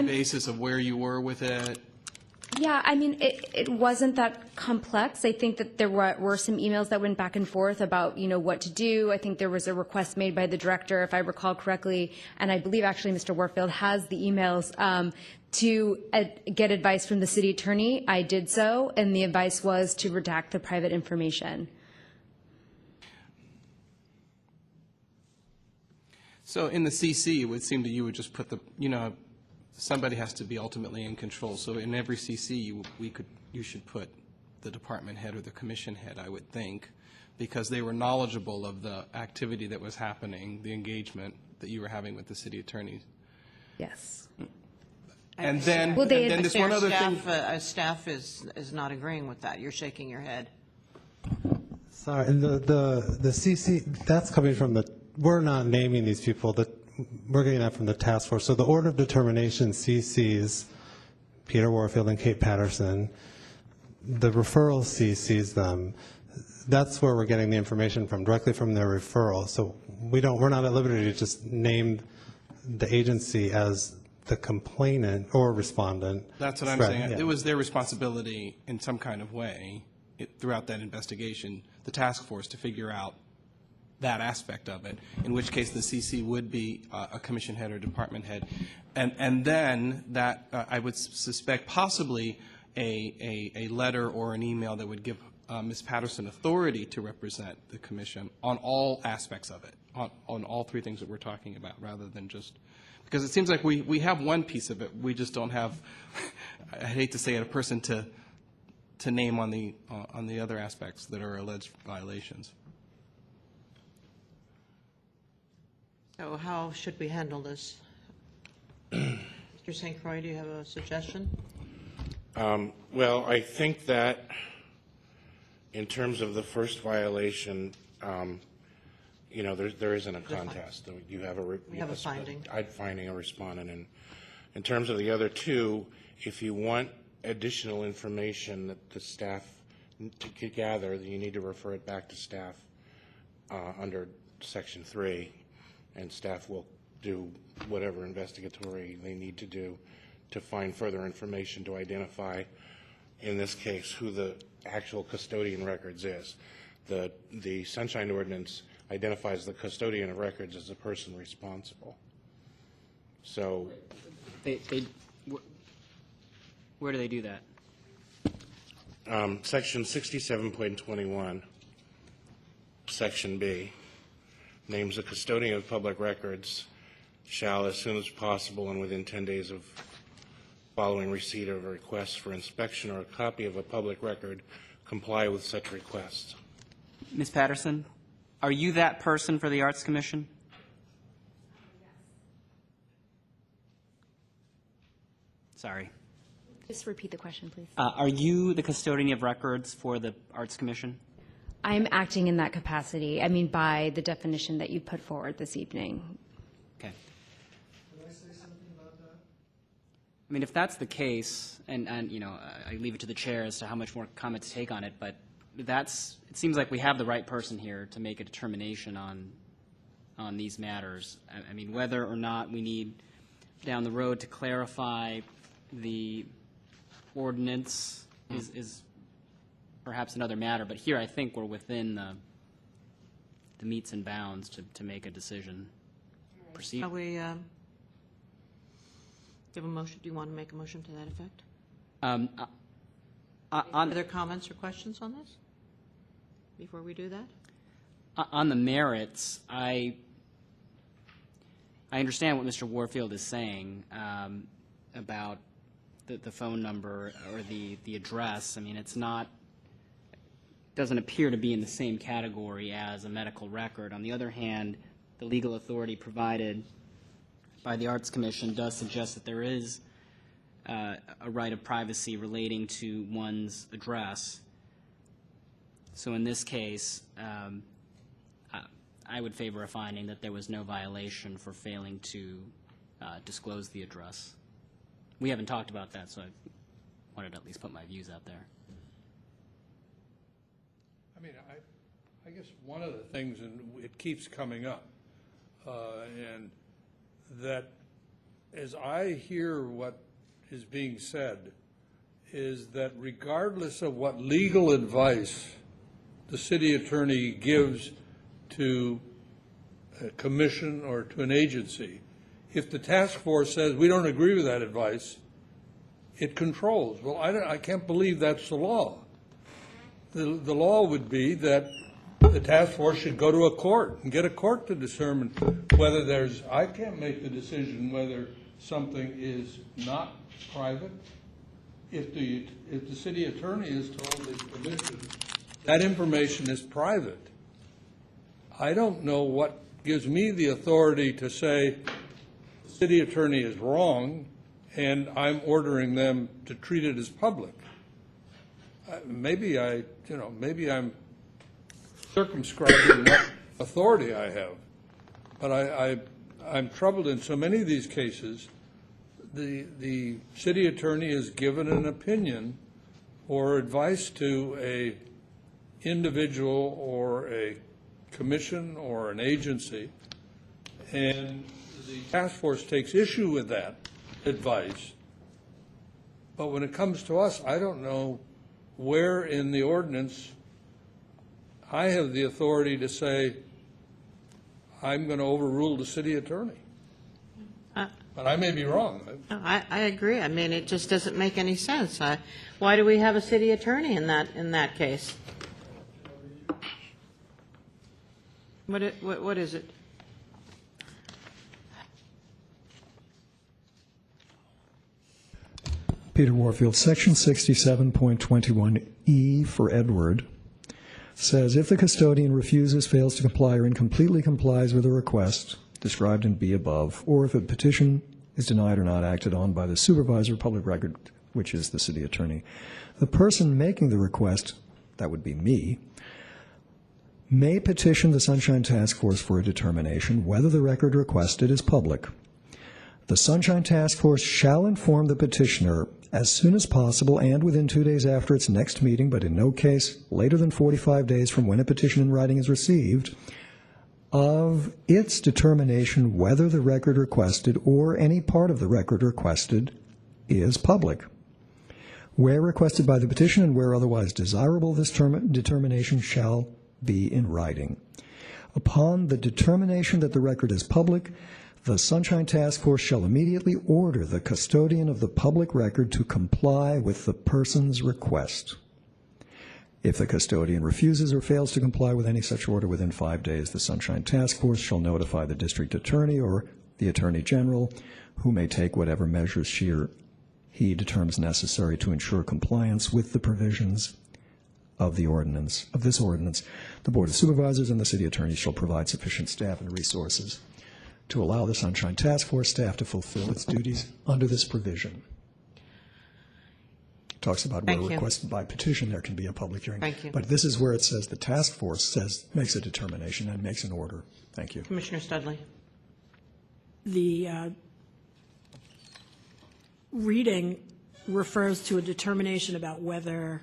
basis of where you were with it? Yeah, I mean, it wasn't that complex. I think that there were some emails that went back and forth about, what to do. I think there was a request made by the director, if I recall correctly, and I believe actually Mr. Warfield has the emails, to get advice from the city attorney. I did so, and the advice was to redact the private information. So in the CC, it would seem that you would just put somebody has to be ultimately in control. So in every CC, you should put the department head or the commission head, I would think, because they were knowledgeable of the activity that was happening, the engagement that you were having with the city attorneys. Yes. And then there's one other thing. Staff is not agreeing with that. You're shaking your head. Sorry, and the CC, that's coming from we're not naming these people. We're getting that from the task force. So the order of determination CCs Peter Warfield and Kate Patterson. The referral CCs them. That's where we're getting the information from, directly from their referral. So we're not at liberty to just name the agency as the complainant or respondent. That's what I'm saying. Yeah. It was their responsibility in some kind of way throughout that investigation, the task force, to figure out that aspect of it, in which case the CC would be a commission head or department head. And then that, I would suspect, possibly a letter or an email that would give Ms. Patterson authority to represent the commission on all aspects of it, on all three things that we're talking about, rather than just, because it seems like we have one piece of it, we just don't have I hate to say it, a person to name on the other aspects that are alleged violations. So how should we handle this? Mr. St. Croix, do you have a suggestion? Well, I think that in terms of the first violation, you know, there isn't a contest. You have a finding. Finding a respondent. And in terms of the other two, if you want additional information that the staff to gather, then you need to refer it back to staff under Section 3, and staff will do whatever investigatory they need to do to find further information to identify, in this case, who the actual custodian records is. The Sunshine Ordinance identifies the custodian of records as the person responsible. So, where do they do that? Section 67.21, Section B, names a custodian of public records shall, as soon as possible and within 10 days of following receipt of a request for inspection or a copy of a public record, comply with such request. Ms. Patterson, are you that person for the Arts Commission? Sorry. Just repeat the question, please. Are you the custodian of records for the Arts Commission? I'm acting in that capacity, I mean, by the definition that you put forward this evening. Okay. Can I say something about that? I mean, if that's the case, and you know, I leave it to the chair as to how much more comment to take on it, but it seems like we have the right person here to make a determination on these matters. I mean, whether or not we need down the road to clarify the ordinance is perhaps another matter, but here I think we're within the metes and bounds to make a decision. Proceed. Shall we give a motion? Do you want to make a motion to that effect? Other comments or questions on this before we do that? On the merits, I understand what Mr. Warfield is saying about the phone number or the address. I mean, doesn't appear to be in the same category as a medical record. On the other hand, the legal authority provided by the Arts Commission does suggest that there is a right of privacy relating to one's address. So in this case, I would favor a finding that there was no violation for failing to disclose the address. We haven't talked about that, so I wanted to at least put my views out there. I mean, I guess one of the things, and it keeps coming up, and that as I hear what is being said, is that regardless of what legal advice the city attorney gives to a commission or to an agency, if the task force says we don't agree with that advice, it controls. Well, I can't believe that's the law. The law would be that the task force should go to a court and get a court to determine whether I can't make the decision whether something is not private. If the city attorney is told the commission that information is private, I don't know what gives me the authority to say the city attorney is wrong and I'm ordering them to treat it as public. Maybe I'm circumscribing what authority I have, but I'm troubled in so many of these cases. The city attorney is given an opinion or advice to a individual or a commission or an agency, and the task force takes issue with that advice. But when it comes to us, I don't know where in the ordinance I have the authority to say I'm going to overrule the city attorney. But I may be wrong. I agree. I mean, it just doesn't make any sense. Why do we have a city attorney in that case? What is it? Peter Warfield. Section 67.21E for Edward says, if the custodian refuses, fails to comply, or incompletely complies with a request described in B above, or if a petition is denied or not acted on by the supervisor of public record, which is the city attorney, the person making the request, that would be me, may petition the Sunshine Task Force for a determination whether the record requested is public. The Sunshine Task Force shall inform the petitioner as soon as possible and within 2 days after its next meeting, but in no case later than 45 days from when a petition in writing is received, of its determination whether the record requested or any part of the record requested is public. Where requested by the petition and where otherwise desirable, this determination shall be in writing. Upon the determination that the record is public, the Sunshine Task Force shall immediately order the custodian of the public record to comply with the person's request. If the custodian refuses or fails to comply with any such order within 5 days, the Sunshine Task Force shall notify the district attorney or the attorney general, who may take whatever measures she or he determines necessary to ensure compliance with the provisions of the ordinance. Of this ordinance, the Board of Supervisors and the city attorney shall provide sufficient staff and resources to allow the Sunshine Task Force staff to fulfill its duties under this provision. It talks about where requested by petition there can be a public hearing. Thank you. But this is where it says the task force makes a determination and makes an order. Thank you. Commissioner Studley. The reading refers to a determination about whether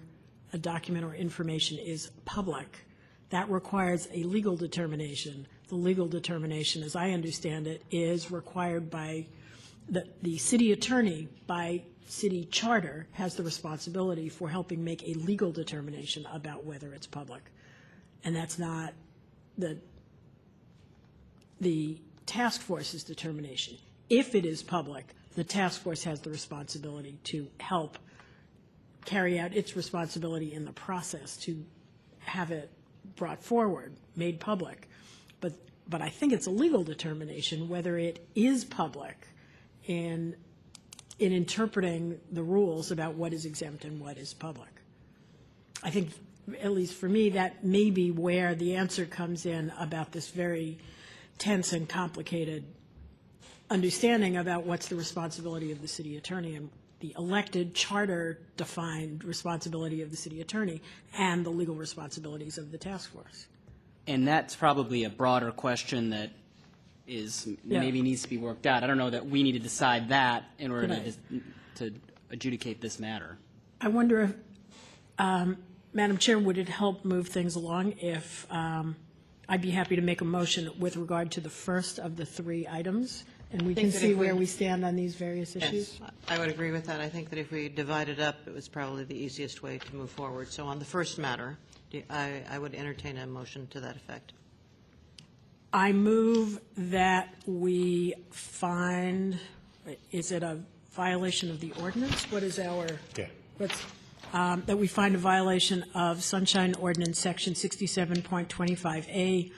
a document or information is public. That requires a legal determination. The legal determination, as I understand it, is required by the city attorney, by city charter, has the responsibility for helping make a legal determination about whether it's public. And that's not the task force's determination. If it is public, the task force has the responsibility to help carry out its responsibility in the process to have it brought forward, made public. But I think it's a legal determination whether it is public in interpreting the rules about what is exempt and what is public. I think, at least for me, that may be where the answer comes in about this very tense and complicated understanding about what's the responsibility of the city attorney and the elected charter-defined responsibility of the city attorney and the legal responsibilities of the task force. And that's probably a broader question that maybe needs to be worked out. I don't know that we need to decide that in order to adjudicate this matter. I wonder if, Madam Chair, would it help move things along if I'd be happy to make a motion with regard to the first of the three items, and we can see where we stand on these various issues? Yes, I would agree with that. I think that if we divide it up, it was probably the easiest way to move forward. So on the first matter, I would entertain a motion to that effect. I move that we find, is it a violation of the ordinance? What is our, that we find a violation of Sunshine Ordinance Section 67.25A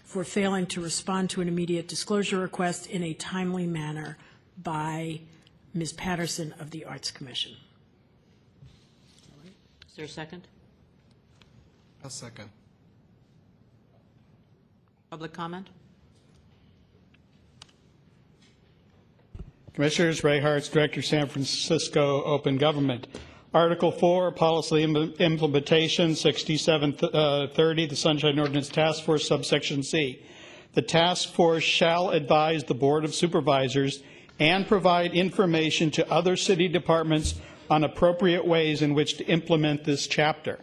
for failing to respond to an immediate disclosure request in a timely manner by Ms. Patterson of the Arts Commission. Is there a second? A second. Public comment? Commissioners, Ray Hartz, Director, San Francisco Open Government. Article 4, Policy Implementation, 6730, the Sunshine Ordinance Task Force, subsection C. The task force shall advise the Board of Supervisors and provide information to other city departments on appropriate ways in which to implement this chapter.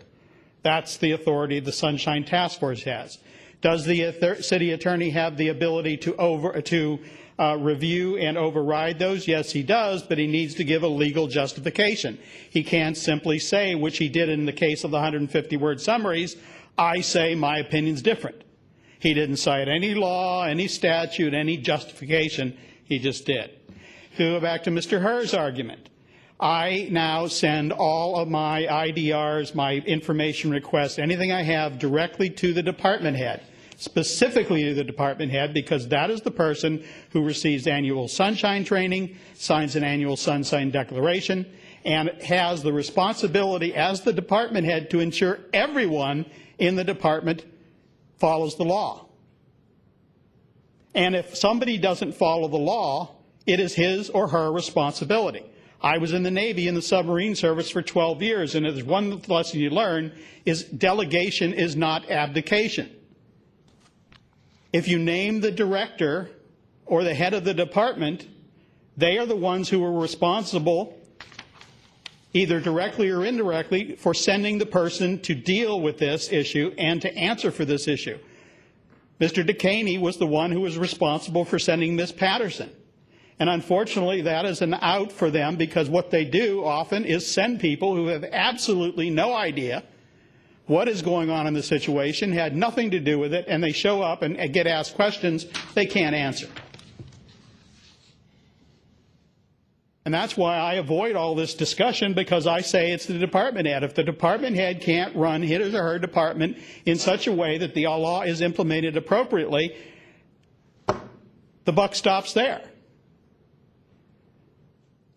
That's the authority the Sunshine Task Force has. Does the city attorney have the ability to review and override those? Yes, he does, but he needs to give a legal justification. He can't simply say, which he did in the case of the 150-word summaries, I say my opinion's different. He didn't cite any law, any statute, any justification. He just did. To go back to Mr. Herr's argument, I now send all of my IDRs, my information requests, anything I have directly to the department head, specifically to the department head, because that is the person who receives annual sunshine training, signs an annual sunshine declaration, and has the responsibility as the department head to ensure everyone in the department follows the law. And if somebody doesn't follow the law, it is his or her responsibility. I was in the Navy in the submarine service for 12 years, and there's one lesson you learn is delegation is not abdication. If you name the director or the head of the department, they are the ones who are responsible, either directly or indirectly, for sending the person to deal with this issue and to answer for this issue. Mr. DeCaney was the one who was responsible for sending Ms. Patterson. And unfortunately, that is an out for them, because what they do often is send people who have absolutely no idea what is going on in the situation, had nothing to do with it, and they show up and get asked questions they can't answer. And that's why I avoid all this discussion, because I say it's the department head. If the department head can't run his or her department in such a way that the law is implemented appropriately, the buck stops there.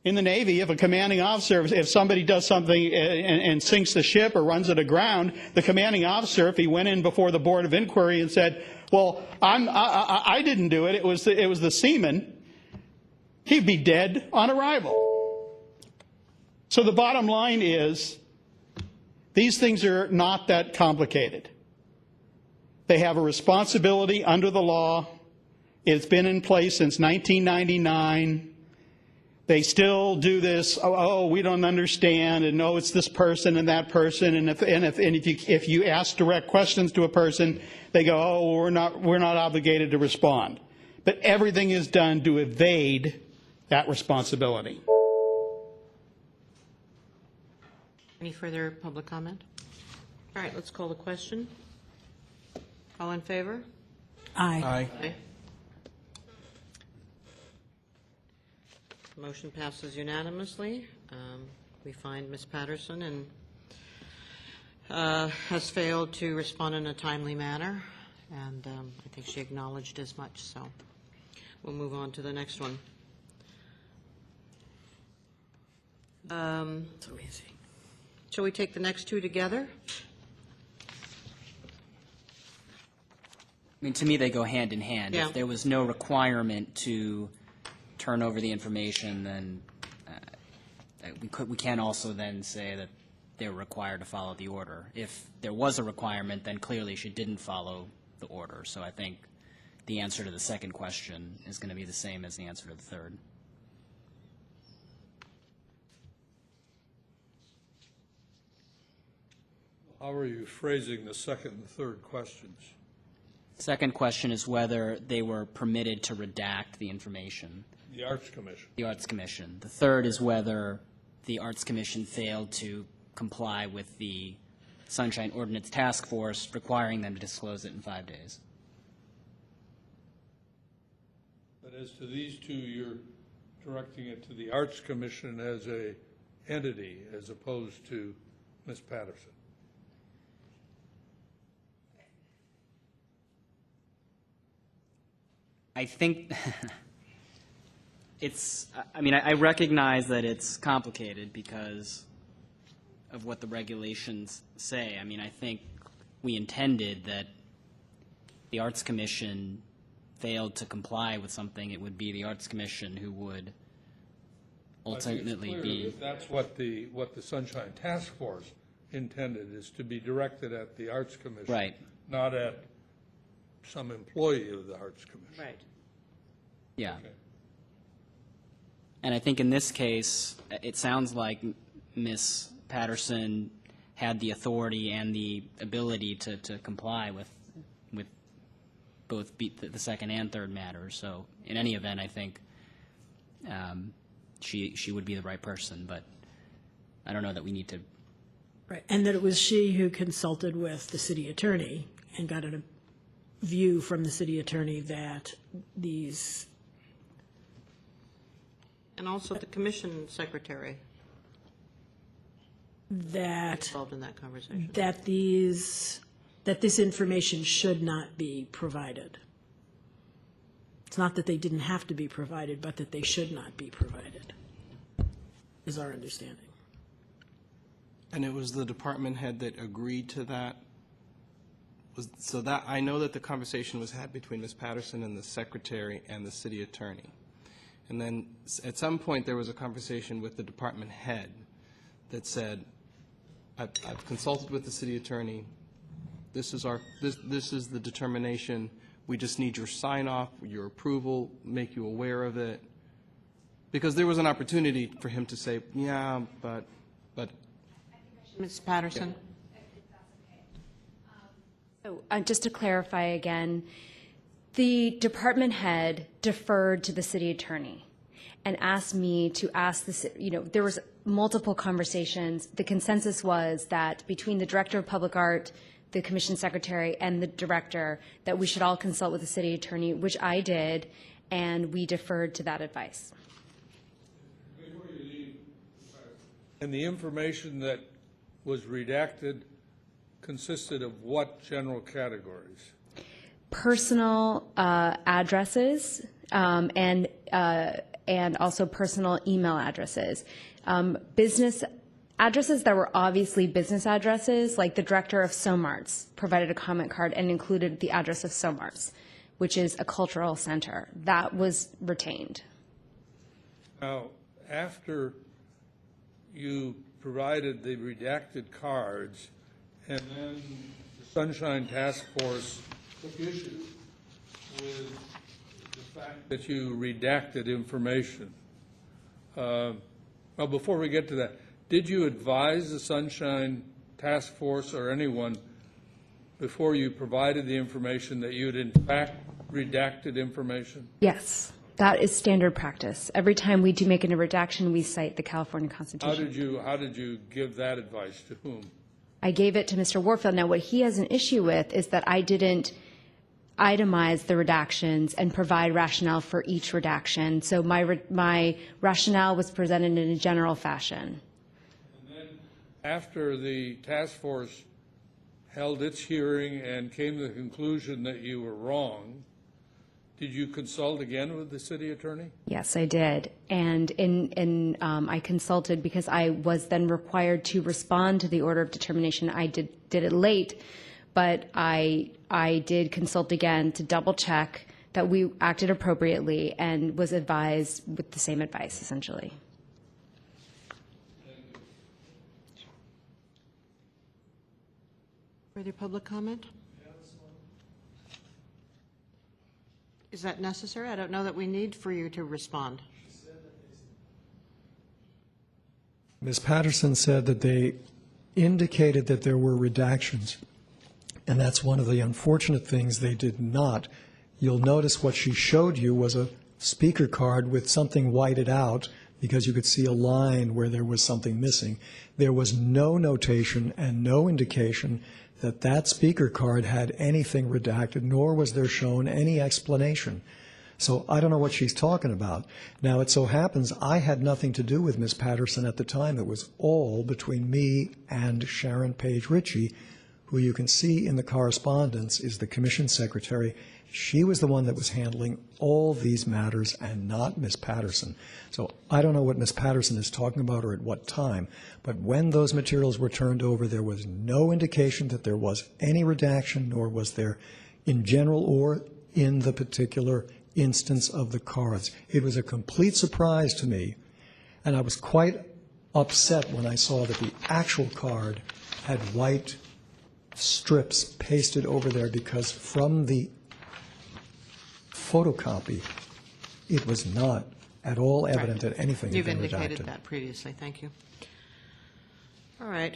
In the Navy, if a commanding officer, if somebody does something and sinks the ship or runs it aground, the commanding officer, if he went in before the Board of Inquiry and said, well, I didn't do it, it was the seaman, he'd be dead on arrival. So the bottom line is, these things are not that complicated. They have a responsibility under the law. It's been in place since 1999. They still do this, oh, we don't understand, and no, it's this person and that person, and if you ask direct questions to a person, they go, oh, we're not obligated to respond. But everything is done to evade that responsibility. Any further public comment? All right, let's call the question. All in favor? Aye. Aye. Motion passes unanimously. We find Ms. Patterson has failed to respond in a timely manner, and I think she acknowledged as much, so we'll move on to the next one. So easy. Shall we take the next two together? I mean, to me, they go hand in hand. Yeah. If there was no requirement to turn over the information, then we can also then say that they're required to follow the order. If there was a requirement, then clearly she didn't follow the order. So I think the answer to the second question is going to be the same as the answer to the third. How are you phrasing the second and third questions? Second question is whether they were permitted to redact the information. The Arts Commission. The Arts Commission. The third is whether the Arts Commission failed to comply with the Sunshine Ordinance Task Force, requiring them to disclose it in 5 days. But as to these two, you're directing it to the Arts Commission as a entity as opposed to Ms. Patterson. I think I recognize that it's complicated because of what the regulations say. I mean, I think we intended that the Arts Commission failed to comply with something. It would be the Arts Commission who would ultimately be. If that's what the Sunshine Task Force intended, is to be directed at the Arts Commission, Right. Not at some employee of the Arts Commission. Right. Yeah. Okay. And I think in this case, it sounds like Ms. Patterson had the authority and the ability to comply with both the second and third matters. So in any event, I think she would be the right person, but I don't know that we need to. Right, and that it was she who consulted with the city attorney and got a view from the city attorney that these. And also the commission secretary That involved in that conversation. that this information should not be provided. It's not that they didn't have to be provided, but that they should not be provided, is our understanding. And it was the department head that agreed to that? So that, I know that the conversation was had between Ms. Patterson and the secretary and the city attorney. And then at some point, there was a conversation with the department head that said, I've consulted with the city attorney. This is the determination. We just need your sign off, your approval, make you aware of it. Because there was an opportunity for him to say, yeah, but. Ms. Patterson? So just to clarify again, the department head deferred to the city attorney and asked me to ask there was multiple conversations. The consensus was that between the director of public art, the commission secretary, and the director, that we should all consult with the city attorney, which I did, and we deferred to that advice. Before you leave, and the information that was redacted consisted of what general categories? Personal addresses and also personal email addresses. Business addresses that were obviously business addresses, like the director of SOMARTS provided a comment card and included the address of SOMARTS, which is a cultural center. That was retained. Now, after you provided the redacted cards, and then the Sunshine Task Force took issue with the fact that you redacted information. Well, before we get to that, did you advise the Sunshine Task Force or anyone before you provided the information that you had in fact redacted information? Yes, that is standard practice. Every time we do make a redaction, we cite the California Constitution. How did you give that advice to whom? I gave it to Mr. Warfield. Now, what he has an issue with is that I didn't itemize the redactions and provide rationale for each redaction. So my rationale was presented in a general fashion. And then after the task force held its hearing and came to the conclusion that you were wrong, did you consult again with the city attorney? Yes, I did. And I consulted because I was then required to respond to the order of determination. I did it late, but I did consult again to double check that we acted appropriately and was advised with the same advice, essentially. Further public comment? Is that necessary? I don't know that we need for you to respond. Ms. Patterson said that they indicated that there were redactions, and that's one of the unfortunate things they did not. You'll notice what she showed you was a speaker card with something whited out because you could see a line where there was something missing. There was no notation and no indication that that speaker card had anything redacted, nor was there shown any explanation. So I don't know what she's talking about. Now, it so happens I had nothing to do with Ms. Patterson at the time. It was all between me and Sharon Page Ritchie, who you can see in the correspondence is the commission secretary. She was the one that was handling all these matters and not Ms. Patterson. So I don't know what Ms. Patterson is talking about or at what time, but when those materials were turned over, there was no indication that there was any redaction, nor was there in general or in the particular instance of the cards. It was a complete surprise to me, and I was quite upset when I saw that the actual card had white strips pasted over there because from the photocopy, it was not at all evident that anything had been redacted. You've indicated that previously. Thank you. All right.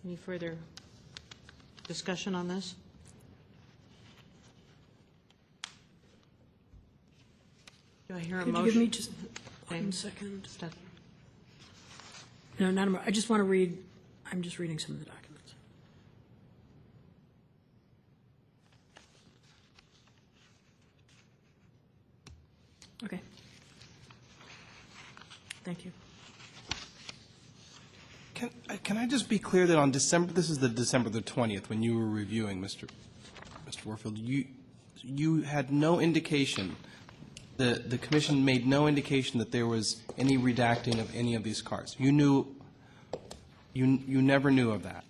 Any further discussion on this? Do I hear a Could motion? you give me just Jane? 1 second? Steph? No, not a moment. I just want to read, I'm just reading some of the documents. Okay. Thank you. Can I just be clear that on December, this is the December the 20th, when you were reviewing, Mr. Warfield, you had no indication, the commission made no indication that there was any redacting of any of these cards. You knew You never knew of that.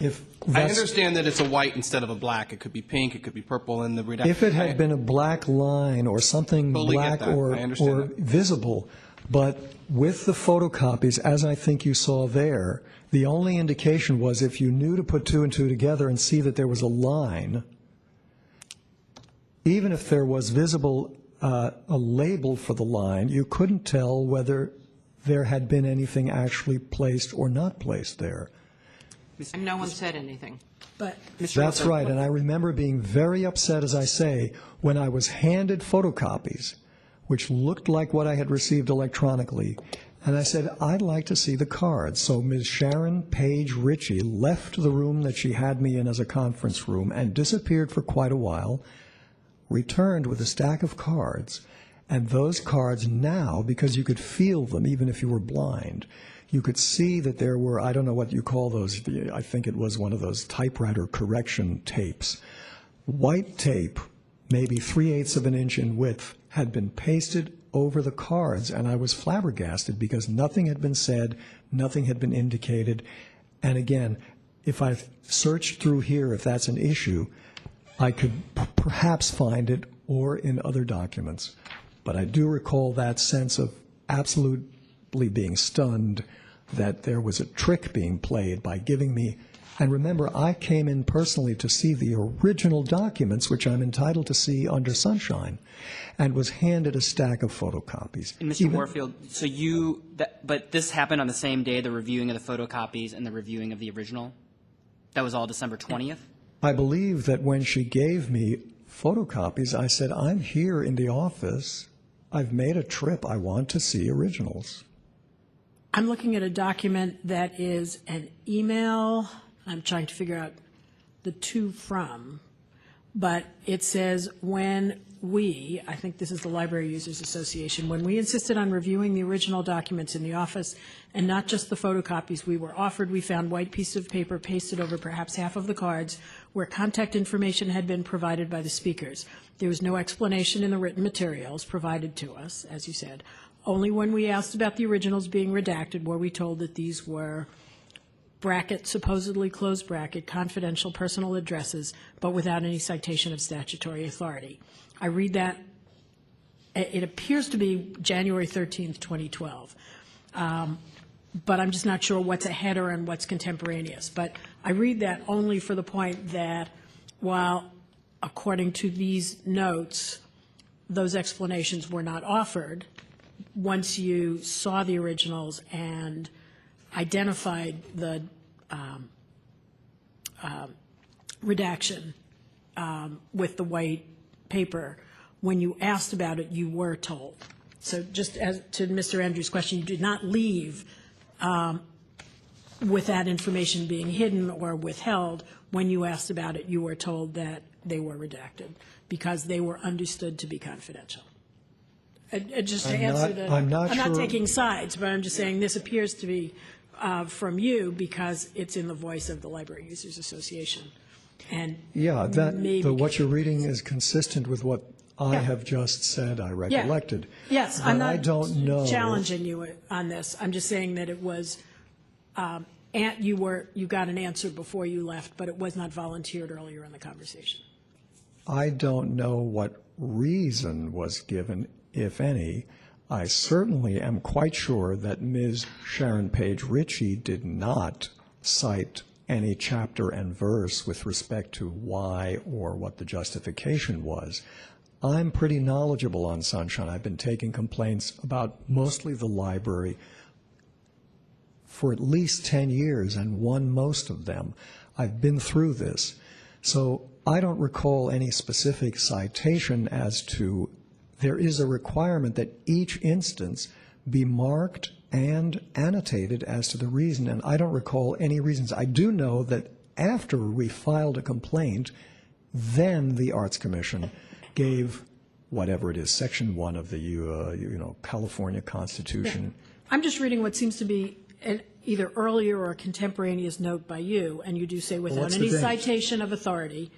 If I that's, understand that it's a white instead of a black. It could be pink, it could be purple in the redaction. if it had been a black line or something Totally black get that. or, I understand or that. visible, but with the photocopies, as I think you saw there, the only indication was if you knew to put two and two together and see that there was a line, even if there was visible a label for the line, you couldn't tell whether there had been anything actually placed or not placed there. And no one said anything. But That's right, and I remember being very upset, as I say, when I was handed photocopies, which looked like what I had received electronically, and I said, I'd like to see the cards. So Ms. Sharon Page Ritchie left the room that she had me in as a conference room and disappeared for quite a while, returned with a stack of cards, and those cards now, because you could feel them even if you were blind, you could see that there were, I don't know what you call those, I think it was one of those typewriter correction tapes. White tape, maybe 3/8 of an inch in width, had been pasted over the cards, and I was flabbergasted because nothing had been said, nothing had been indicated. And again, if I searched through here, if that's an issue, I could perhaps find it or in other documents. But I do recall that sense of absolutely being stunned that there was a trick being played by giving me, and remember, I came in personally to see the original documents, which I'm entitled to see under Sunshine, and was handed a stack of photocopies. And Mr. Warfield, so but this happened on the same day, the reviewing of the photocopies and the reviewing of the original? That was all December 20th? I believe that when she gave me photocopies, I said, I'm here in the office. I've made a trip. I want to see originals. I'm looking at a document that is an email. I'm trying to figure out the to from, but it says when we, I think this is the Library Users Association, when we insisted on reviewing the original documents in the office and not just the photocopies we were offered, we found white pieces of paper pasted over perhaps half of the cards where contact information had been provided by the speakers. There was no explanation in the written materials provided to us, as you said. Only when we asked about the originals being redacted were we told that these were bracket, supposedly closed bracket, confidential personal addresses, but without any citation of statutory authority. I read that, it appears to be January 13th, 2012. But I'm just not sure what's a header and what's contemporaneous. But I read that only for the point that while, according to these notes, those explanations were not offered, once you saw the originals and identified the redaction with the white paper, when you asked about it, you were told. So just as to Mr. Andrews' question, you did not leave with that information being hidden or withheld. When you asked about it, you were told that they were redacted because they were understood to be confidential. Just to answer the, I'm not not sure. taking sides, but I'm just saying this appears to be from you because it's in the voice of the Library Users Association. And Yeah, maybe what you're reading is consistent with what I have just said I recollected. Yes, But I'm I not don't know. challenging you on this. I'm just saying that it was, you got an answer before you left, but it was not volunteered earlier in the conversation. I don't know what reason was given, if any. I certainly am quite sure that Ms. Sharon Page Ritchie did not cite any chapter and verse with respect to why or what the justification was. I'm pretty knowledgeable on Sunshine. I've been taking complaints about mostly the library for at least 10 years and won most of them. I've been through this. So I don't recall any specific citation as to there is a requirement that each instance be marked and annotated as to the reason, and I don't recall any reasons. I do know that after we filed a complaint, then the Arts Commission gave whatever it is, Section 1 of the California Constitution. I'm just reading what seems to be an either earlier or contemporaneous note by you, and you do say without what's any the date? citation of authority,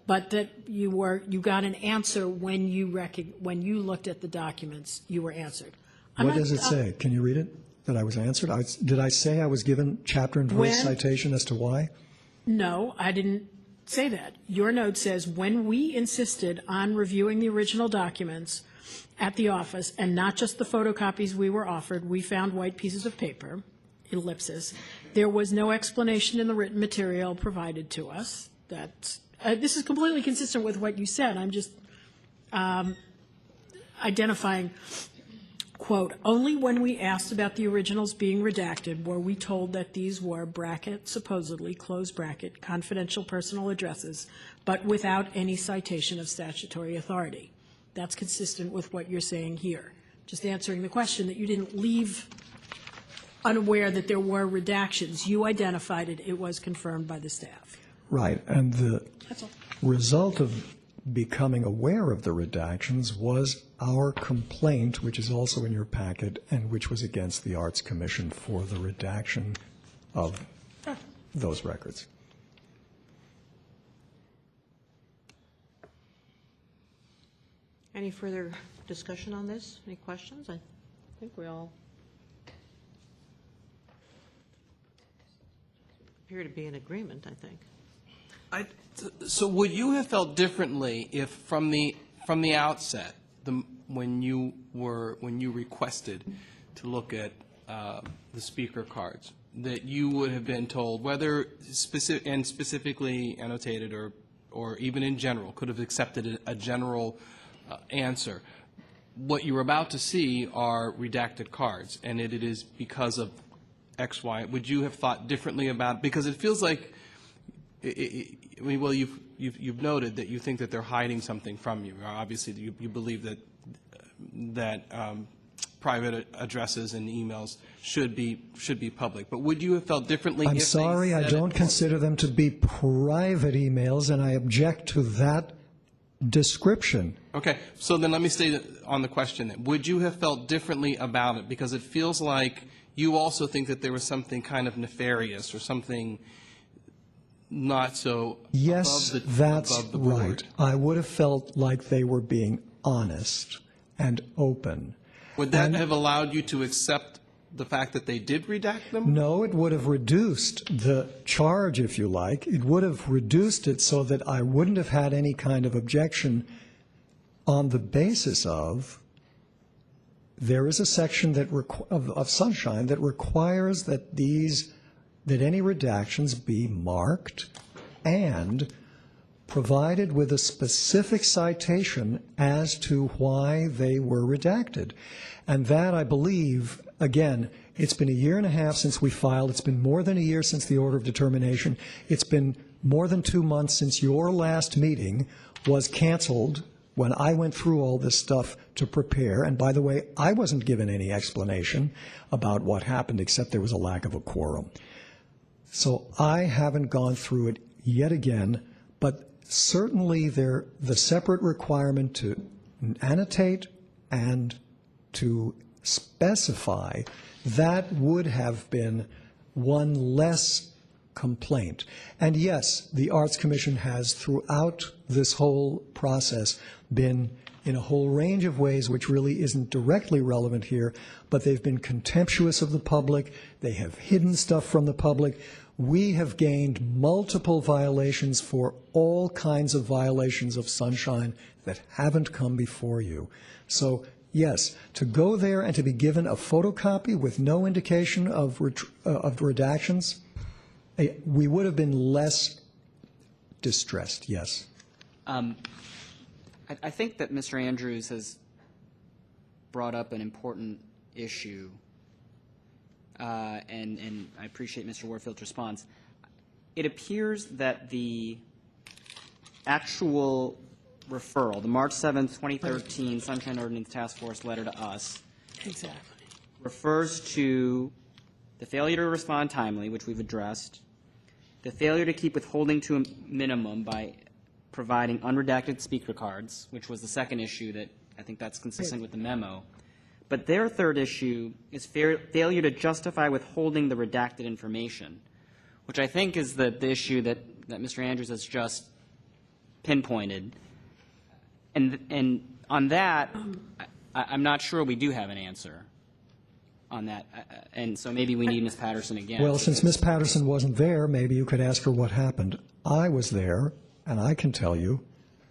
but that you got an answer when you looked at the documents, you were answered. What does it say? Can you read it? that I was answered? Did I say I was given chapter and verse citation as to why? No, I didn't say that. Your note says, when we insisted on reviewing the original documents at the office, and not just the photocopies we were offered, we found white pieces of paper, ellipsis. There was no explanation in the written material provided to us. That's, this is completely consistent with what you said. I'm just identifying, quote, only when we asked about the originals being redacted were we told that these were, bracket, supposedly, close bracket, confidential personal addresses, but without any citation of statutory authority. That's consistent with what you're saying here. Just answering the question that you didn't leave unaware that there were redactions. You identified it. It was confirmed by the staff. Right. And the result of becoming aware of the redactions was our complaint, which is also in your packet, and which was against the Arts Commission for the redaction of those records. Any further discussion on this? Any questions? I think we all appear to be in agreement, I think. So would you have felt differently if from the outset, when you requested to look at the speaker cards, that you would have been told, whether specifically annotated or even in general, could have accepted a general answer? What you're about to see are redacted cards, and it is because of X, Y. Would you have thought differently about? Because it feels like, I mean, well, you've noted that you think that they're hiding something from you. Obviously, you believe that private addresses and emails should be public. But would you have felt differently? I'm sorry, I don't consider them to be private emails, and I object to that description. Okay, so then let me stay on the question then. Would you have felt differently about it? Because it feels like you also think that there was something kind of nefarious or something not so yes, above the, that's above the right. board. I would have felt like they were being honest and open. Would that have allowed you to accept the fact that they did redact them? No, it would have reduced the charge, if you like. It would have reduced it so that I wouldn't have had any kind of objection on the basis of there is a section that of Sunshine that requires that any redactions be marked and provided with a specific citation as to why they were redacted. And that, I believe, again, it's been a year and a half since we filed. It's been more than a year since the order of determination. It's been more than 2 months since your last meeting was canceled when I went through all this stuff to prepare. And by the way, I wasn't given any explanation about what happened except there was a lack of a quorum. So I haven't gone through it yet again, but certainly the separate requirement to annotate and to specify, that would have been one less complaint. And yes, the Arts Commission has throughout this whole process been in a whole range of ways which really isn't directly relevant here, but they've been contemptuous of the public, they have hidden stuff from the public. We have gained multiple violations for all kinds of violations of Sunshine that haven't come before you. So yes, to go there and to be given a photocopy with no indication of redactions, we would have been less distressed, yes. I think that Mr. Andrews has brought up an important issue, and I appreciate Mr. Warfield's response. It appears that the actual referral, the March 7th, 2013 Sunshine Ordinance Task Force letter to us, refers to the failure to respond timely, which we've addressed, the failure to keep withholding to a minimum by providing unredacted speaker cards, which was the second issue that I think that's consistent with the memo. But their third issue is failure to justify withholding the redacted information, which I think is the issue that Mr. Andrews has just pinpointed. And on that, I'm not sure we do have an answer on that. And so maybe we need Ms. Patterson again. Well, since Ms. Patterson wasn't there, maybe you could ask her what happened. I was there, and I can tell you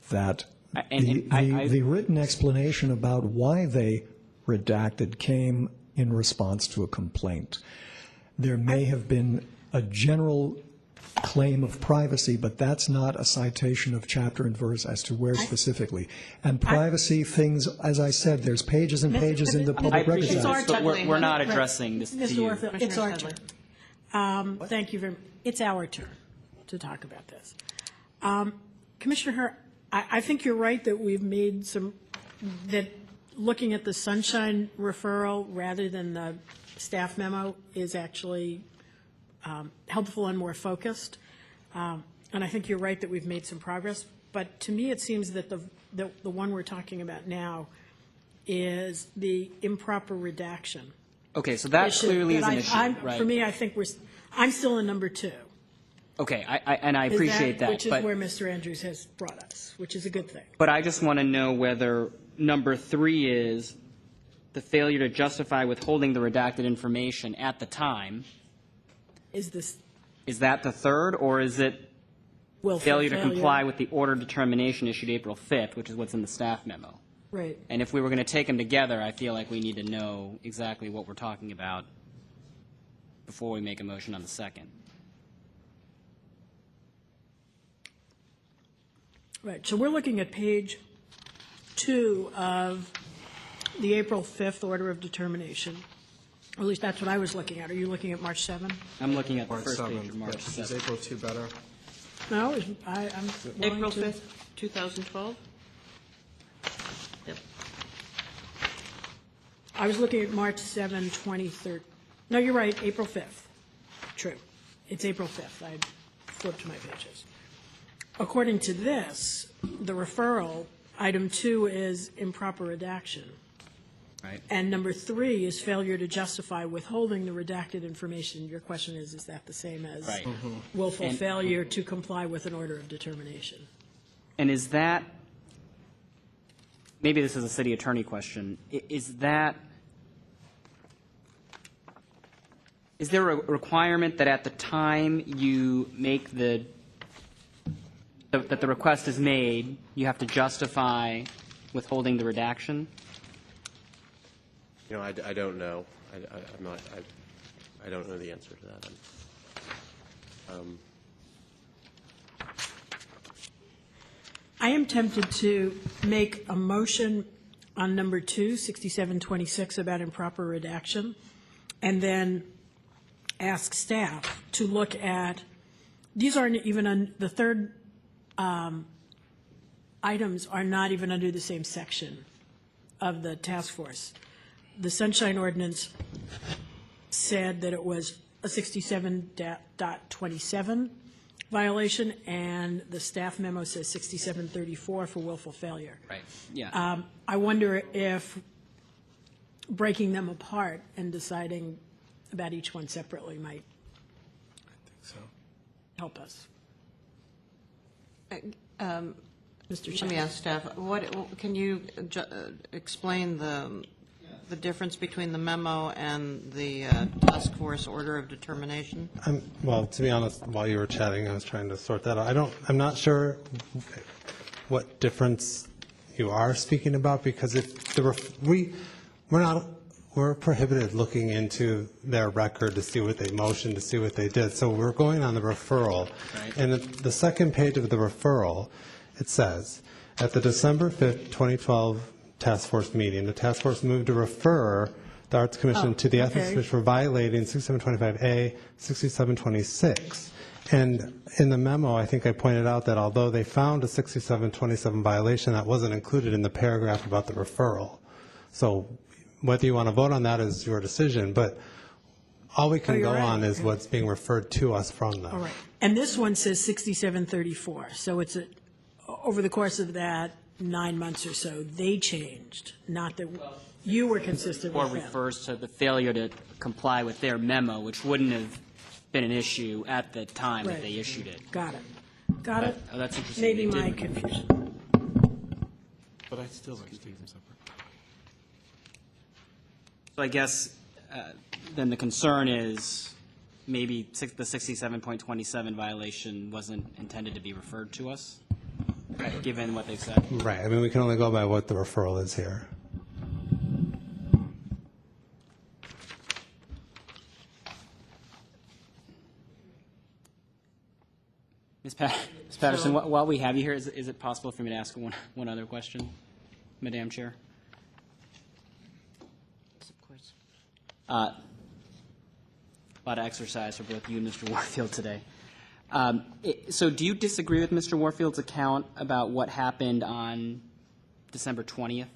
that the written explanation about why they redacted came in response to a complaint. There may have been a general claim of privacy, but that's not a citation of chapter and verse as to where specifically. And privacy things, as I said, there's pages and pages in the Public Records appreciate Act. this, but we're not addressing this to Mr. you. Warfield, it's our turn. Thank you very much. It's our turn to talk about this. Commissioner Herr, I think you're right that we've made that looking at the Sunshine referral rather than the staff memo is actually helpful and more focused. And I think you're right that we've made some progress. But to me, it seems that the one we're talking about now is the improper redaction. Okay, so that clearly is an issue, right? For me, I think I'm still in number 2. Okay, I appreciate that. Which is where Mr. Andrews has brought us, which is a good thing. But I just want to know whether number 3 is the failure to justify withholding the redacted information at the time. Is that the third, or is it failure to comply with the order determination issued April 5th, which is what's in the staff memo? Right. And if we were going to take them together, I feel like we need to know exactly what we're talking about before we make a motion on the second. Right. So we're looking at page 2 of the April 5th order of determination. Or at least that's what I was looking at. Are you looking at March 7? I'm looking at the first page of March 7. Is April 2 better? No, I'm April 5th, 2012? Yep. I was looking at March 7, 2013. No, you're right, April 5th. True. It's April 5th. I flipped my pages. According to this, the referral, item 2 is improper redaction. Right. And number 3 is failure to justify withholding the redacted information. Your question is that the same as Right. willful failure to comply with an order of determination? And is that, maybe this is a city attorney question, is there a requirement that at the time you make that the request is made, you have to justify withholding the redaction? You know, I don't know. I'm not. I don't know the answer to that. I am tempted to make a motion on number 2, 6726, about improper redaction, and then ask staff to look at, these aren't even, the third items are not even under the same section of the task force. The Sunshine Ordinance said that it was a 67.27 violation, and the staff memo says 6734 for willful failure. Right, yeah. I wonder if breaking them apart and deciding about each one separately might help us. Mr. Let me ask staff, can you explain the difference between the memo and the task force order of determination? Well, to be honest, while you were chatting, I was trying to sort that out. I'm not sure what difference you are speaking about, because if we're prohibited looking into their record to see what they motioned, to see what they did. So we're going on the referral. Right. And the second page of the referral, it says, at the December 5th, 2012 task force meeting, the task force moved to refer the Arts Commission to the Ethics Commission for violating 6725A, 6726. And in the memo, I think I pointed out that although they found a 6727 violation, that wasn't included in the paragraph about the referral. So whether you want to vote on that is your decision, but all we can go on is what's being referred to us from them. All right. And this one says 6734. So it's over the course of that 9 months or so, they changed, not that you were consistent with them. Or refers to the failure to comply with their memo, which wouldn't have been an issue at the time that they issued it. Got it. Got it. Oh, that's interesting. Maybe my confusion. But I still like to keep them separate. So I guess then the concern is maybe the 67.27 violation wasn't intended to be referred to us, given what they've said. Right. I mean, we can only go by what the referral is here. Ms. Patterson, while we have you here, is it possible for me to ask one other question, Madam Chair? Of course. A lot of exercise for both you and Mr. Warfield today. So do you disagree with Mr. Warfield's account about what happened on December 20th?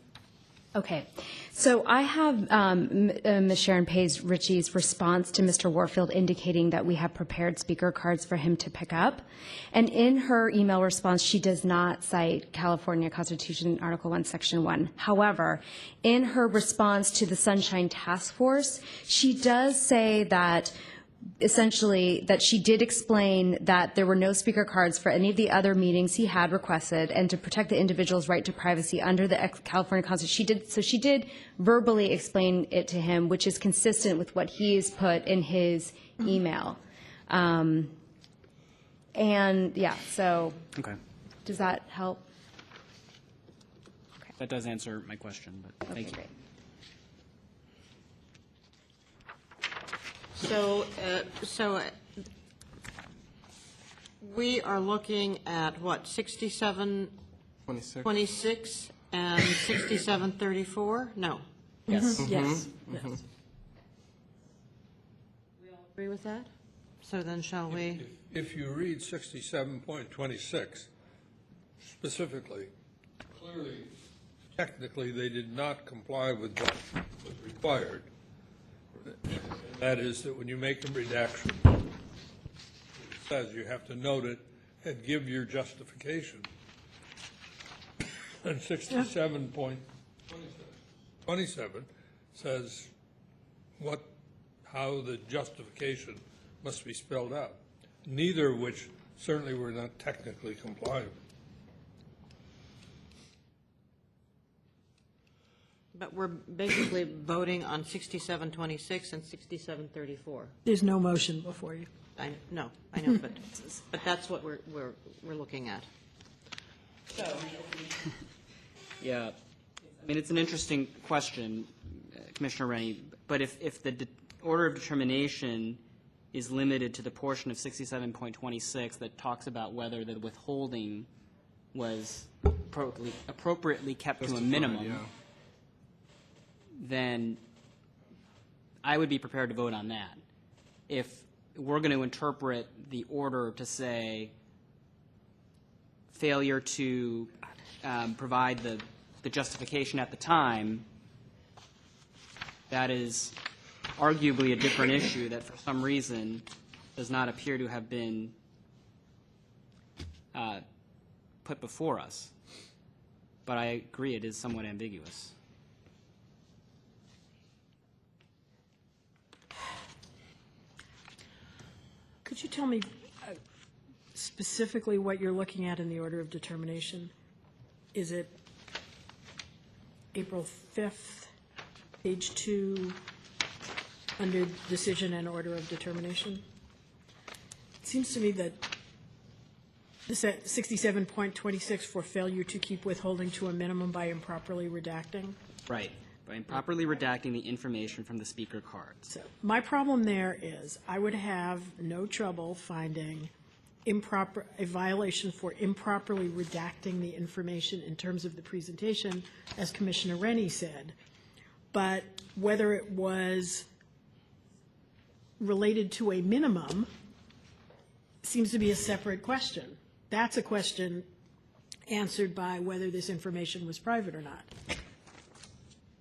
Okay. So I have Ms. Sharon Page Ritchie's response to Mr. Warfield indicating that we have prepared speaker cards for him to pick up. And in her email response, she does not cite California Constitution Article 1, Section 1. However, in her response to the Sunshine Task Force, she does say that essentially that she did explain that there were no speaker cards for any of the other meetings he had requested, and to protect the individual's right to privacy under the California Constitution. She did verbally explain it to him, which is consistent with what he's put in his email. And yeah, so Okay. Does that help? Okay. That does answer my question, but thank you. Great. So we are looking at what, 6726 and 6734? No. Yes. Yes. We all agree with that? So then shall we? If you read 67.26 specifically, clearly, technically, they did not comply with what was required. That is that when you make a redaction, it says you have to note it and give your justification. And 67.27 says how the justification must be spelled out, neither of which certainly were not technically compliant. But we're basically voting on 6726 and 6734. There's no motion before you. I know, but that's what we're looking at. Yeah, I mean, it's an interesting question, Commissioner Rennie, but if the order of determination is limited to the portion of 67.26 that talks about whether the withholding was appropriately kept to a minimum, then I would be prepared to vote on that. If we're going to interpret the order to say failure to provide the justification at the time, that is arguably a different issue that for some reason does not appear to have been put before us. But I agree, it is somewhat ambiguous. Could you tell me specifically what you're looking at in the order of determination? Is it April 5th, page 2, under decision and order of determination? It seems to me that this at 67.26 for failure to keep withholding to a minimum by improperly redacting. Right. By improperly redacting the information from the speaker cards. So my problem there is I would have no trouble finding a violation for improperly redacting the information in terms of the presentation, as Commissioner Rennie said. But whether it was related to a minimum seems to be a separate question. That's a question answered by whether this information was private or not.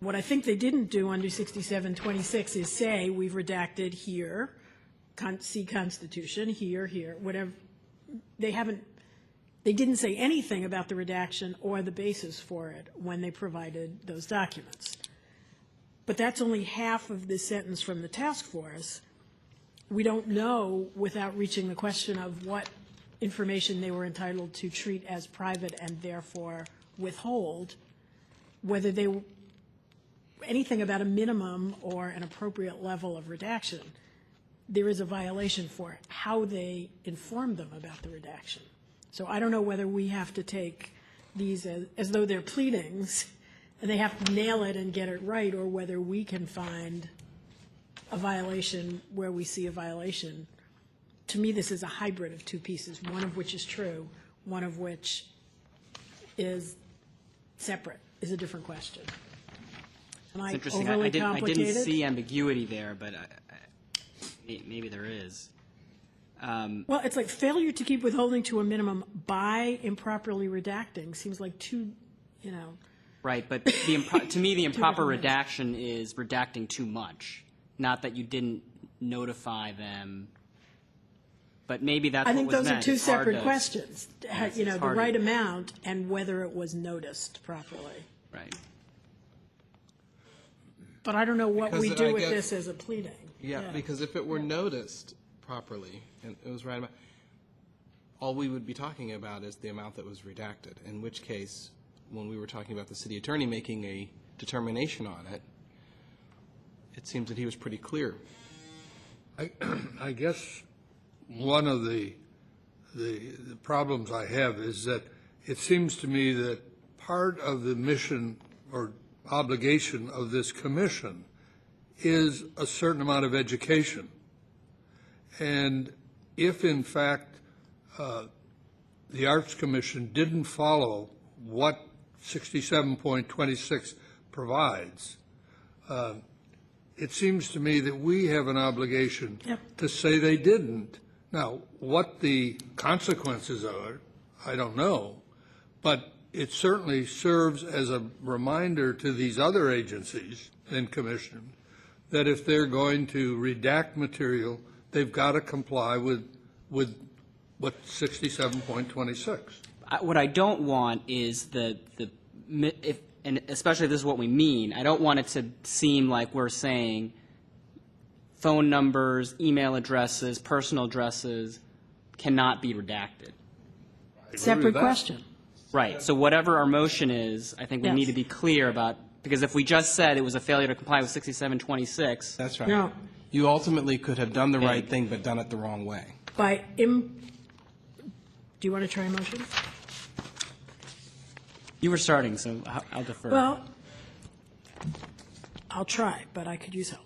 What I think they didn't do under 6726 is say we've redacted here, see Constitution, here, whatever. They didn't say anything about the redaction or the basis for it when they provided those documents. But that's only half of the sentence from the task force. We don't know, without reaching the question of what information they were entitled to treat as private and therefore withhold, whether they anything about a minimum or an appropriate level of redaction, there is a violation for how they inform them about the redaction. So I don't know whether we have to take these as though they're pleadings, and they have to nail it and get it right, or whether we can find a violation where we see a violation. To me, this is a hybrid of two pieces, one of which is true, one of which is separate, is a different question. Am I It's interesting. overly I didn't complicated? see ambiguity there, but maybe there is. Well, it's like failure to keep withholding to a minimum by improperly redacting seems like two, you know. Right, but to me, the improper redaction is redacting too much, not that you didn't notify them. But maybe that's I what think was those are meant. two It's hard separate to- questions. Yes, You know, it's the hard right to- amount and whether it was noticed properly. Right. But I don't know what Because we I do with get- this as a pleading. Yeah, because if it were noticed properly and it was right about, all we would be talking about is the amount that was redacted, in which case, when we were talking about the city attorney making a determination on it, it seems that he was pretty clear. I guess one of the problems I have is that it seems to me that part of the mission or obligation of this commission is a certain amount of education. And if, in fact, the Arts Commission didn't follow what 67.26 provides, it seems to me that we have an obligation to say they didn't. Now, what the consequences are, I don't know, but it certainly serves as a reminder to these other agencies and commissions that if they're going to redact material, they've got to comply with what 67.26. What I don't want is and especially if this is what we mean, I don't want it to seem like we're saying phone numbers, email addresses, personal addresses cannot be redacted. Separate question. Right. So whatever our motion is, I think we need to be clear about, because if we just said it was a failure to comply with 6726. That's right. No. You ultimately could have done the right thing but done it the wrong way. Do you want to try a motion? You were starting, so I'll defer. Well, I'll try, but I could use help.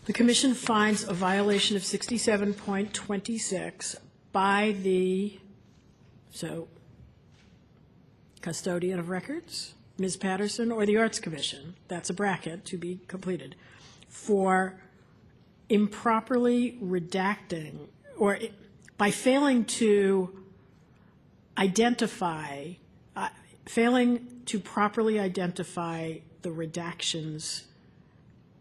The commission finds a violation of 67.26 by the, custodian of records, Ms. Patterson, or the Arts Commission, that's a bracket to be completed, for improperly redacting, or by failing to properly identify the redactions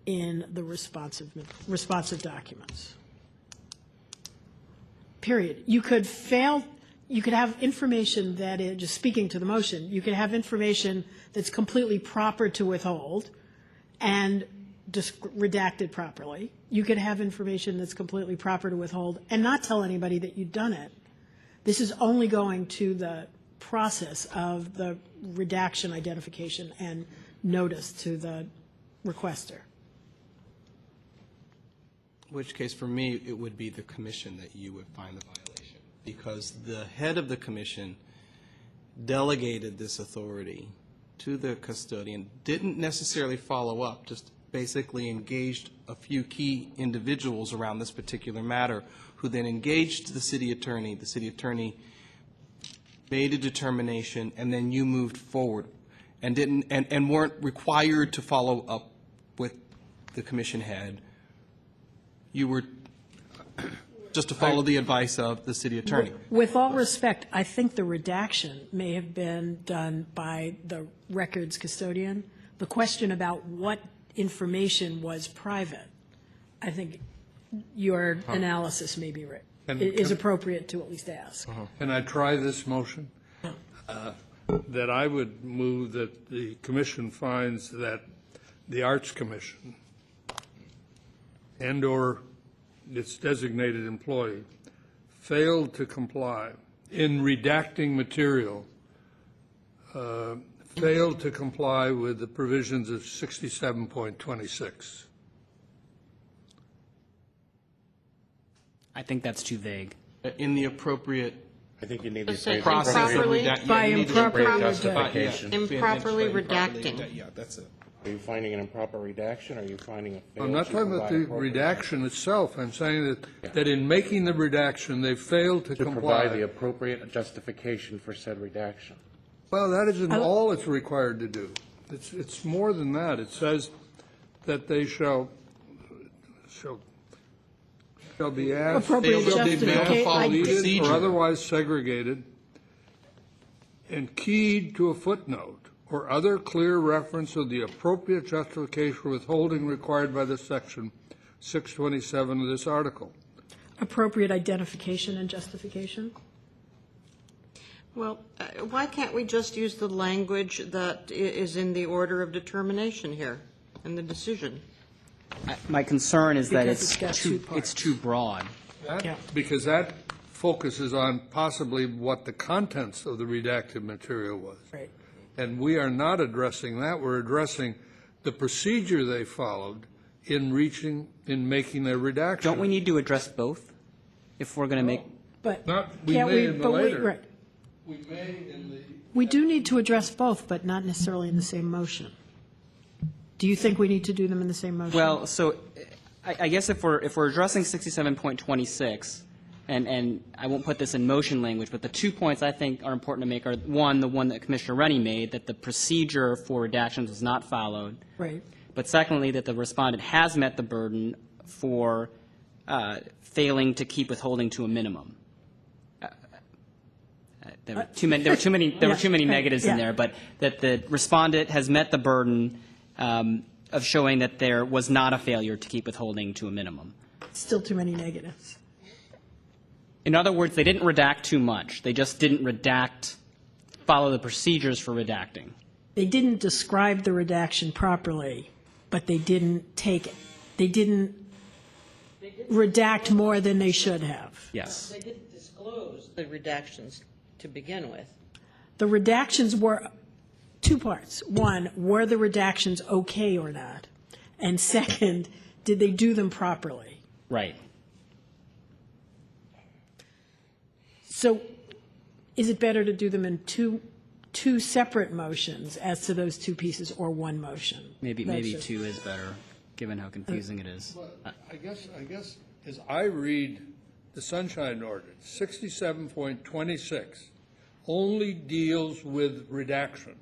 in the responsive documents. Period. You could have information that is, just speaking to the motion, you could have information that's completely proper to withhold and just redacted properly. You could have information that's completely proper to withhold and not tell anybody that you've done it. This is only going to the process of the redaction identification and notice to the requester. In which case, for me, it would be the commission that you would find the violation, because the head of the commission delegated this authority to the custodian, didn't necessarily follow up, just basically engaged a few key individuals around this particular matter, who then engaged the city attorney. The city attorney made a determination, and then you moved forward and didn't and weren't required to follow up with the commission head. You were just to follow the advice of the city attorney. With all respect, I think the redaction may have been done by the records custodian. The question about what information was private, I think your analysis may be right. Is appropriate to at least ask. Can I try this motion? That I would move that the commission finds that the Arts Commission and/or its designated employee failed to comply in redacting material failed to comply with the provisions of 67.26. I think that's too vague. In the appropriate I think you need to Let's say say process of improperly- redact- by you need to- improperly appropriate redacted. justification. Improperly redacting. Yeah, that's it. Are you finding an improper redaction, or are you finding a failure I'm not to talking about the provide appropriate redaction itself. I'm saying that in making the redaction, they failed to to provide the comply. appropriate justification for said redaction? Well, that isn't all it's required to do. It's more than that. It says that they shall be asked, Appropriate shall be justification. deleted Procedure. or otherwise segregated and keyed to a footnote or other clear reference of the appropriate justification for withholding required by the section 627 of this article. Appropriate identification and justification? Well, why can't we just use the language that is in the order of determination here, in the decision? My concern is that Because it's got two it's too broad. Yeah. Because that focuses on possibly what the contents of the redacted material was. Right. And we are not addressing that. We're addressing the procedure they followed in making their redaction. Don't we need to address both if we're going to make? But We can't may we, in the but we, later. right. We may in the. We do need to address both, but not necessarily in the same motion. Do you think we need to do them in the same motion? Well, so I guess if we're addressing 67.26, and I won't put this in motion language, but the 2 points I think are important to make are, one, the one that Commissioner Rennie made, that the procedure for redactions was not followed. Right. But secondly, that the respondent has met the burden for failing to keep withholding to a minimum. There were too many negatives in there, but that the respondent has met the burden of showing that there was not a failure to keep withholding to a minimum. Still too many negatives. In other words, they didn't redact too much. They just didn't follow the procedures for redacting. They didn't describe the redaction properly, but they didn't redact more than they should have. Yes. They didn't disclose the redactions to begin with. The redactions were two parts. One, were the redactions okay or not? And second, did they do them properly? Right. So is it better to do them in two separate motions as to those two pieces, or one motion? Maybe That's two is better, given how confusing it is. I guess as I read the Sunshine Ordinance, 67.26 only deals with redaction.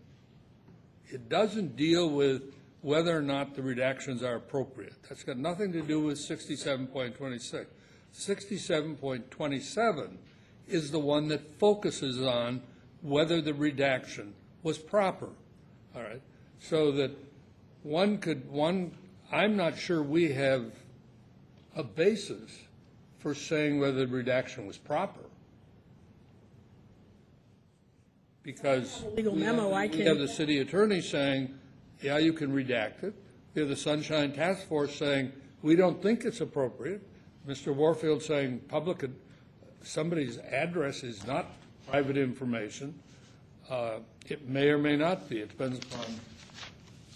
It doesn't deal with whether or not the redactions are appropriate. That's got nothing to do with 67.26. 67.27 is the one that focuses on whether the redaction was proper. All right? So that I'm not sure we have a basis for saying whether the redaction was proper. Because legal memo, we have the city attorney saying, yeah, you can redact it. We have the Sunshine Task Force saying, we don't think it's appropriate. Mr. Warfield saying somebody's address is not private information. It may or may not be. It depends upon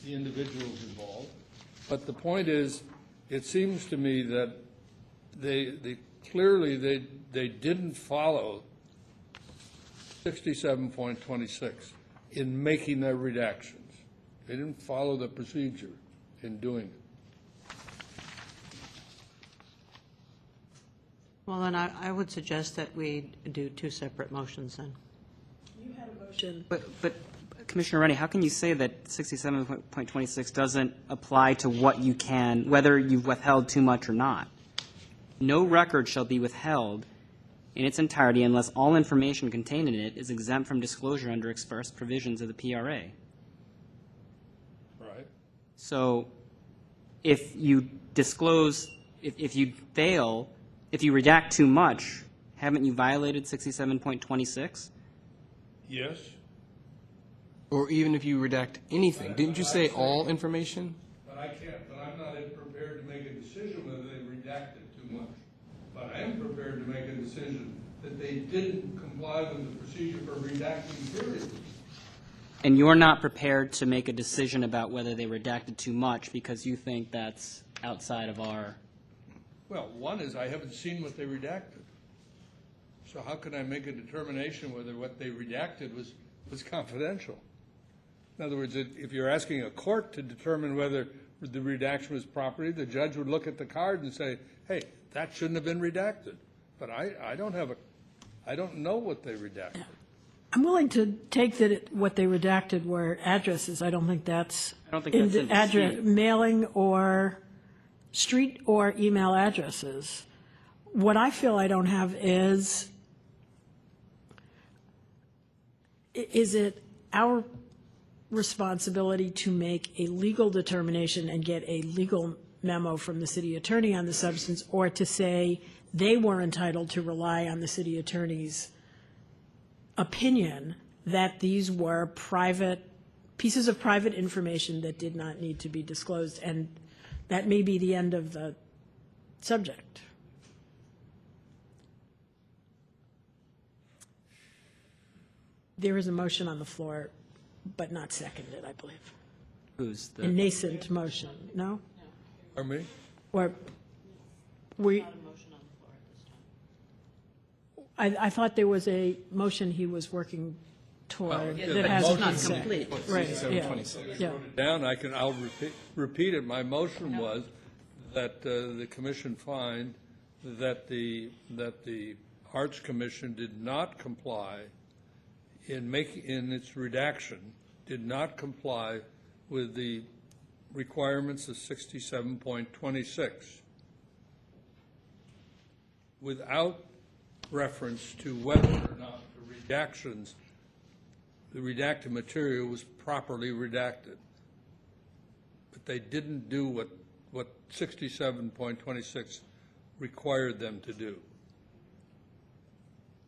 the individuals involved. But the point is, it seems to me that they clearly didn't follow 67.26 in making their redactions. They didn't follow the procedure in doing it. Well, then I would suggest that we do two separate motions then. You had a motion. But Commissioner Rennie, how can you say that 67.26 doesn't apply to what you can, whether you've withheld too much or not? No record shall be withheld in its entirety unless all information contained in it is exempt from disclosure under express provisions of the PRA. Right. So if you disclose, if you fail, if you redact too much, haven't you violated 67.26? Yes. Or even if you redact anything. Didn't you say all information? But I'm not prepared to make a decision whether they redacted too much. But I am prepared to make a decision that they didn't comply with the procedure for redacting, period. And you're not prepared to make a decision about whether they redacted too much because you think that's outside of our... Well, one is I haven't seen what they redacted. So how can I make a determination whether what they redacted was confidential? In other words, if you're asking a court to determine whether the redaction was property, the judge would look at the card and say, hey, that shouldn't have been redacted. But I don't know what they redacted. I'm willing to take that what they redacted were addresses. I don't think that's in address, mailing or street or email addresses. What I feel I don't have is it our responsibility to make a legal determination and get a legal memo from the city attorney on the substance, or to say they were entitled to rely on the city attorney's opinion that these were private pieces of private information that did not need to be disclosed, and that may be the end of the subject. There is a motion on the floor, but not seconded, I believe. Who's the... A nascent motion, no? Pardon me? Or we... I thought there was a motion he was working toward that hasn't been said. Right, yeah. Yeah. Down, I'll repeat it. My motion was that the commission find that the Arts Commission did not comply in its redaction, did not comply with the requirements of 67.26 without reference to whether or not the redactions, the redacted material was properly redacted. But they didn't do what 67.26 required them to do.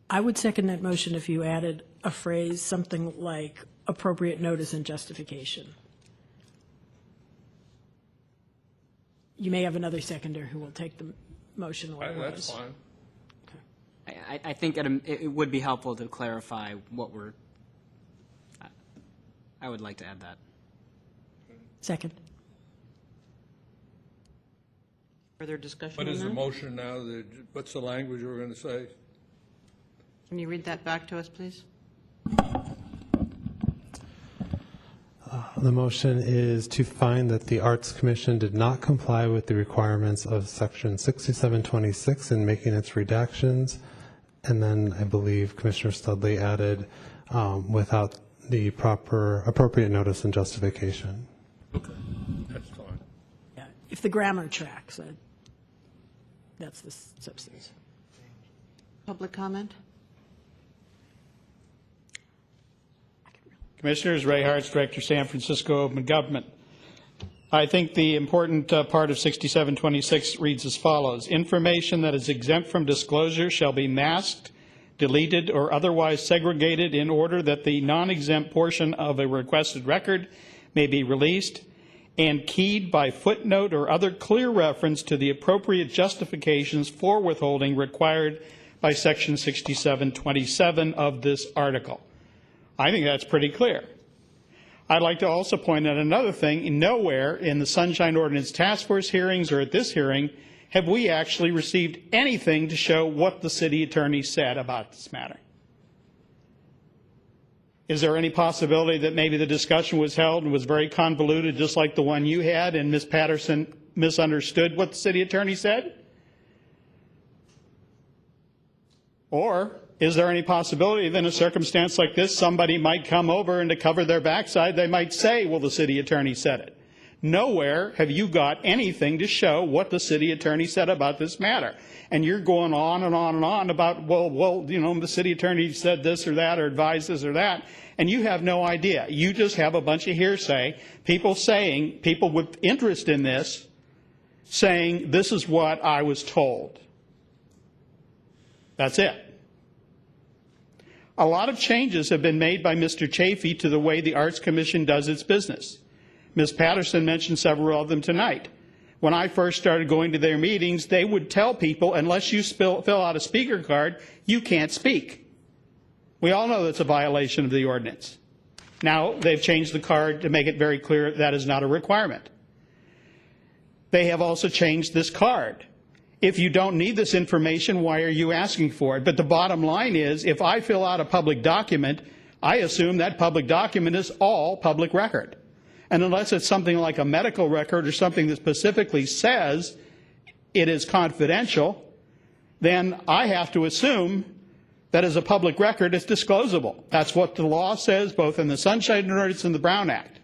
I would second that motion if you added a phrase, something like appropriate notice and justification. You may have another seconder who will take the motion or That's fine. I think it would be helpful to clarify what we're... I would like to add that. Second. Further discussion What on is the that? motion now? What's the language we're going to say? Can you read that back to us, please? The motion is to find that the Arts Commission did not comply with the requirements of Section 6726 in making its redactions, and then I believe Commissioner Studley added without the proper appropriate notice and justification. Okay, that's fine. Yeah, if the grammar tracks, that's the substance. Public comment? Commissioners, Ray Hartz, Director, San Francisco Open Government. I think the important part of 6726 reads as follows. Information that is exempt from disclosure shall be masked, deleted, or otherwise segregated in order that the non-exempt portion of a requested record may be released, and keyed by footnote or other clear reference to the appropriate justifications for withholding required by Section 6727 of this article. I think that's pretty clear. I'd like to also point out another thing. Nowhere in the Sunshine Ordinance Task Force hearings or at this hearing have we actually received anything to show what the city attorney said about this matter. Is there any possibility that maybe the discussion was held and was very convoluted, just like the one you had, and Ms. Patterson misunderstood what the city attorney said? Or is there any possibility that in a circumstance like this, somebody might come over and to cover their backside, they might say, well, the city attorney said it. Nowhere have you got anything to show what the city attorney said about this matter. And you're going on and on and on about, well, you know, the city attorney said this or that or advised this or that, and you have no idea. You just have a bunch of hearsay, people saying, people with interest in this, saying, this is what I was told. That's it. A lot of changes have been made by Mr. Chafee to the way the Arts Commission does its business. Ms. Patterson mentioned several of them tonight. When I first started going to their meetings, they would tell people, unless you fill out a speaker card, you can't speak. We all know that's a violation of the ordinance. Now, they've changed the card to make it very clear that is not a requirement. They have also changed this card. If you don't need this information, why are you asking for it? But the bottom line is, if I fill out a public document, I assume that public document is all public record. And unless it's something like a medical record or something that specifically says it is confidential, then I have to assume that as a public record, it's disclosable. That's what the law says, both in the Sunshine Ordinance and the Brown Act.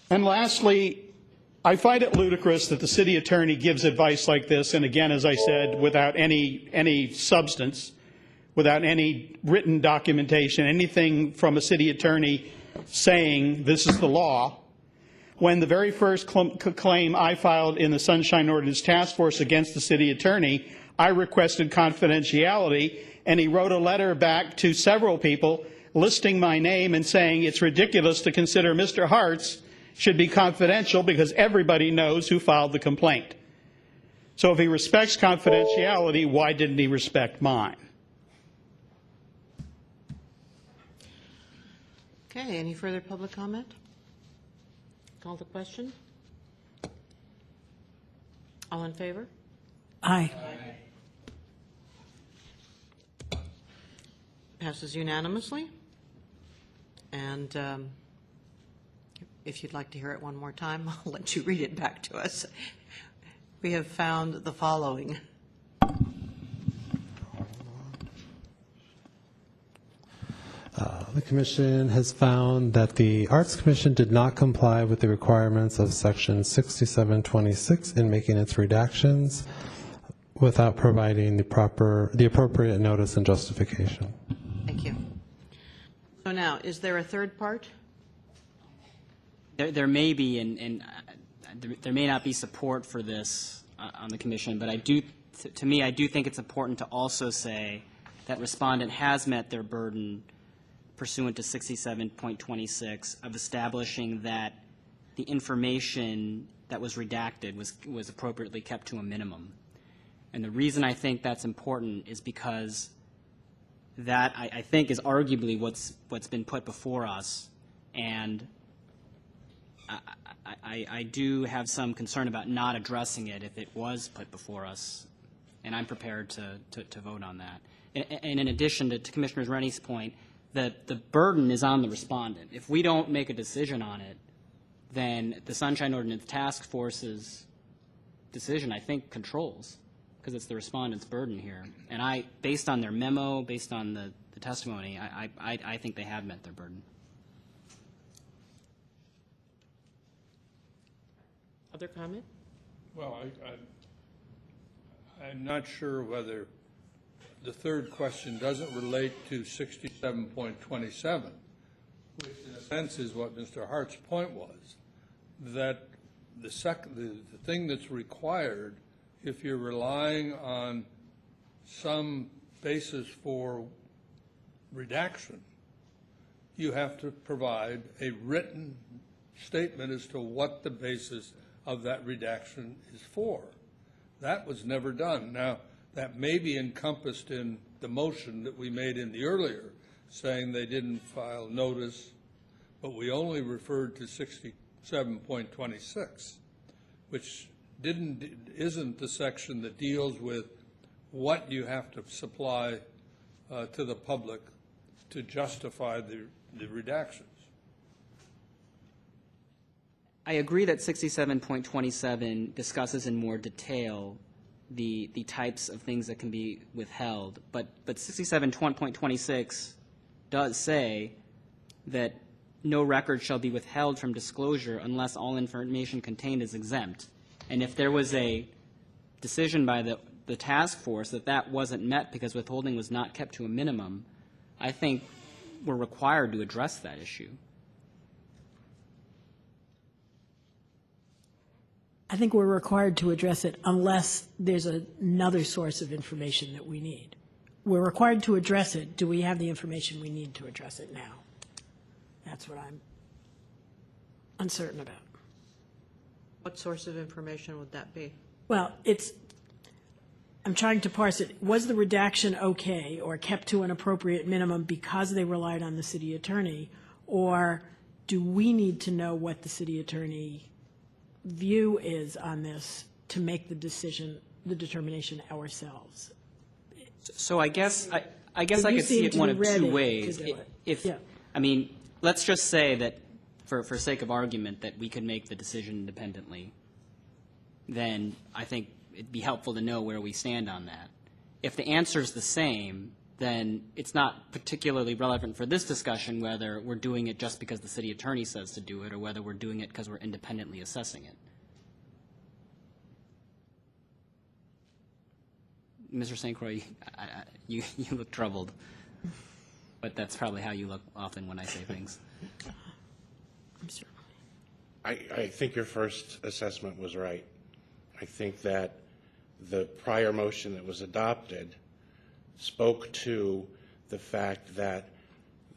And lastly, I find it ludicrous that the city attorney gives advice like this, and again, as I said, without any substance, without any written documentation, anything from a city attorney saying this is the law, when the very first claim I filed in the Sunshine Ordinance Task Force against the city attorney, I requested confidentiality, and he wrote a letter back to several people listing my name and saying it's ridiculous to consider Mr. Hart's should be confidential because everybody knows who filed the complaint. So if he respects confidentiality, why didn't he respect mine? Okay, any further public comment? Call the question. All in favor? Aye. Passes unanimously. And if you'd like to hear it one more time, I'll let you read it back to us. We have found the following. The Commission has found that the Arts Commission did not comply with the requirements of Section 6726 in making its redactions without providing the appropriate notice and justification. Thank you. So now, is there a third part? There may be, and there may not be support for this on the Commission, but I do think it's important to also say that Respondent has met their burden pursuant to 67.26 of establishing that the information that was redacted was appropriately kept to a minimum. And the reason I think that's important is because that, I think, is arguably what's been put before us, and I do have some concern about not addressing it if it was put before us, and I'm prepared to vote on that. And in addition to Commissioner Rennie's point, that the burden is on the Respondent. If we don't make a decision on it, then the Sunshine Ordinance Task Force's decision, I think, controls, because it's the Respondent's burden here. And based on their memo, based on the testimony, I think they have met their burden. Other comment? Well, I'm not sure whether the third question doesn't relate to 67.27, which in a sense is what Mr. Hart's point was, that the thing that's required, if you're relying on some basis for redaction, you have to provide a written statement as to what the basis of that redaction is for. That was never done. Now, that may be encompassed in the motion that we made in the earlier, saying they didn't file notice, but we only referred to 67.26, which isn't the section that deals with what you have to supply to the public to justify the redactions. I agree that 67.27 discusses in more detail the types of things that can be withheld, but 67.26 does say that no record shall be withheld from disclosure unless all information contained is exempt. And if there was a decision by the task force that wasn't met because withholding was not kept to a minimum, I think we're required to address that issue. I think we're required to address it unless there's another source of information that we need. We're required to address it. Do we have the information we need to address it now? That's what I'm uncertain about. What source of information would that be? Well, I'm trying to parse it. Was the redaction okay or kept to an appropriate minimum because they relied on the city attorney? Or do we need to know what the city attorney view is on this to make the determination ourselves? So I guess I could see it one of two ways. I mean, let's just say that, for sake of argument, that we could make the decision independently. Then I think it'd be helpful to know where we stand on that. If the answer is the same, then it's not particularly relevant for this discussion whether we're doing it just because the city attorney says to do it or whether we're doing it because we're independently assessing it. Mr. St. Croix, you look troubled, but that's probably how you look often when I say things. I think your first assessment was right. I think that the prior motion that was adopted spoke to the fact that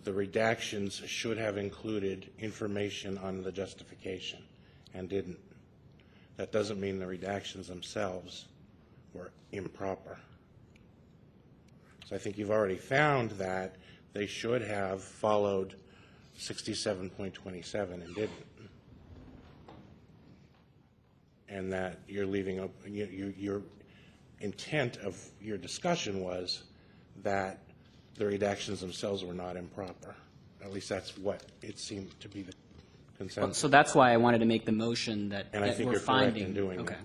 the redactions should have included information on the justification and didn't. That doesn't mean the redactions themselves were improper. So I think you've already found that they should have followed 67.27 and didn't. And that you're leaving up, your intent of your discussion was that the redactions themselves were not improper. At least that's what it seemed to be the consensus. Well, so that's why I wanted to make the motion that, and I think we're you're finding. correct in doing okay. that.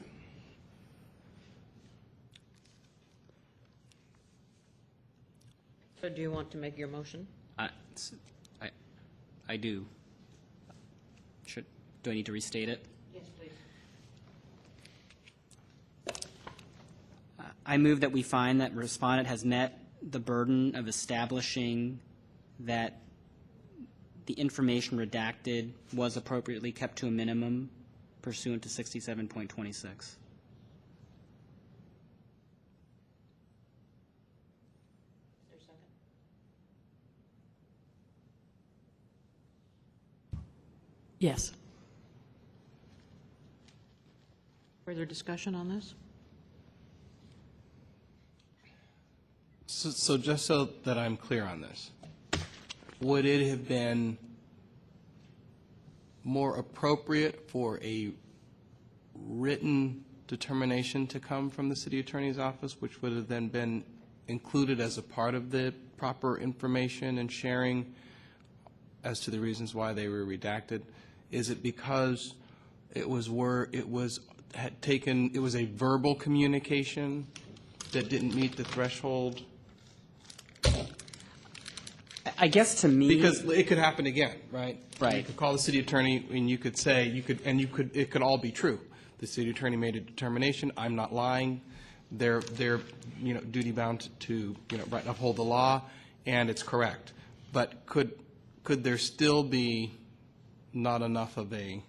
So do you want to make your motion? I do. Do I need to restate it? Yes, please. I move that we find that Respondent has met the burden of establishing that the information redacted was appropriately kept to a minimum pursuant to 67.26. Yes. Further discussion on this? So just so that I'm clear on this, would it have been more appropriate for a written determination to come from the city attorney's office, which would have then been included as a part of the proper information and sharing as to the reasons why they were redacted? Is it because it was a verbal communication that didn't meet the threshold? I guess to me, because it could happen again, right? Right. You could call the city attorney and you could say it could all be true. The city attorney made a determination. I'm not lying. They're duty bound to uphold the law, and it's correct. But could there still be not enough of a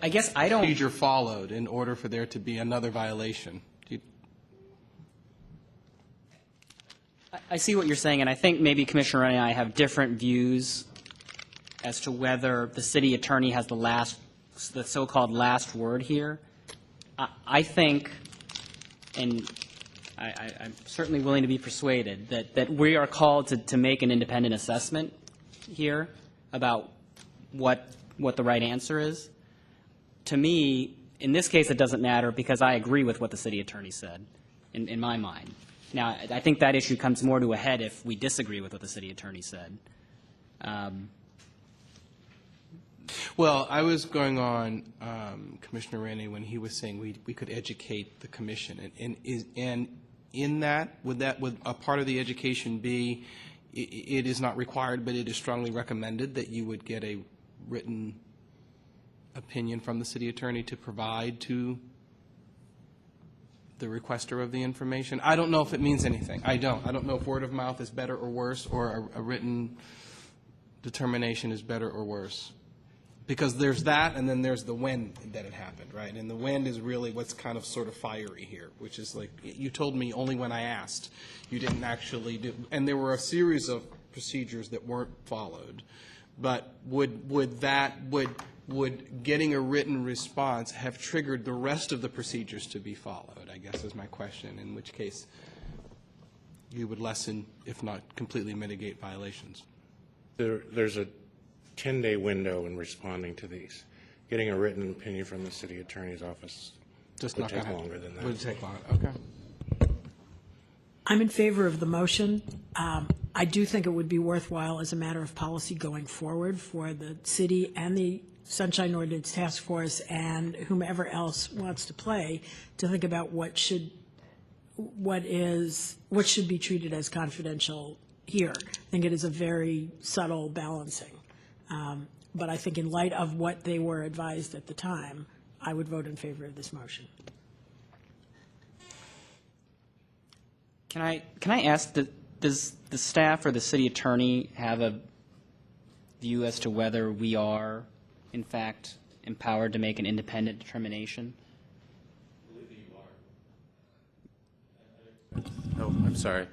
I guess I don't procedure followed in order for there to be another violation? I see what you're saying, and I think maybe Commissioner Rennie and I have different views as to whether the city attorney has the so-called last word here. I think, and I'm certainly willing to be persuaded, that we are called to make an independent assessment here about what the right answer is. To me, in this case, it doesn't matter because I agree with what the city attorney said, in my mind. Now, I think that issue comes more to a head if we disagree with what the city attorney said. Well, I was going on Commissioner Rennie when he was saying we could educate the commission, and in that would a part of the education be it is not required, but it is strongly recommended that you would get a written opinion from the city attorney to provide to the requester of the information? I don't know if it means anything. I don't know if word of mouth is better or worse, or a written determination is better or worse. Because there's that, and then there's the when that it happened, right? And the when is really what's kind of sort of fiery here, which is like, you told me only when I asked. You didn't actually do, and there were a series of procedures that weren't followed. But would would getting a written response have triggered the rest of the procedures to be followed, I guess is my question, in which case you would lessen, if not completely mitigate, violations. There's a 10-day window in responding to these. Getting a written opinion from the city attorney's office would take longer than that. Would take longer, okay. I'm in favor of the motion. I do think it would be worthwhile as a matter of policy going forward for the city and the Sunshine Ordinance Task Force and whomever else wants to play to think about what should be treated as confidential here. I think it is a very subtle balancing. But I think in light of what they were advised at the time, I would vote in favor of this motion. Can I ask, does the staff or the city attorney have a view as to whether we are, in fact, empowered to make an independent determination? Oh, I'm sorry.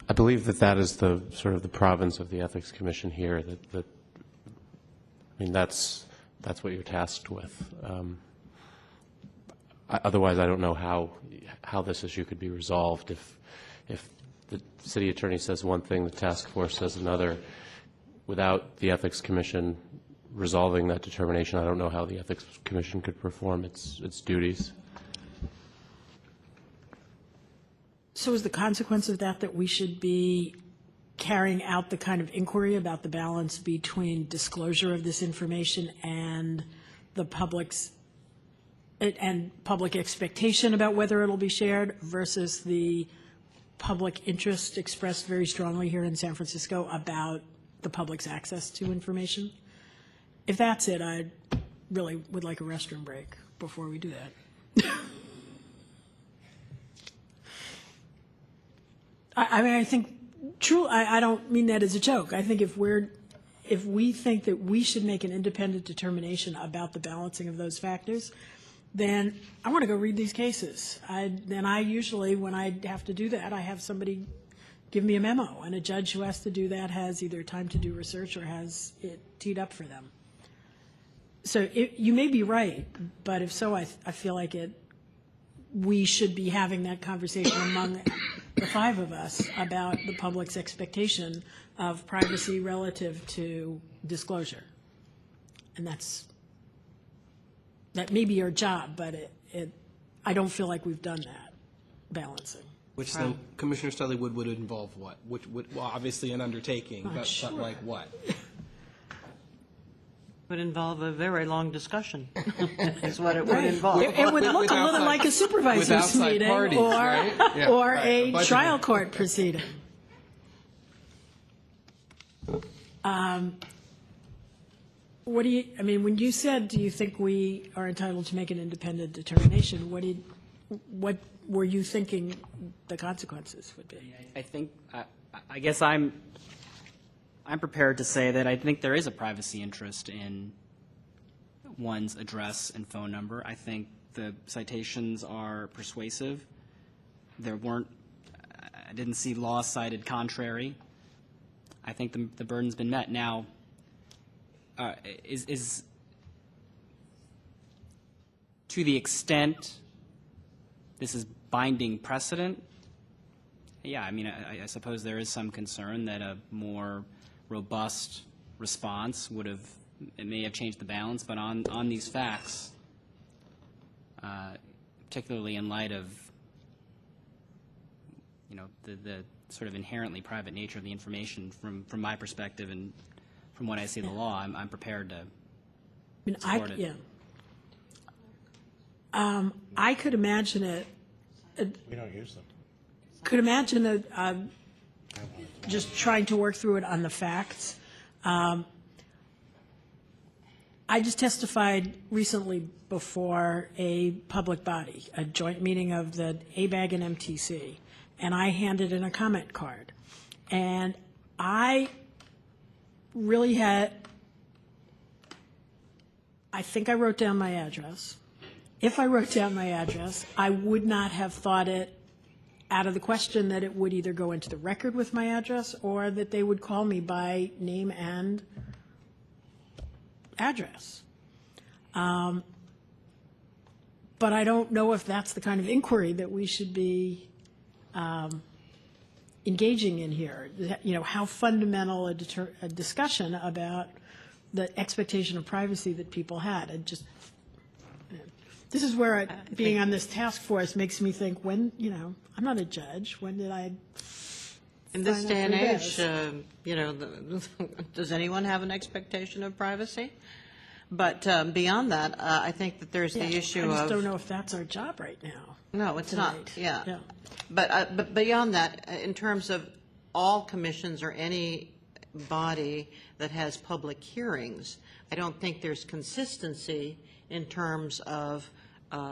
I believe that is the sort of the province of the Ethics Commission here. I mean, that's what you're tasked with. Otherwise, I don't know how this issue could be resolved if the city attorney says one thing, the task force says another. Without the Ethics Commission resolving that determination, I don't know how the Ethics Commission could perform its duties. So is the consequence of that we should be carrying out the kind of inquiry about the balance between disclosure of this information and the public expectation about whether it'll be shared versus the public interest expressed very strongly here in San Francisco about the public's access to information? If that's it, I really would like a restroom break before we do that. I mean, I think, I don't mean that as a joke. I think if we think that we should make an independent determination about the balancing of those factors, then I want to go read these cases. Then I usually, when I have to do that, I have somebody give me a memo, and a judge who has to do that has either time to do research or has it teed up for them. So you may be right, but if so, I feel like we should be having that conversation among the five of us about the public's expectation of privacy relative to disclosure. And that may be our job, but I don't feel like we've done that balancing. Which then, Commissioner Studley, would involve what? Well, obviously an undertaking, but like what? Would involve a very long discussion, is what it would involve. It would look a little like a supervisor's meeting parties, right? or a trial court proceeding. What do you, I mean, when you said, do you think we are entitled to make an independent determination, what were you thinking the consequences would be? I think, I guess I'm prepared to say that I think there is a privacy interest in one's address and phone number. I think the citations are persuasive. I didn't see law cited contrary. I think the burden's been met. Now, is to the extent this is binding precedent, yeah, I mean, I suppose there is some concern that a more robust response it may have changed the balance, but on these facts, particularly in light of, the sort of inherently private nature of the information from my perspective and from what I see in the law, I'm prepared to support it. Yeah. I could imagine it. We don't use them. Could imagine just trying to work through it on the facts. I just testified recently before a public body, a joint meeting of the ABAG and MTC, and I handed in a comment card. And I really I think I wrote down my address. If I wrote down my address, I would not have thought it out of the question that it would either go into the record with my address or that they would call me by name and address. But I don't know if that's the kind of inquiry that we should be engaging in here. You know, how fundamental a discussion about the expectation of privacy that people had. And just, this is where being on this task force makes me think, when, you know, I'm not a judge. When did I? In this day and age, you know, does anyone have an expectation of privacy? But beyond that, I think that there's the issue of. I just don't know if that's our job right now. No, it's tonight. not. Yeah. But beyond that, in terms of all commissions or any body that has public hearings, I don't think there's consistency in terms of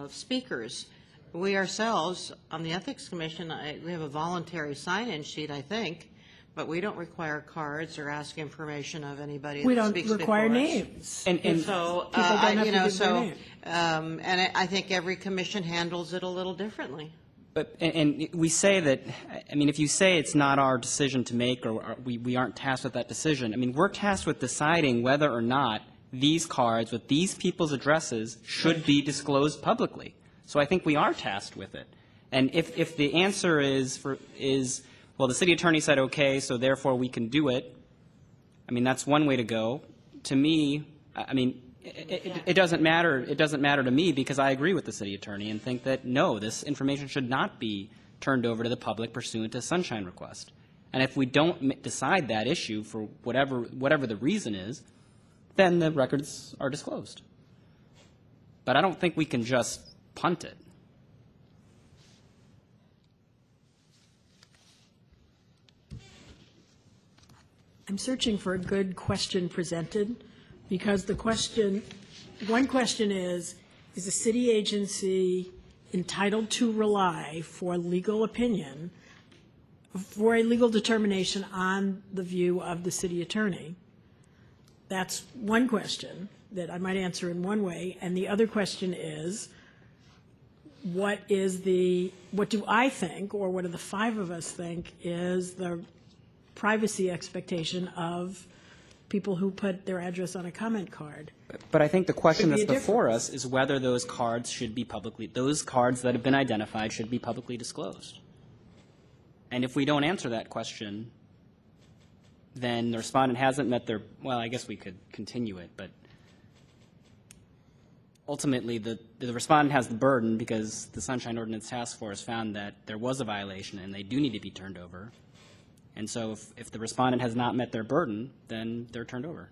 speakers. We ourselves, on the Ethics Commission, we have a voluntary sign-in sheet, I think, but we don't require cards or ask information of anybody We that don't speaks require before us. names. And so, people don't have you to know, give their so, name. and I think every commission handles it a little differently. But, and we say that, I mean, if you say it's not our decision to make, or we aren't tasked with that decision, I mean, we're tasked with deciding whether or not these cards with these people's addresses should be disclosed publicly. So I think we are tasked with it. And if the answer is, well, the city attorney said okay, so therefore we can do it, I mean, that's one way to go. To me, I mean, it doesn't matter. It doesn't matter to me, because I agree with the city attorney and think that, no, this information should not be turned over to the public pursuant to Sunshine request. And if we don't decide that issue for whatever the reason is, then the records are disclosed. But I don't think we can just punt it. I'm searching for a good question presented, because the question, one question is the city agency entitled to rely for legal opinion, for a legal determination on the view of the city attorney? That's one question that I might answer in one way. And the other question is, what do I think, or what do the five of us think, is the privacy expectation of people who put their address on a comment card? But I think the question Could be that's a before us is whether those cards should be those cards that have been identified should be publicly disclosed. And if we don't answer that question, then the respondent hasn't met their, well, I guess we could continue it, but ultimately the respondent has the burden, because the Sunshine Ordinance Task Force found that there was a violation and they do need to be turned over. And so if the respondent has not met their burden, then they're turned over,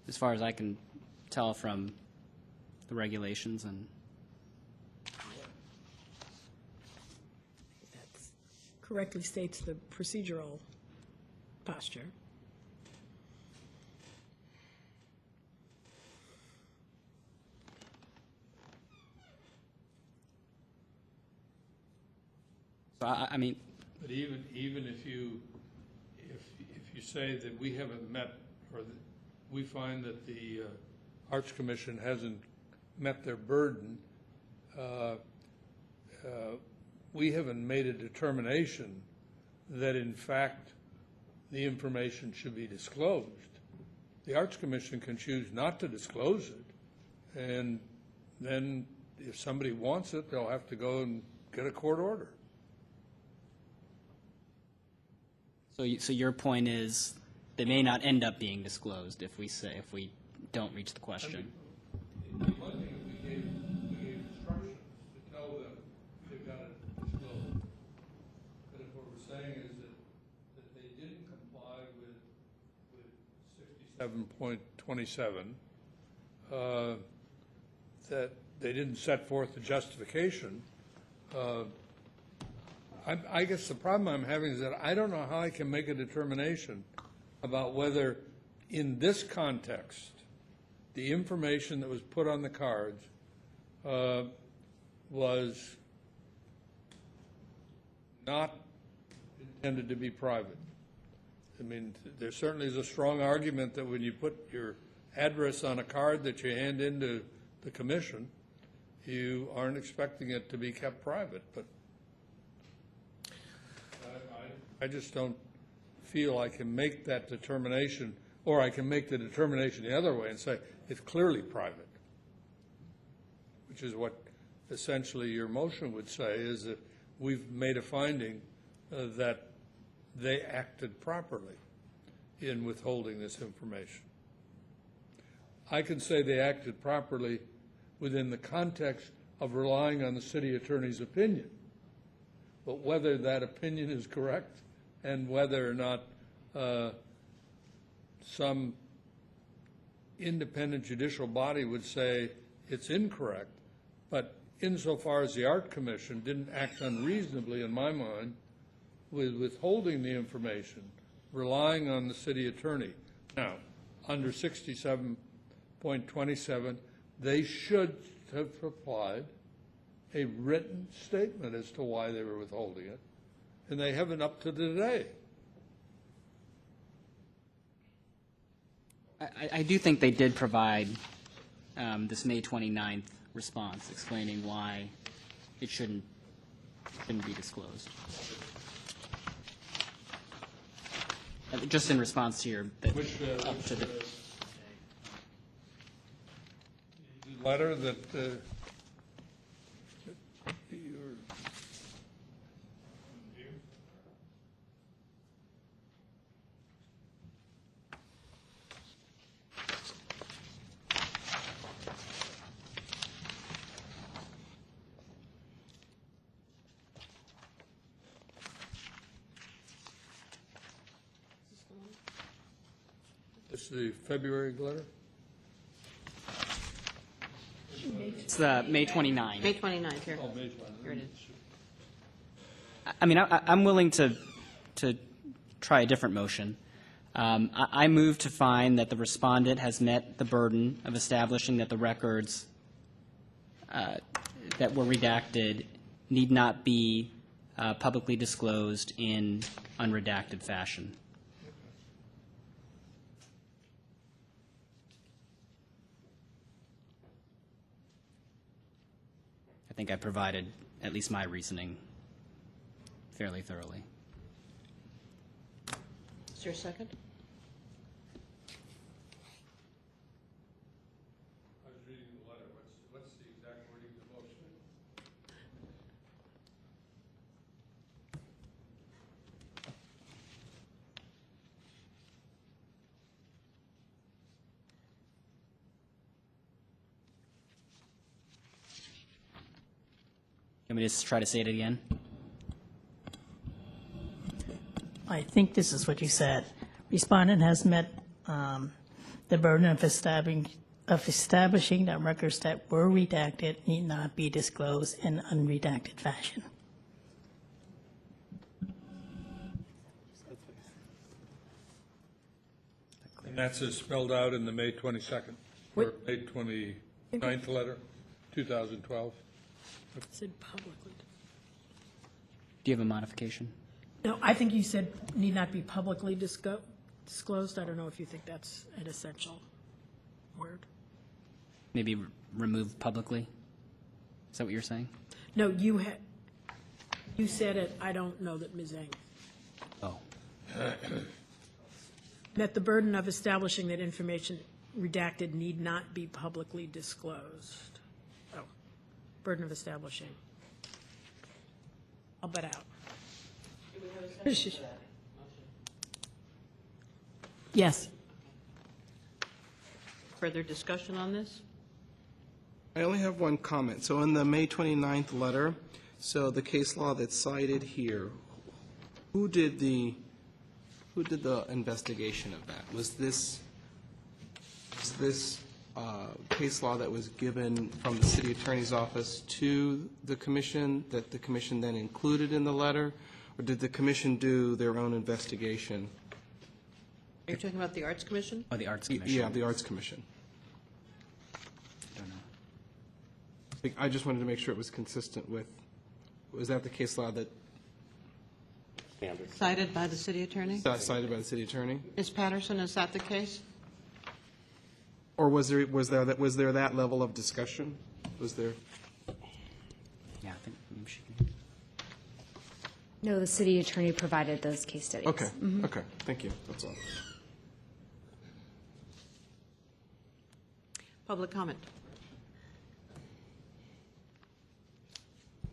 as far as I can tell from the regulations. And That correctly states the procedural posture. so I mean, But even if you say that we haven't met, or that we find that the Arts Commission hasn't met their burden, we haven't made a determination that in fact the information should be disclosed. The Arts Commission can choose not to disclose it, and then if somebody wants it, they'll have to go and get a court order. So your point is they may not end up being disclosed if we don't reach the question. One thing is we gave instructions to tell them they've got to disclose. But if what we're saying is that they didn't comply with 67.27, that they didn't set forth the justification, I guess the problem I'm having is that I don't know how I can make a determination about whether, in this context, the information that was put on the cards was not intended to be private. I mean, there certainly is a strong argument that when you put your address on a card that you hand into the commission, you aren't expecting it to be kept private. But I just don't feel I can make that determination Or I can make the determination the other way and say it's clearly private, which is what essentially your motion would say, is that we've made a finding that they acted properly in withholding this information. I can say they acted properly within the context of relying on the city attorney's opinion. But whether that opinion is correct and whether or not some independent judicial body would say it's incorrect, but insofar as the Art Commission didn't act unreasonably, in my mind, with withholding the information, relying on the city attorney. Now, under 67.27, they should have applied a written statement as to why they were withholding it, and they haven't up to today. I do think they did provide this May 29th response explaining why it shouldn't be disclosed. Just in response to your up to the letter that it's the February letter? It's the May 29th. May 29th, here. Oh, May 29th. Here it is. I mean, I'm willing to try a different motion. I move to find that the respondent has met the burden of establishing that the records that were redacted need not be publicly disclosed in unredacted fashion. I think I provided at least my reasoning fairly thoroughly. Is there a second? I was reading the letter. What's the exact wording of the motion? Can we just try to say it again? I think this is what you said. Respondent has met the burden of establishing that records that were redacted need not be disclosed in unredacted fashion. And that's spelled out in the May 22nd, or May 29th letter, 2012. It said publicly. Do you have a modification? No, I think you said need not be publicly disclosed. I don't know if you think that's an essential word. Maybe remove publicly? Is that what you're saying? No, you said it. I don't know that Ms. Eng. Oh. That the burden of establishing that information redacted need not be publicly disclosed. Oh, burden of establishing. I'll butt out. Yes. Further discussion on this? I only have one comment. So in the May 29th letter, so the case law that's cited here, who did the investigation of that? Was this case law that was given from the city attorney's office to the commission that the commission then included in the letter? Or did the commission do their own investigation? Are you talking about the Arts Commission? Oh, the Arts Commission. Yeah, the Arts Commission. I don't know. I just wanted to make sure it was consistent with, was that the case law that Cited by the city attorney? cited by the city attorney? Ms. Patterson, is that the case? Or was there that level of discussion? Was there? Yeah, I think maybe she can. No, the city attorney provided those case studies. Okay, okay, thank you, that's all. Public comment.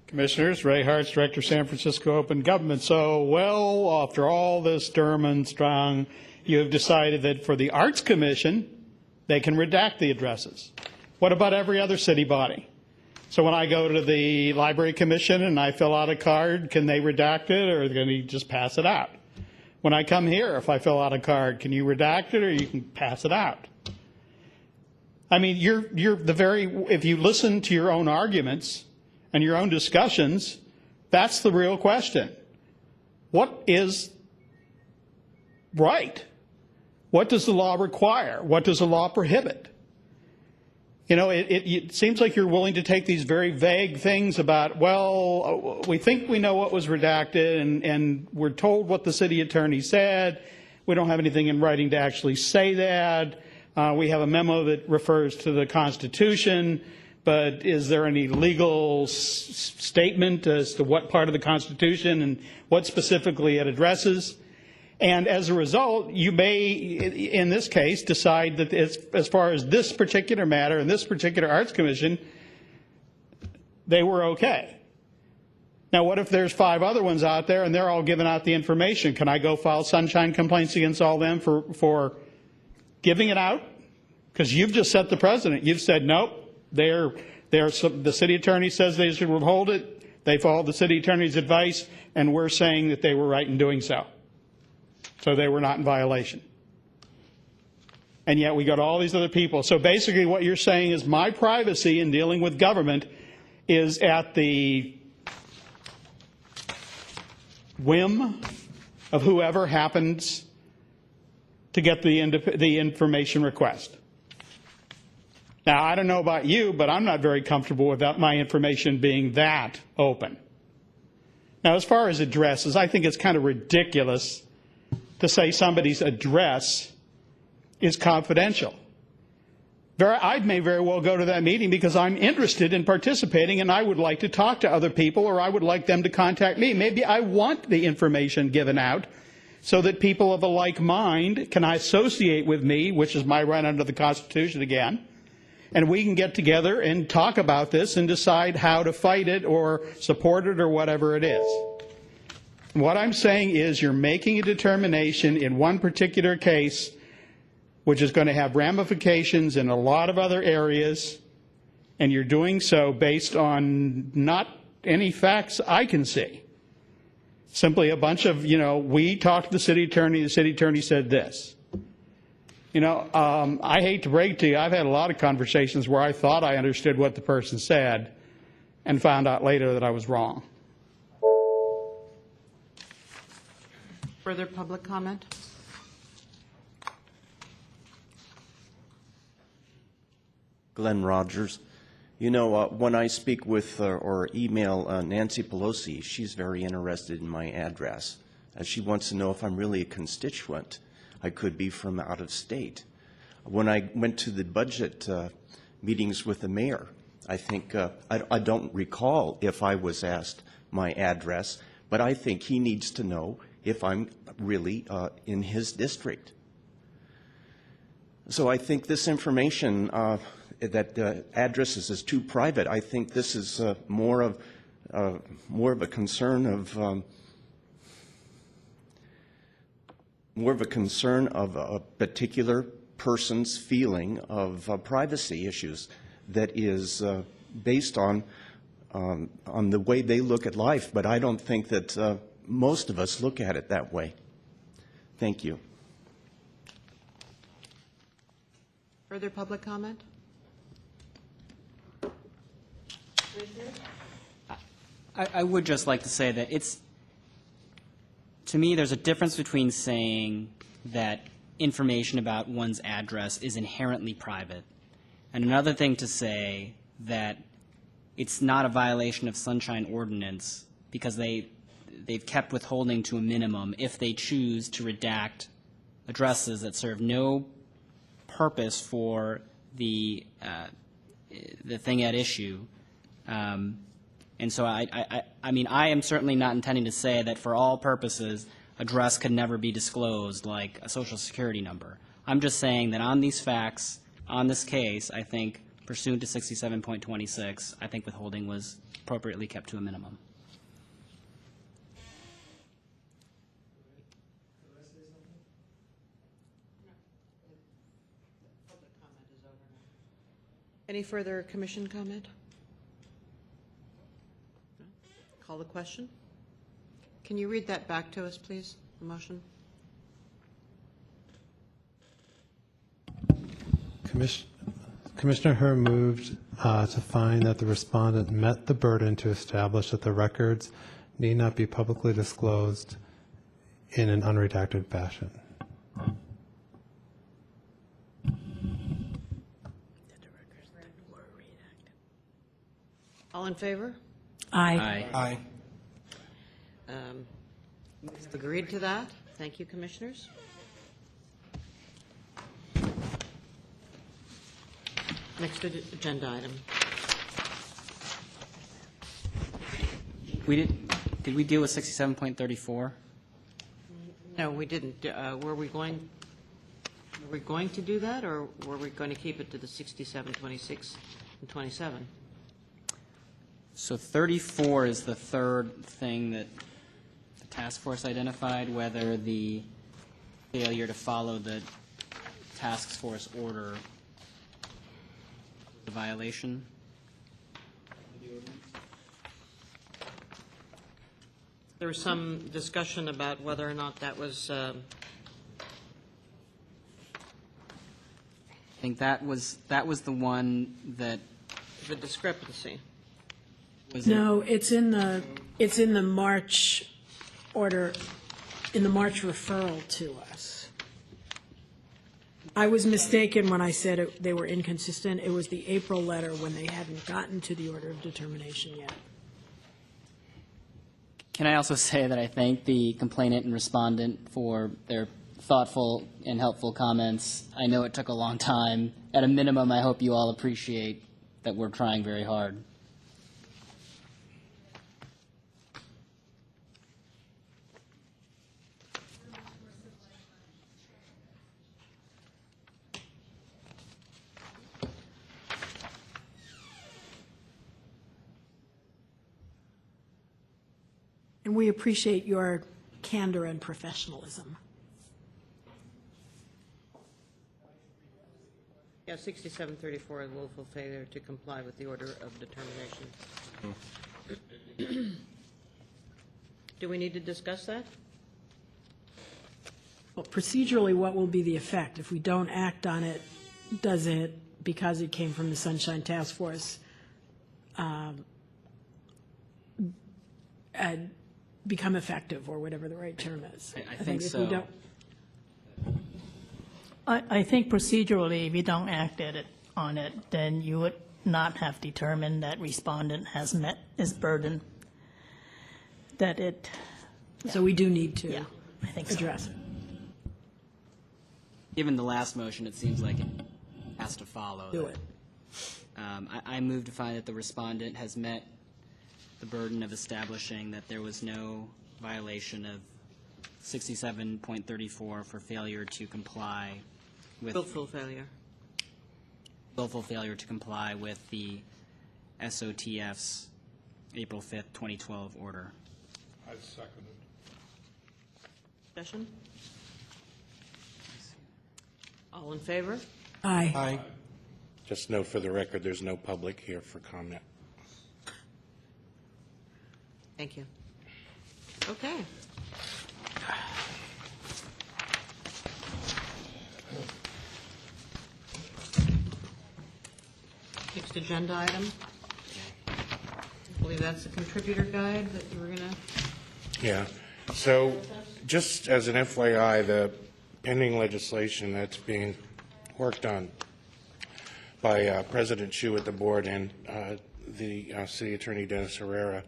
Commissioners, Ray Hartz, Director, San Francisco Open Government. So, well, after all this Sturm und Strang, you have decided that for the Arts Commission, they can redact the addresses. What about every other city body? So when I go to the Library Commission and I fill out a card, can they redact it, or can you just pass it out? When I come here, if I fill out a card, can you redact it, or you can pass it out? I mean, if you listen to your own arguments and your own discussions, that's the real question. What is right? What does the law require? What does the law prohibit? You know, it seems like you're willing to take these very vague things about, well, we think we know what was redacted, and we're told what the city attorney said. We don't have anything in writing to actually say that. We have a memo that refers to the Constitution, but is there any legal statement as to what part of the Constitution and what specifically it addresses? And as a result, you may, in this case, decide that as far as this particular matter and this particular Arts Commission, they were okay. Now, what if there's 5 other ones out there and they're all giving out the information? Can I go file sunshine complaints against all them for giving it out? Because you've just set the precedent. You've said, nope, the city attorney says they should withhold it. They followed the city attorney's advice, and we're saying that they were right in doing so. So they were not in violation. And yet we got all these other people. So basically what you're saying is my privacy in dealing with government is at the whim of whoever happens to get the information request. Now, I don't know about you, but I'm not very comfortable with my information being that open. Now, as far as addresses, I think it's kind of ridiculous to say somebody's address is confidential. I may very well go to that meeting because I'm interested in participating and I would like to talk to other people, or I would like them to contact me. Maybe I want the information given out so that people of a like mind can associate with me, which is my right under the Constitution again, and we can get together and talk about this and decide how to fight it or support it or whatever it is. What I'm saying is you're making a determination in one particular case which is going to have ramifications in a lot of other areas, and you're doing so based on not any facts I can see. Simply a bunch of, we talked to the city attorney said this. I hate to break to you, I've had a lot of conversations where I thought I understood what the person said and found out later that I was wrong. Further public comment? Glenn Rogers. When I speak with or email Nancy Pelosi, she's very interested in my address. She wants to know if I'm really a constituent. I could be from out of state. When I went to the budget meetings with the mayor, I think, I don't recall if I was asked my address, but I think he needs to know if I'm really in his district. So I think this information that addresses is too private. I think this is more of a concern of a particular person's feeling of privacy issues that is based on the way they look at life. But I don't think that most of us look at it that way. Thank you. Further public comment? I would just like to say that to me, there's a difference between saying that information about one's address is inherently private, and another thing to say that it's not a violation of Sunshine Ordinance because they've kept withholding to a minimum if they choose to redact addresses that serve no purpose for the thing at issue. And so I mean, I am certainly not intending to say that for all purposes, address could never be disclosed like a Social Security number. I'm just saying that on these facts, on this case, I think pursuant to 67.26, I think withholding was appropriately kept to a minimum. Any further commission comment? No? Call the question. Can you read that back to us, please, the motion? Commissioner Herr moved to find that the respondent met the burden to establish that the records need not be publicly disclosed in an unredacted fashion. All in favor? Aye. Aye. You've agreed to that. Thank you, commissioners. Next agenda item. Did we deal with 67.34? No, we didn't. Were we going to do that, or were we going to keep it to the 67, 26, and 27? So 34 is the third thing that the task force identified, whether the failure to follow the task force order the violation. There was some discussion about whether or not that was, I think that was the one that the discrepancy. was. No, it's in the March order, in the March referral to us. I was mistaken when I said they were inconsistent. It was the April letter when they hadn't gotten to the order of determination yet. Can I also say that I thank the complainant and respondent for their thoughtful and helpful comments. I know it took a long time. At a minimum, I hope you all appreciate that we're trying very hard. And we appreciate your candor and professionalism. Yeah, 6734 is willful failure to comply with the order of determination. Do we need to discuss that? Well, procedurally, what will be the effect? If we don't act on it, does it, because it came from the Sunshine Task Force, become effective, or whatever the right term is? I think if so. we don't, I think procedurally, if you don't act on it, then you would not have determined that respondent has met his burden. That it. so we do need to Yeah, I think so. address it. Given the last motion, it seems like it has to follow. Do that. it. I move to find that the respondent has met the burden of establishing that there was no violation of 67.34 for failure to comply with Willful failure. willful failure to comply with the SOTF's April 5th, 2012 order. I second it. Discussion? All in favor? Aye. Aye. Just note for the record, there's no public here for comment. Thank you. Okay. Next agenda item. I believe that's the contributor guide that you were going to. Yeah. So just as an FYI, the pending legislation that's being worked on by President Chu at the board and the City Attorney Dennis Herrera,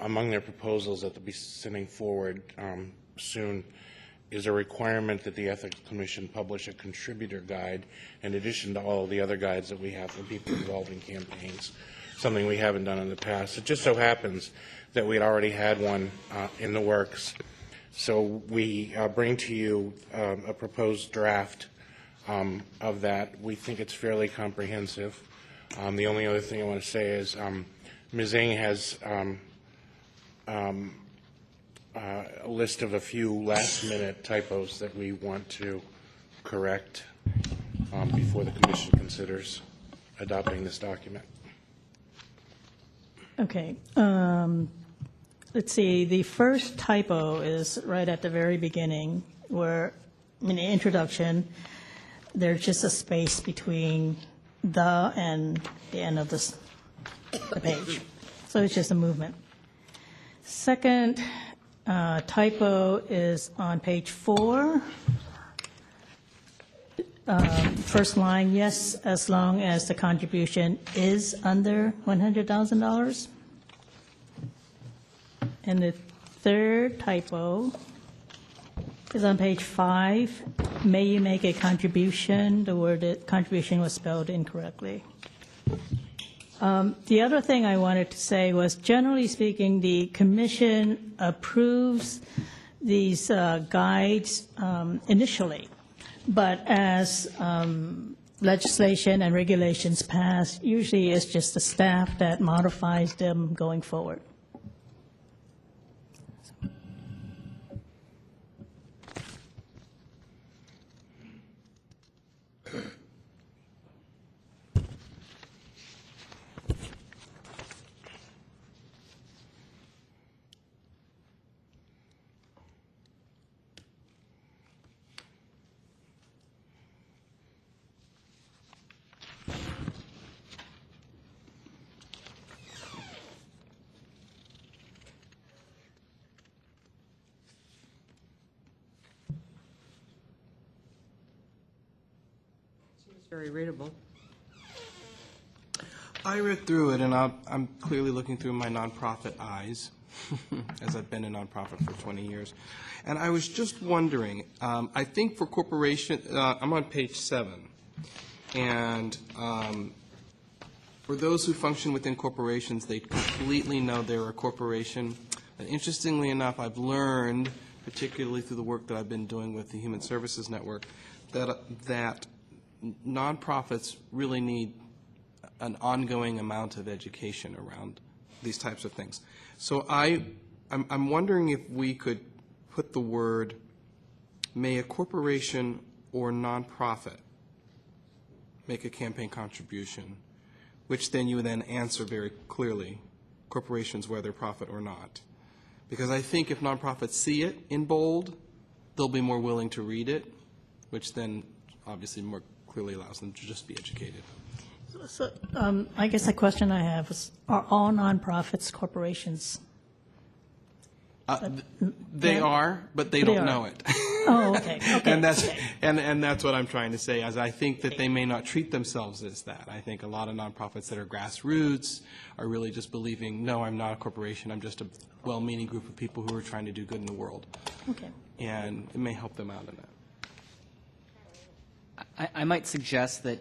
among their proposals that they'll be sending forward soon is a requirement that the Ethics Commission publish a contributor guide in addition to all the other guides that we have for people involved in campaigns, something we haven't done in the past. It just so happens that we'd already had one in the works. So we bring to you a proposed draft of that. We think it's fairly comprehensive. The only other thing I want to say is Ms. Ng has a list of a few last-minute typos that we want to correct before the Commission considers adopting this document. Okay. Let's see, the first typo is right at the very beginning where, in the introduction, there's just a space between the and the end of the page. So it's just a movement. Second typo is on page 4. First line, yes, as long as the contribution is under $100,000. And the third typo is on page 5. May you make a contribution? The word contribution was spelled incorrectly. The other thing I wanted to say was, generally speaking, the Commission approves these guides initially, but as legislation and regulations pass, usually it's just the staff that modifies them going forward. Very readable. I read through it, and I'm clearly looking through my nonprofit eyes, as I've been a nonprofit for 20 years. And I was just wondering, I think for corporation, I'm on page 7, and for those who function within corporations, they completely know they're a corporation. But interestingly enough, I've learned, particularly through the work that I've been doing with the Human Services Network, that nonprofits really need an ongoing amount of education around these types of things. So I'm wondering if we could put the word, may a corporation or nonprofit make a campaign contribution, which then you would then answer very clearly, corporations, whether profit or not. Because I think if nonprofits see it in bold, they'll be more willing to read it, which then obviously more clearly allows them to just be educated. So I guess the question I have is, are all nonprofits corporations? They are, but they don't know it. Oh, okay. And that's what I'm trying to say, as I think that they may not treat themselves as that. I think a lot of nonprofits that are grassroots are really just believing, no, I'm not a corporation, I'm just a well-meaning group of people who are trying to do good in the world. Okay. And it may help them out in that. I might suggest that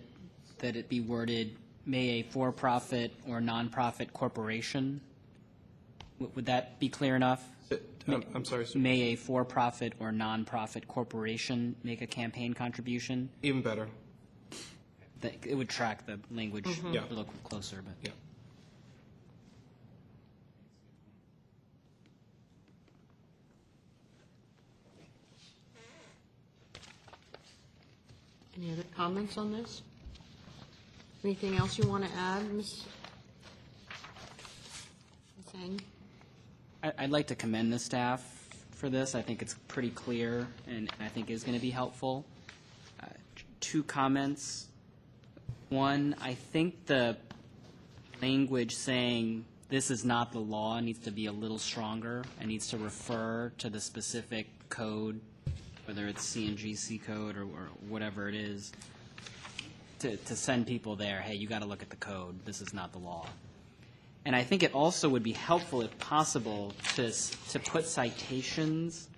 it be worded, may a for-profit or nonprofit corporation. Would that be clear enough? I'm sorry, sir. May a for-profit or nonprofit corporation make a campaign contribution? Even better. It would track the language Yeah. a little closer, but. Yeah. Any other comments on this? Anything else you want to add, Ms. Zhang? I'd like to commend the staff for this. I think it's pretty clear, and I think is going to be helpful. 2 comments. One, I think the language saying this is not the law needs to be a little stronger and needs to refer to the specific code, whether it's CNGC code or whatever it is, to send people there, hey, you got to look at the code. This is not the law. And I think it also would be helpful, if possible, to put citations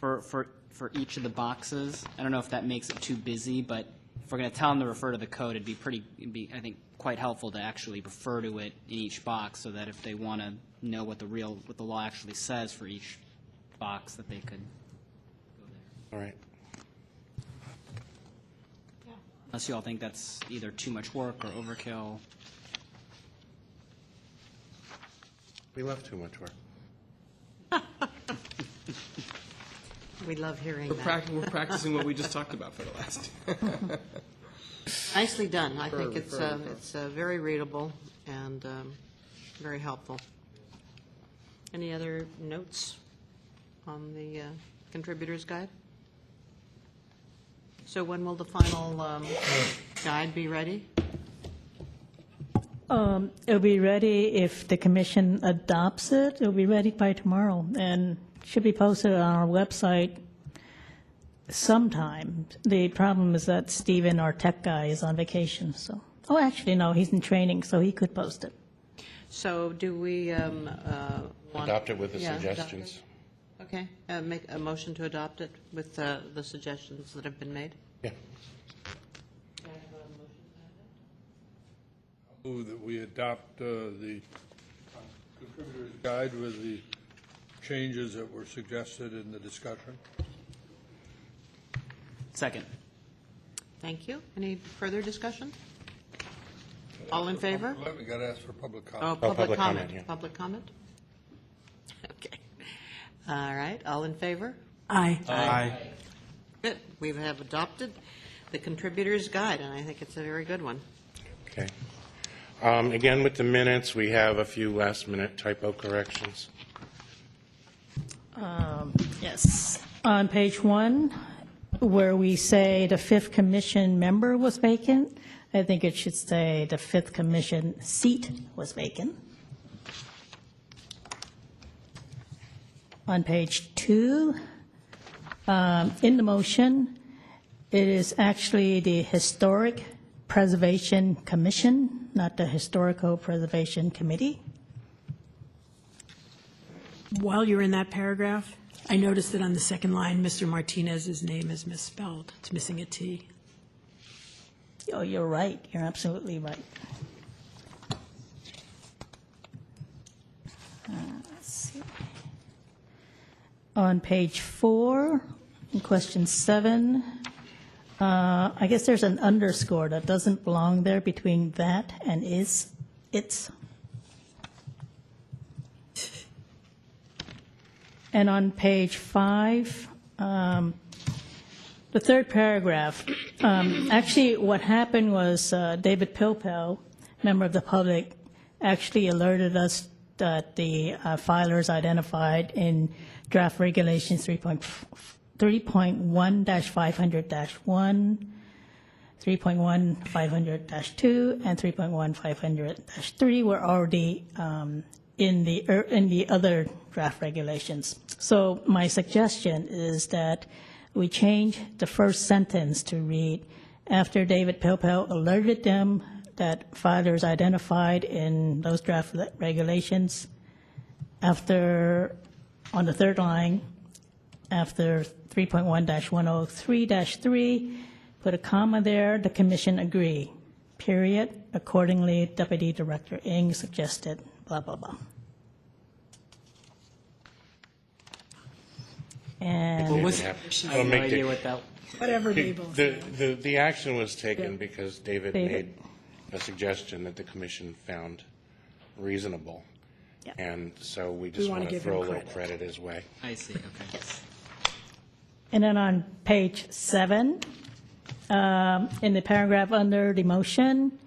for each of the boxes. I don't know if that makes it too busy, but if we're going to tell them to refer to the code, it'd be I think, quite helpful to actually refer to it in each box, so that if they want to know what the law actually says for each box, that they could go there. All right. Unless you all think that's either too much work or overkill. We love too much work. We love hearing We're that. we're practicing what we just talked about for the last. Nicely done. I think it's very readable and very helpful. Any other notes on the contributor's guide? So when will the final guide be ready? It'll be ready if the commission adopts it. It'll be ready by tomorrow and should be posted on our website sometime. The problem is that Stephen, our tech guy, is on vacation, so. Oh, actually, no, he's in training, so he could post it. So do we want... Adopt it with the Yeah, adopt suggestions. it. Okay, make a motion to adopt it with the suggestions that have been made? Yeah. Move that we adopt the contributor's guide with the changes that were suggested in the discussion. Second. Thank you. Any further discussion? All in favor? We got to ask for public Oh, comment. public public comment. comment, yeah. Public comment? Okay. All right, all in favor? Aye. Aye. Good. We have adopted the contributor's guide, and I think it's a very good one. Okay. Again, with the minutes, we have a few last-minute typo corrections. Yes. On page 1, where we say the 5th commission member was vacant, I think it should say the 5th commission seat was vacant. On page 2, in the motion, it is actually the Historic Preservation Commission, not the Historical Preservation Committee. While you're in that paragraph, I noticed that on the second line, Mr. Martinez's name is misspelled. It's missing a T. Oh, you're right. You're absolutely right. Let's see. On page 4, in question 7, I guess there's an underscore that doesn't belong there between that and it's. And on page 5, the third paragraph, actually what happened was David Pilpel, member of the public, actually alerted us that the filers identified in draft regulations 3.1-500-1, 3.1-500-2, and 3.1-500-3 were already in the other draft regulations. So my suggestion is that we change the first sentence to read, after David Pilpel alerted them that filers identified in those draft regulations, after, on the third line, after 3.1-103-3, put a comma there, the commission agree, period. Accordingly, Deputy Director Ng suggested, blah, blah, blah. And What was Yeah. I have no make the- idea what that. Whatever Mabel said. The action was taken Yeah. because David made a suggestion that the commission found reasonable. Yeah. And so we just wanna want to give throw a him little credit. credit his way. I see, okay. And then on page 7, in the paragraph under the motion,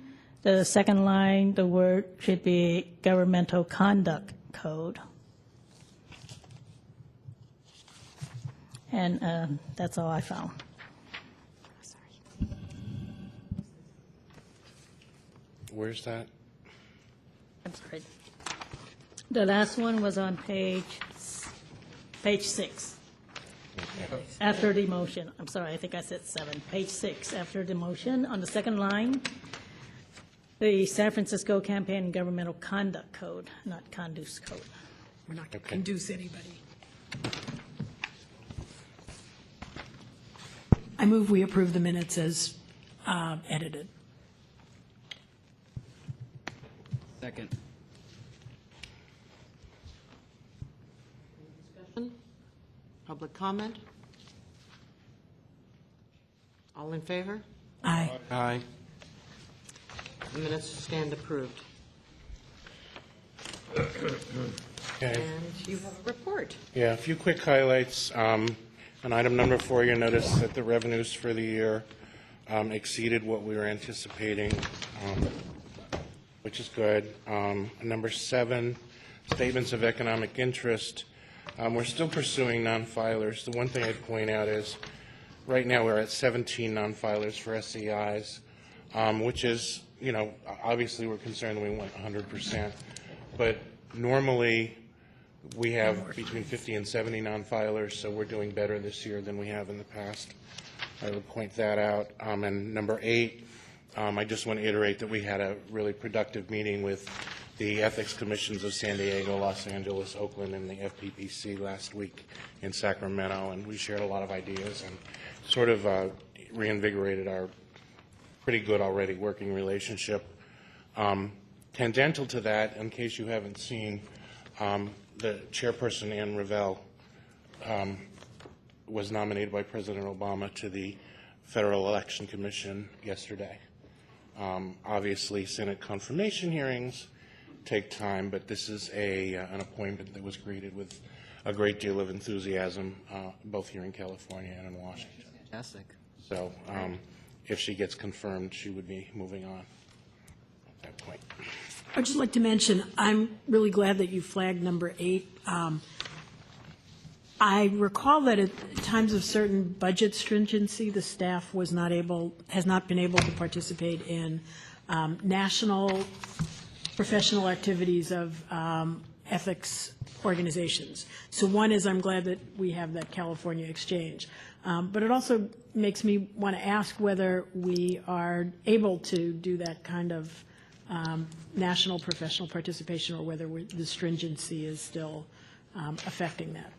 the second line, the word should be governmental conduct code. And that's all I found. Where's that? I'm sorry. The last one was on page 6. After the motion, I'm sorry, I think I said 7. Page 6, after the motion, on the second line, the San Francisco Campaign and Governmental Conduct Code, not Conduce Code. We're not going to Okay. conduce anybody. I move we approve the minutes as edited. Second. Discussion? Public comment? All in favor? Aye. Aye. The minutes stand approved. Okay. And you have a report. Yeah, a few quick highlights. On item number 4, you notice that the revenues for the year exceeded what we were anticipating, which is good. Number 7, statements of economic interest. We're still pursuing non-filers. The one thing I'd point out is right now we're at 17 non-filers for SEIs, which is, obviously we're concerned we want 100%. But normally we have between 50 and 70 non-filers, so we're doing better this year than we have in the past. I would point that out. And number 8, I just want to iterate that we had a really productive meeting with the Ethics Commissions of San Diego, Los Angeles, Oakland, and the FPPC last week in Sacramento, and we shared a lot of ideas and sort of reinvigorated our pretty good already working relationship. Tangential to that, in case you haven't seen, the chairperson, Ann Revelle, was nominated by President Obama to the Federal Election Commission yesterday. Obviously, Senate confirmation hearings take time, but this is an appointment that was greeted with a great deal of enthusiasm, both here in California and in Washington. Fantastic. So if she gets confirmed, she would be moving on at that point. I'd just like to mention, I'm really glad that you flagged number 8. I recall that at times of certain budget stringency, the staff has not been able to participate in national professional activities of ethics organizations. So one is I'm glad that we have that California exchange. But it also makes me want to ask whether we are able to do that kind of national professional participation, or whether the stringency is still affecting that.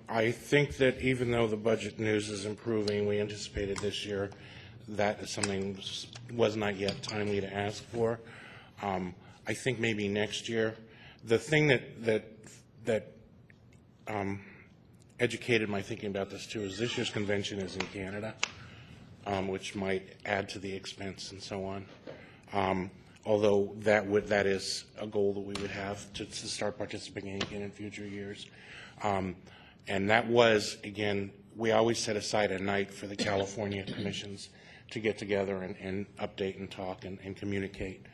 I think that even though the budget news is improving, we anticipated this year that is something was not yet timely to ask for. I think maybe next year. The thing that educated my thinking about this too is this year's convention is in Canada, which might add to the expense and so on. Although that is a goal that we would have to start participating again in future years. And that was, again, we always set aside a night for the California commissions to get together and update and talk and communicate.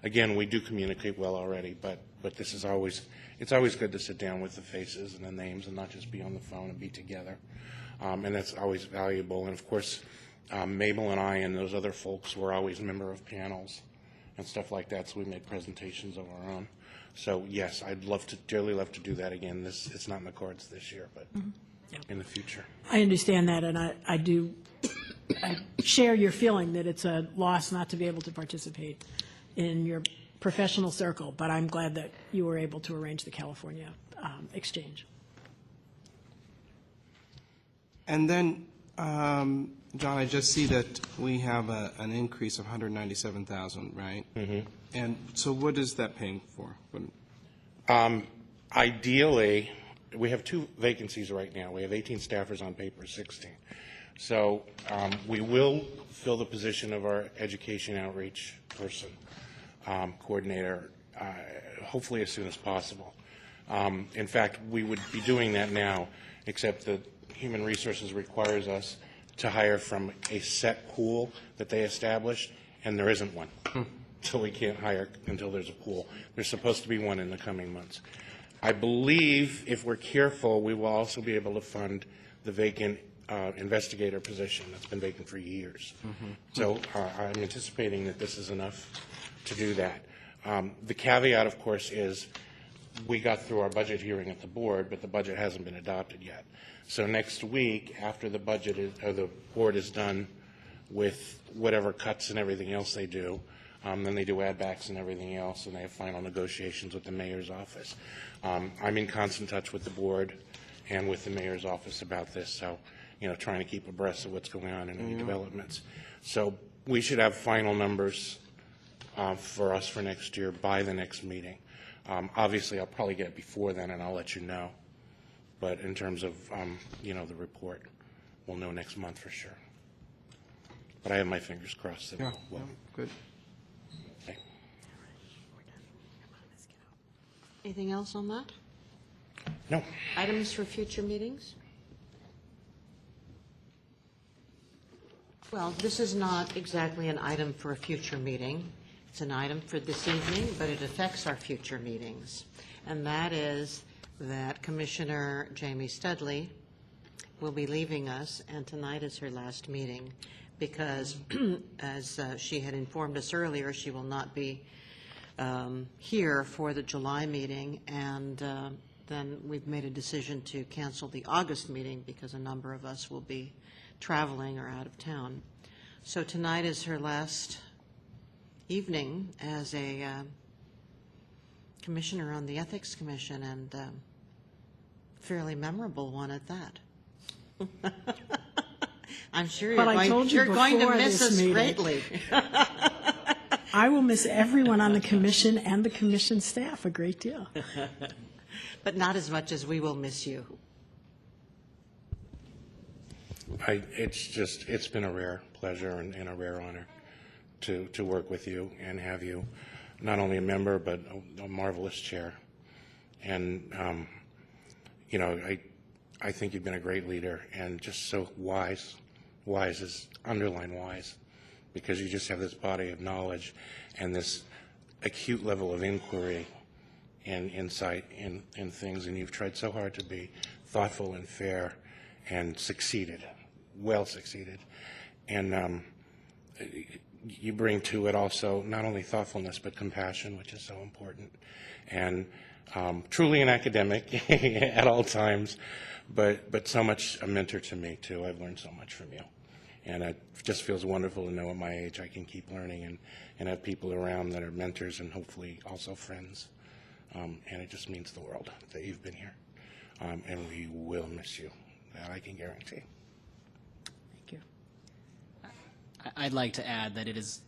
Again, we do communicate well already, but this is it's always good to sit down with the faces and the names and not just be on the phone and be together. And that's always valuable. And of course, Mabel and I and those other folks were always a member of panels and stuff like that, so we made presentations of our own. So yes, I'd dearly love to do that again. It's not in the cards this year, but in the future. I understand that, and I share your feeling that it's a loss not to be able to participate in your professional circle, but I'm glad that you were able to arrange the California exchange. And then, John, I just see that we have an increase of $197,000, right? Mm-hmm. And so what is that paying for? Ideally, we have 2 vacancies right now. We have 18 staffers on paper, 16. So we will fill the position of our education outreach person, coordinator, hopefully as soon as possible. In fact, we would be doing that now, except that Human Resources requires us to hire from a set pool that they established, and there isn't one. So we can't hire until there's a pool. There's supposed to be one in the coming months. I believe if we're careful, we will also be able to fund the vacant investigator position that's been vacant for years. Mm-hmm. So I'm anticipating that this is enough to do that. The caveat, of course, is we got through our budget hearing at the board, but the budget hasn't been adopted yet. So next week, after the the board is done with whatever cuts and everything else they do, then they do add-backs and everything else, and they have final negotiations with the mayor's office. I'm in constant touch with the board and with the mayor's office about this, so trying to keep abreast of what's going on in any developments. So we should have final numbers for us for next year by the next meeting. Obviously, I'll probably get it before then, and I'll let you know. But in terms of the report, we'll know next month for sure. But I have my fingers crossed that Yeah, we'll. good. Okay. Anything else on that? No. Items for future meetings? Well, this is not exactly an item for a future meeting. It's an item for this evening, but it affects our future meetings. And that is that Commissioner Jamie Studley will be leaving us, and tonight is her last meeting, because as she had informed us earlier, she will not be here for the July meeting, and then we've made a decision to cancel the August meeting because a number of us will be traveling or out of town. So tonight is her last evening as a commissioner on the Ethics Commission, and fairly memorable one at that. I'm sure you're going to miss us greatly. I will miss everyone on the commission and the commission staff a great deal. But not as much as we will miss you. It's been a rare pleasure and a rare honor to work with you and have you not only a member but a marvelous chair. And I think you've been a great leader and just so wise. Wise is underline wise, because you just have this body of knowledge and this acute level of inquiry and insight in things, and you've tried so hard to be thoughtful and fair and succeeded, well succeeded. And you bring to it also not only thoughtfulness but compassion, which is so important, and truly an academic at all times, but so much a mentor to me too. I've learned so much from you, and it just feels wonderful to know at my age I can keep learning and have people around that are mentors and hopefully also friends. And it just means the world that you've been here, and we will miss you. That I can guarantee. Thank you. I'd like to add that it has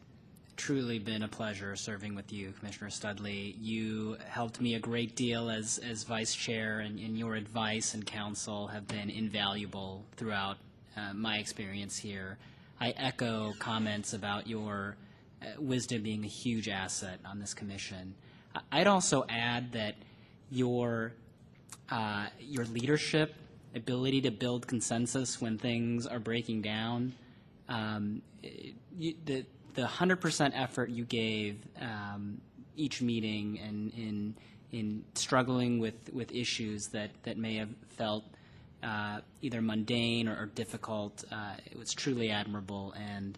truly been a pleasure serving with you, Commissioner Studley. You helped me a great deal as vice chair, and your advice and counsel have been invaluable throughout my experience here. I echo comments about your wisdom being a huge asset on this commission. I'd also add that your leadership, ability to build consensus when things are breaking down, the 100% effort you gave each meeting and in struggling with issues that may have felt either mundane or difficult, it was truly admirable, and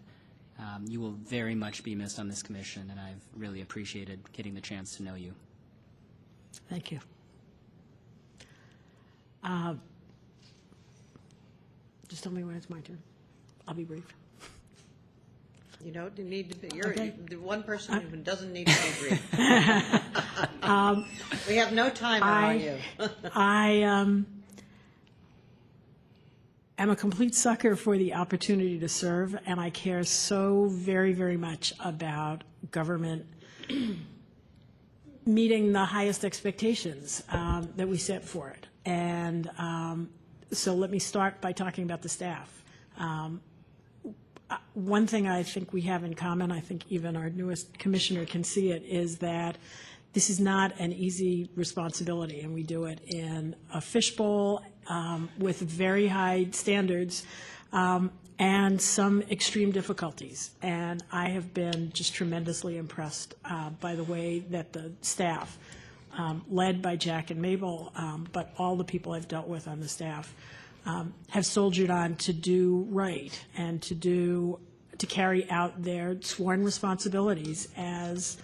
you will very much be missed on this commission, and I've really appreciated getting the chance to know you. Thank you. Just tell me when it's my turn. I'll be brief. You don't need to be, you're Okay. the one person who doesn't need to be brief. We have no timer on you. I am a complete sucker for the opportunity to serve, and I care so very, very much about government meeting the highest expectations that we set for it. And so let me start by talking about the staff. One thing I think we have in common, I think even our newest commissioner can see it, is that this is not an easy responsibility, and we do it in a fishbowl with very high standards and some extreme difficulties. And I have been just tremendously impressed by the way that the staff, led by Jack and Mabel, but all the people I've dealt with on the staff, have soldiered on to do right and to carry out their sworn responsibilities as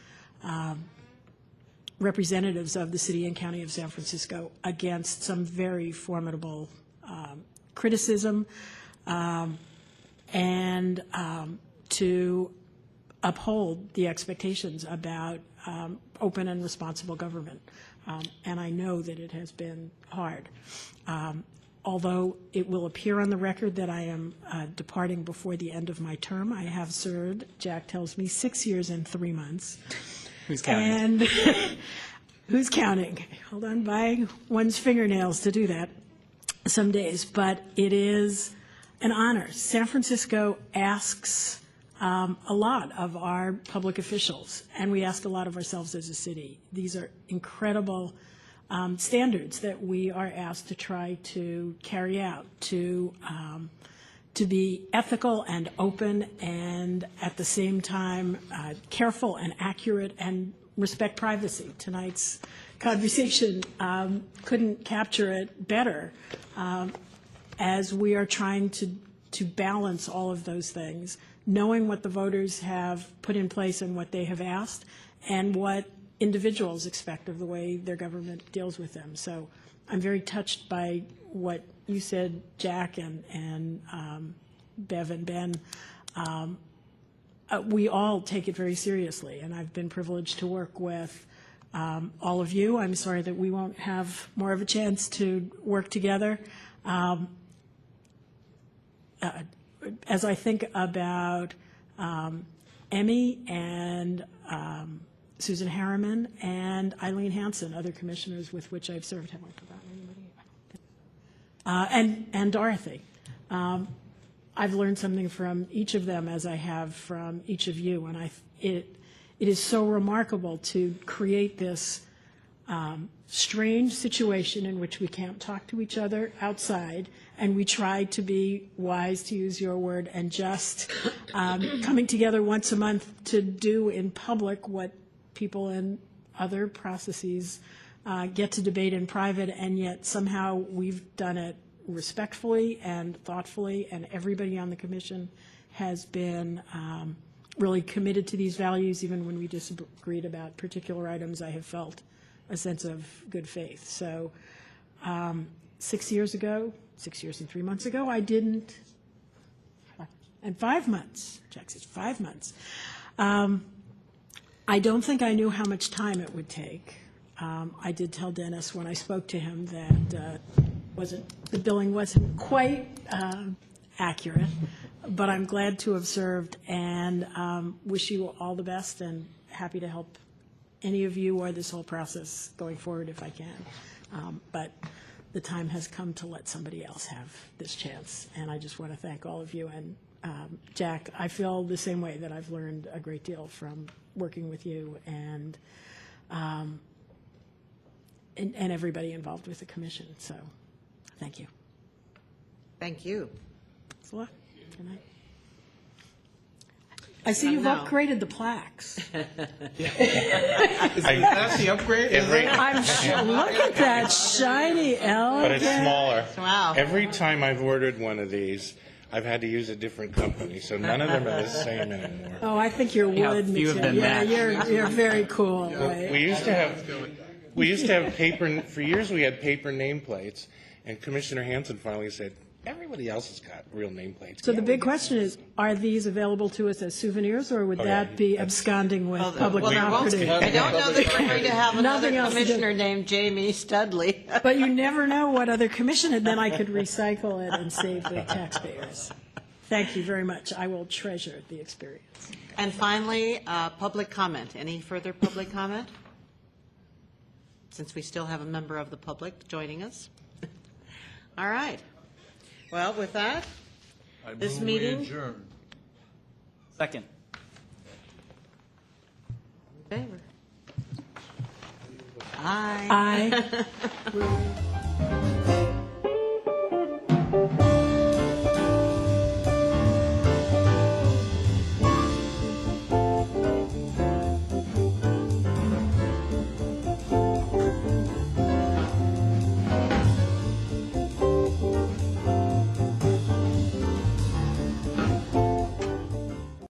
representatives of the city and county of San Francisco against some very formidable criticism, and to uphold the expectations about open and responsible government. And I know that it has been hard. Although it will appear on the record that I am departing before the end of my term, I have served, Jack tells me, 6 years and 3 months. Who's counting? And who's counting? Hold on by one's fingernails to do that some days. But it is an honor. San Francisco asks a lot of our public officials, and we ask a lot of ourselves as a city. These are incredible standards that we are asked to try to carry out, to be ethical and open and at the same time careful and accurate and respect privacy. Tonight's conversation couldn't capture it better as we are trying to balance all of those things, knowing what the voters have put in place and what they have asked and what individuals expect of the way their government deals with them. So I'm very touched by what you said, Jack, and Bev and Ben. We all take it very seriously, and I've been privileged to work with all of you. I'm sorry that we won't have more of a chance to work together. As I think about Emmy and Susan Harriman and Eileen Hansen, other commissioners with which I've served. Have I forgotten anybody? And Dorothy. I've learned something from each of them as I have from each of you, and it is so remarkable to create this strange situation in which we can't talk to each other outside, and we try to be wise, to use your word, and just coming together once a month to do in public what people in other processes get to debate in private, and yet somehow we've done it respectfully and thoughtfully, and everybody on the commission has been really committed to these values. Even when we disagreed about particular items, I have felt a sense of good faith. So 6 years ago, 6 years and 3 months ago, I didn't, and 5 months, Jack says 5 months. I don't think I knew how much time it would take. I did tell Dennis when I spoke to him that the billing wasn't quite accurate, but I'm glad to have served and wish you all the best and happy to help any of you or this whole process going forward if I can. But the time has come to let somebody else have this chance, and I just want to thank all of you. And Jack, I feel the same way, that I've learned a great deal from working with you and everybody involved with the commission. So thank you. Thank you. Thanks a lot. Good night. I see you've upgraded the plaques. That's the upgrade? I'm sure. Look at that shiny elegant. But it's smaller. Wow. Every time I've ordered one of these, I've had to use a different company, so none of them are the same anymore. Oh, I think your wood material. Yeah, you're very cool. Right? We used to have paper, for years we had paper nameplates, and Commissioner Hansen finally said, everybody else has got real nameplates. So the big question is, are these available to us as souvenirs, or would that be absconding with public property? I don't know that we're going to have another commissioner named Jamie Studley. But you never know what other commission, and then I could recycle it and save the taxpayers. Thank you very much. I will treasure the experience. And finally, public comment. Any further public comment? Since we still have a member of the public joining us. All right. Well, with that, this meeting. Second. In favor? Aye. Aye.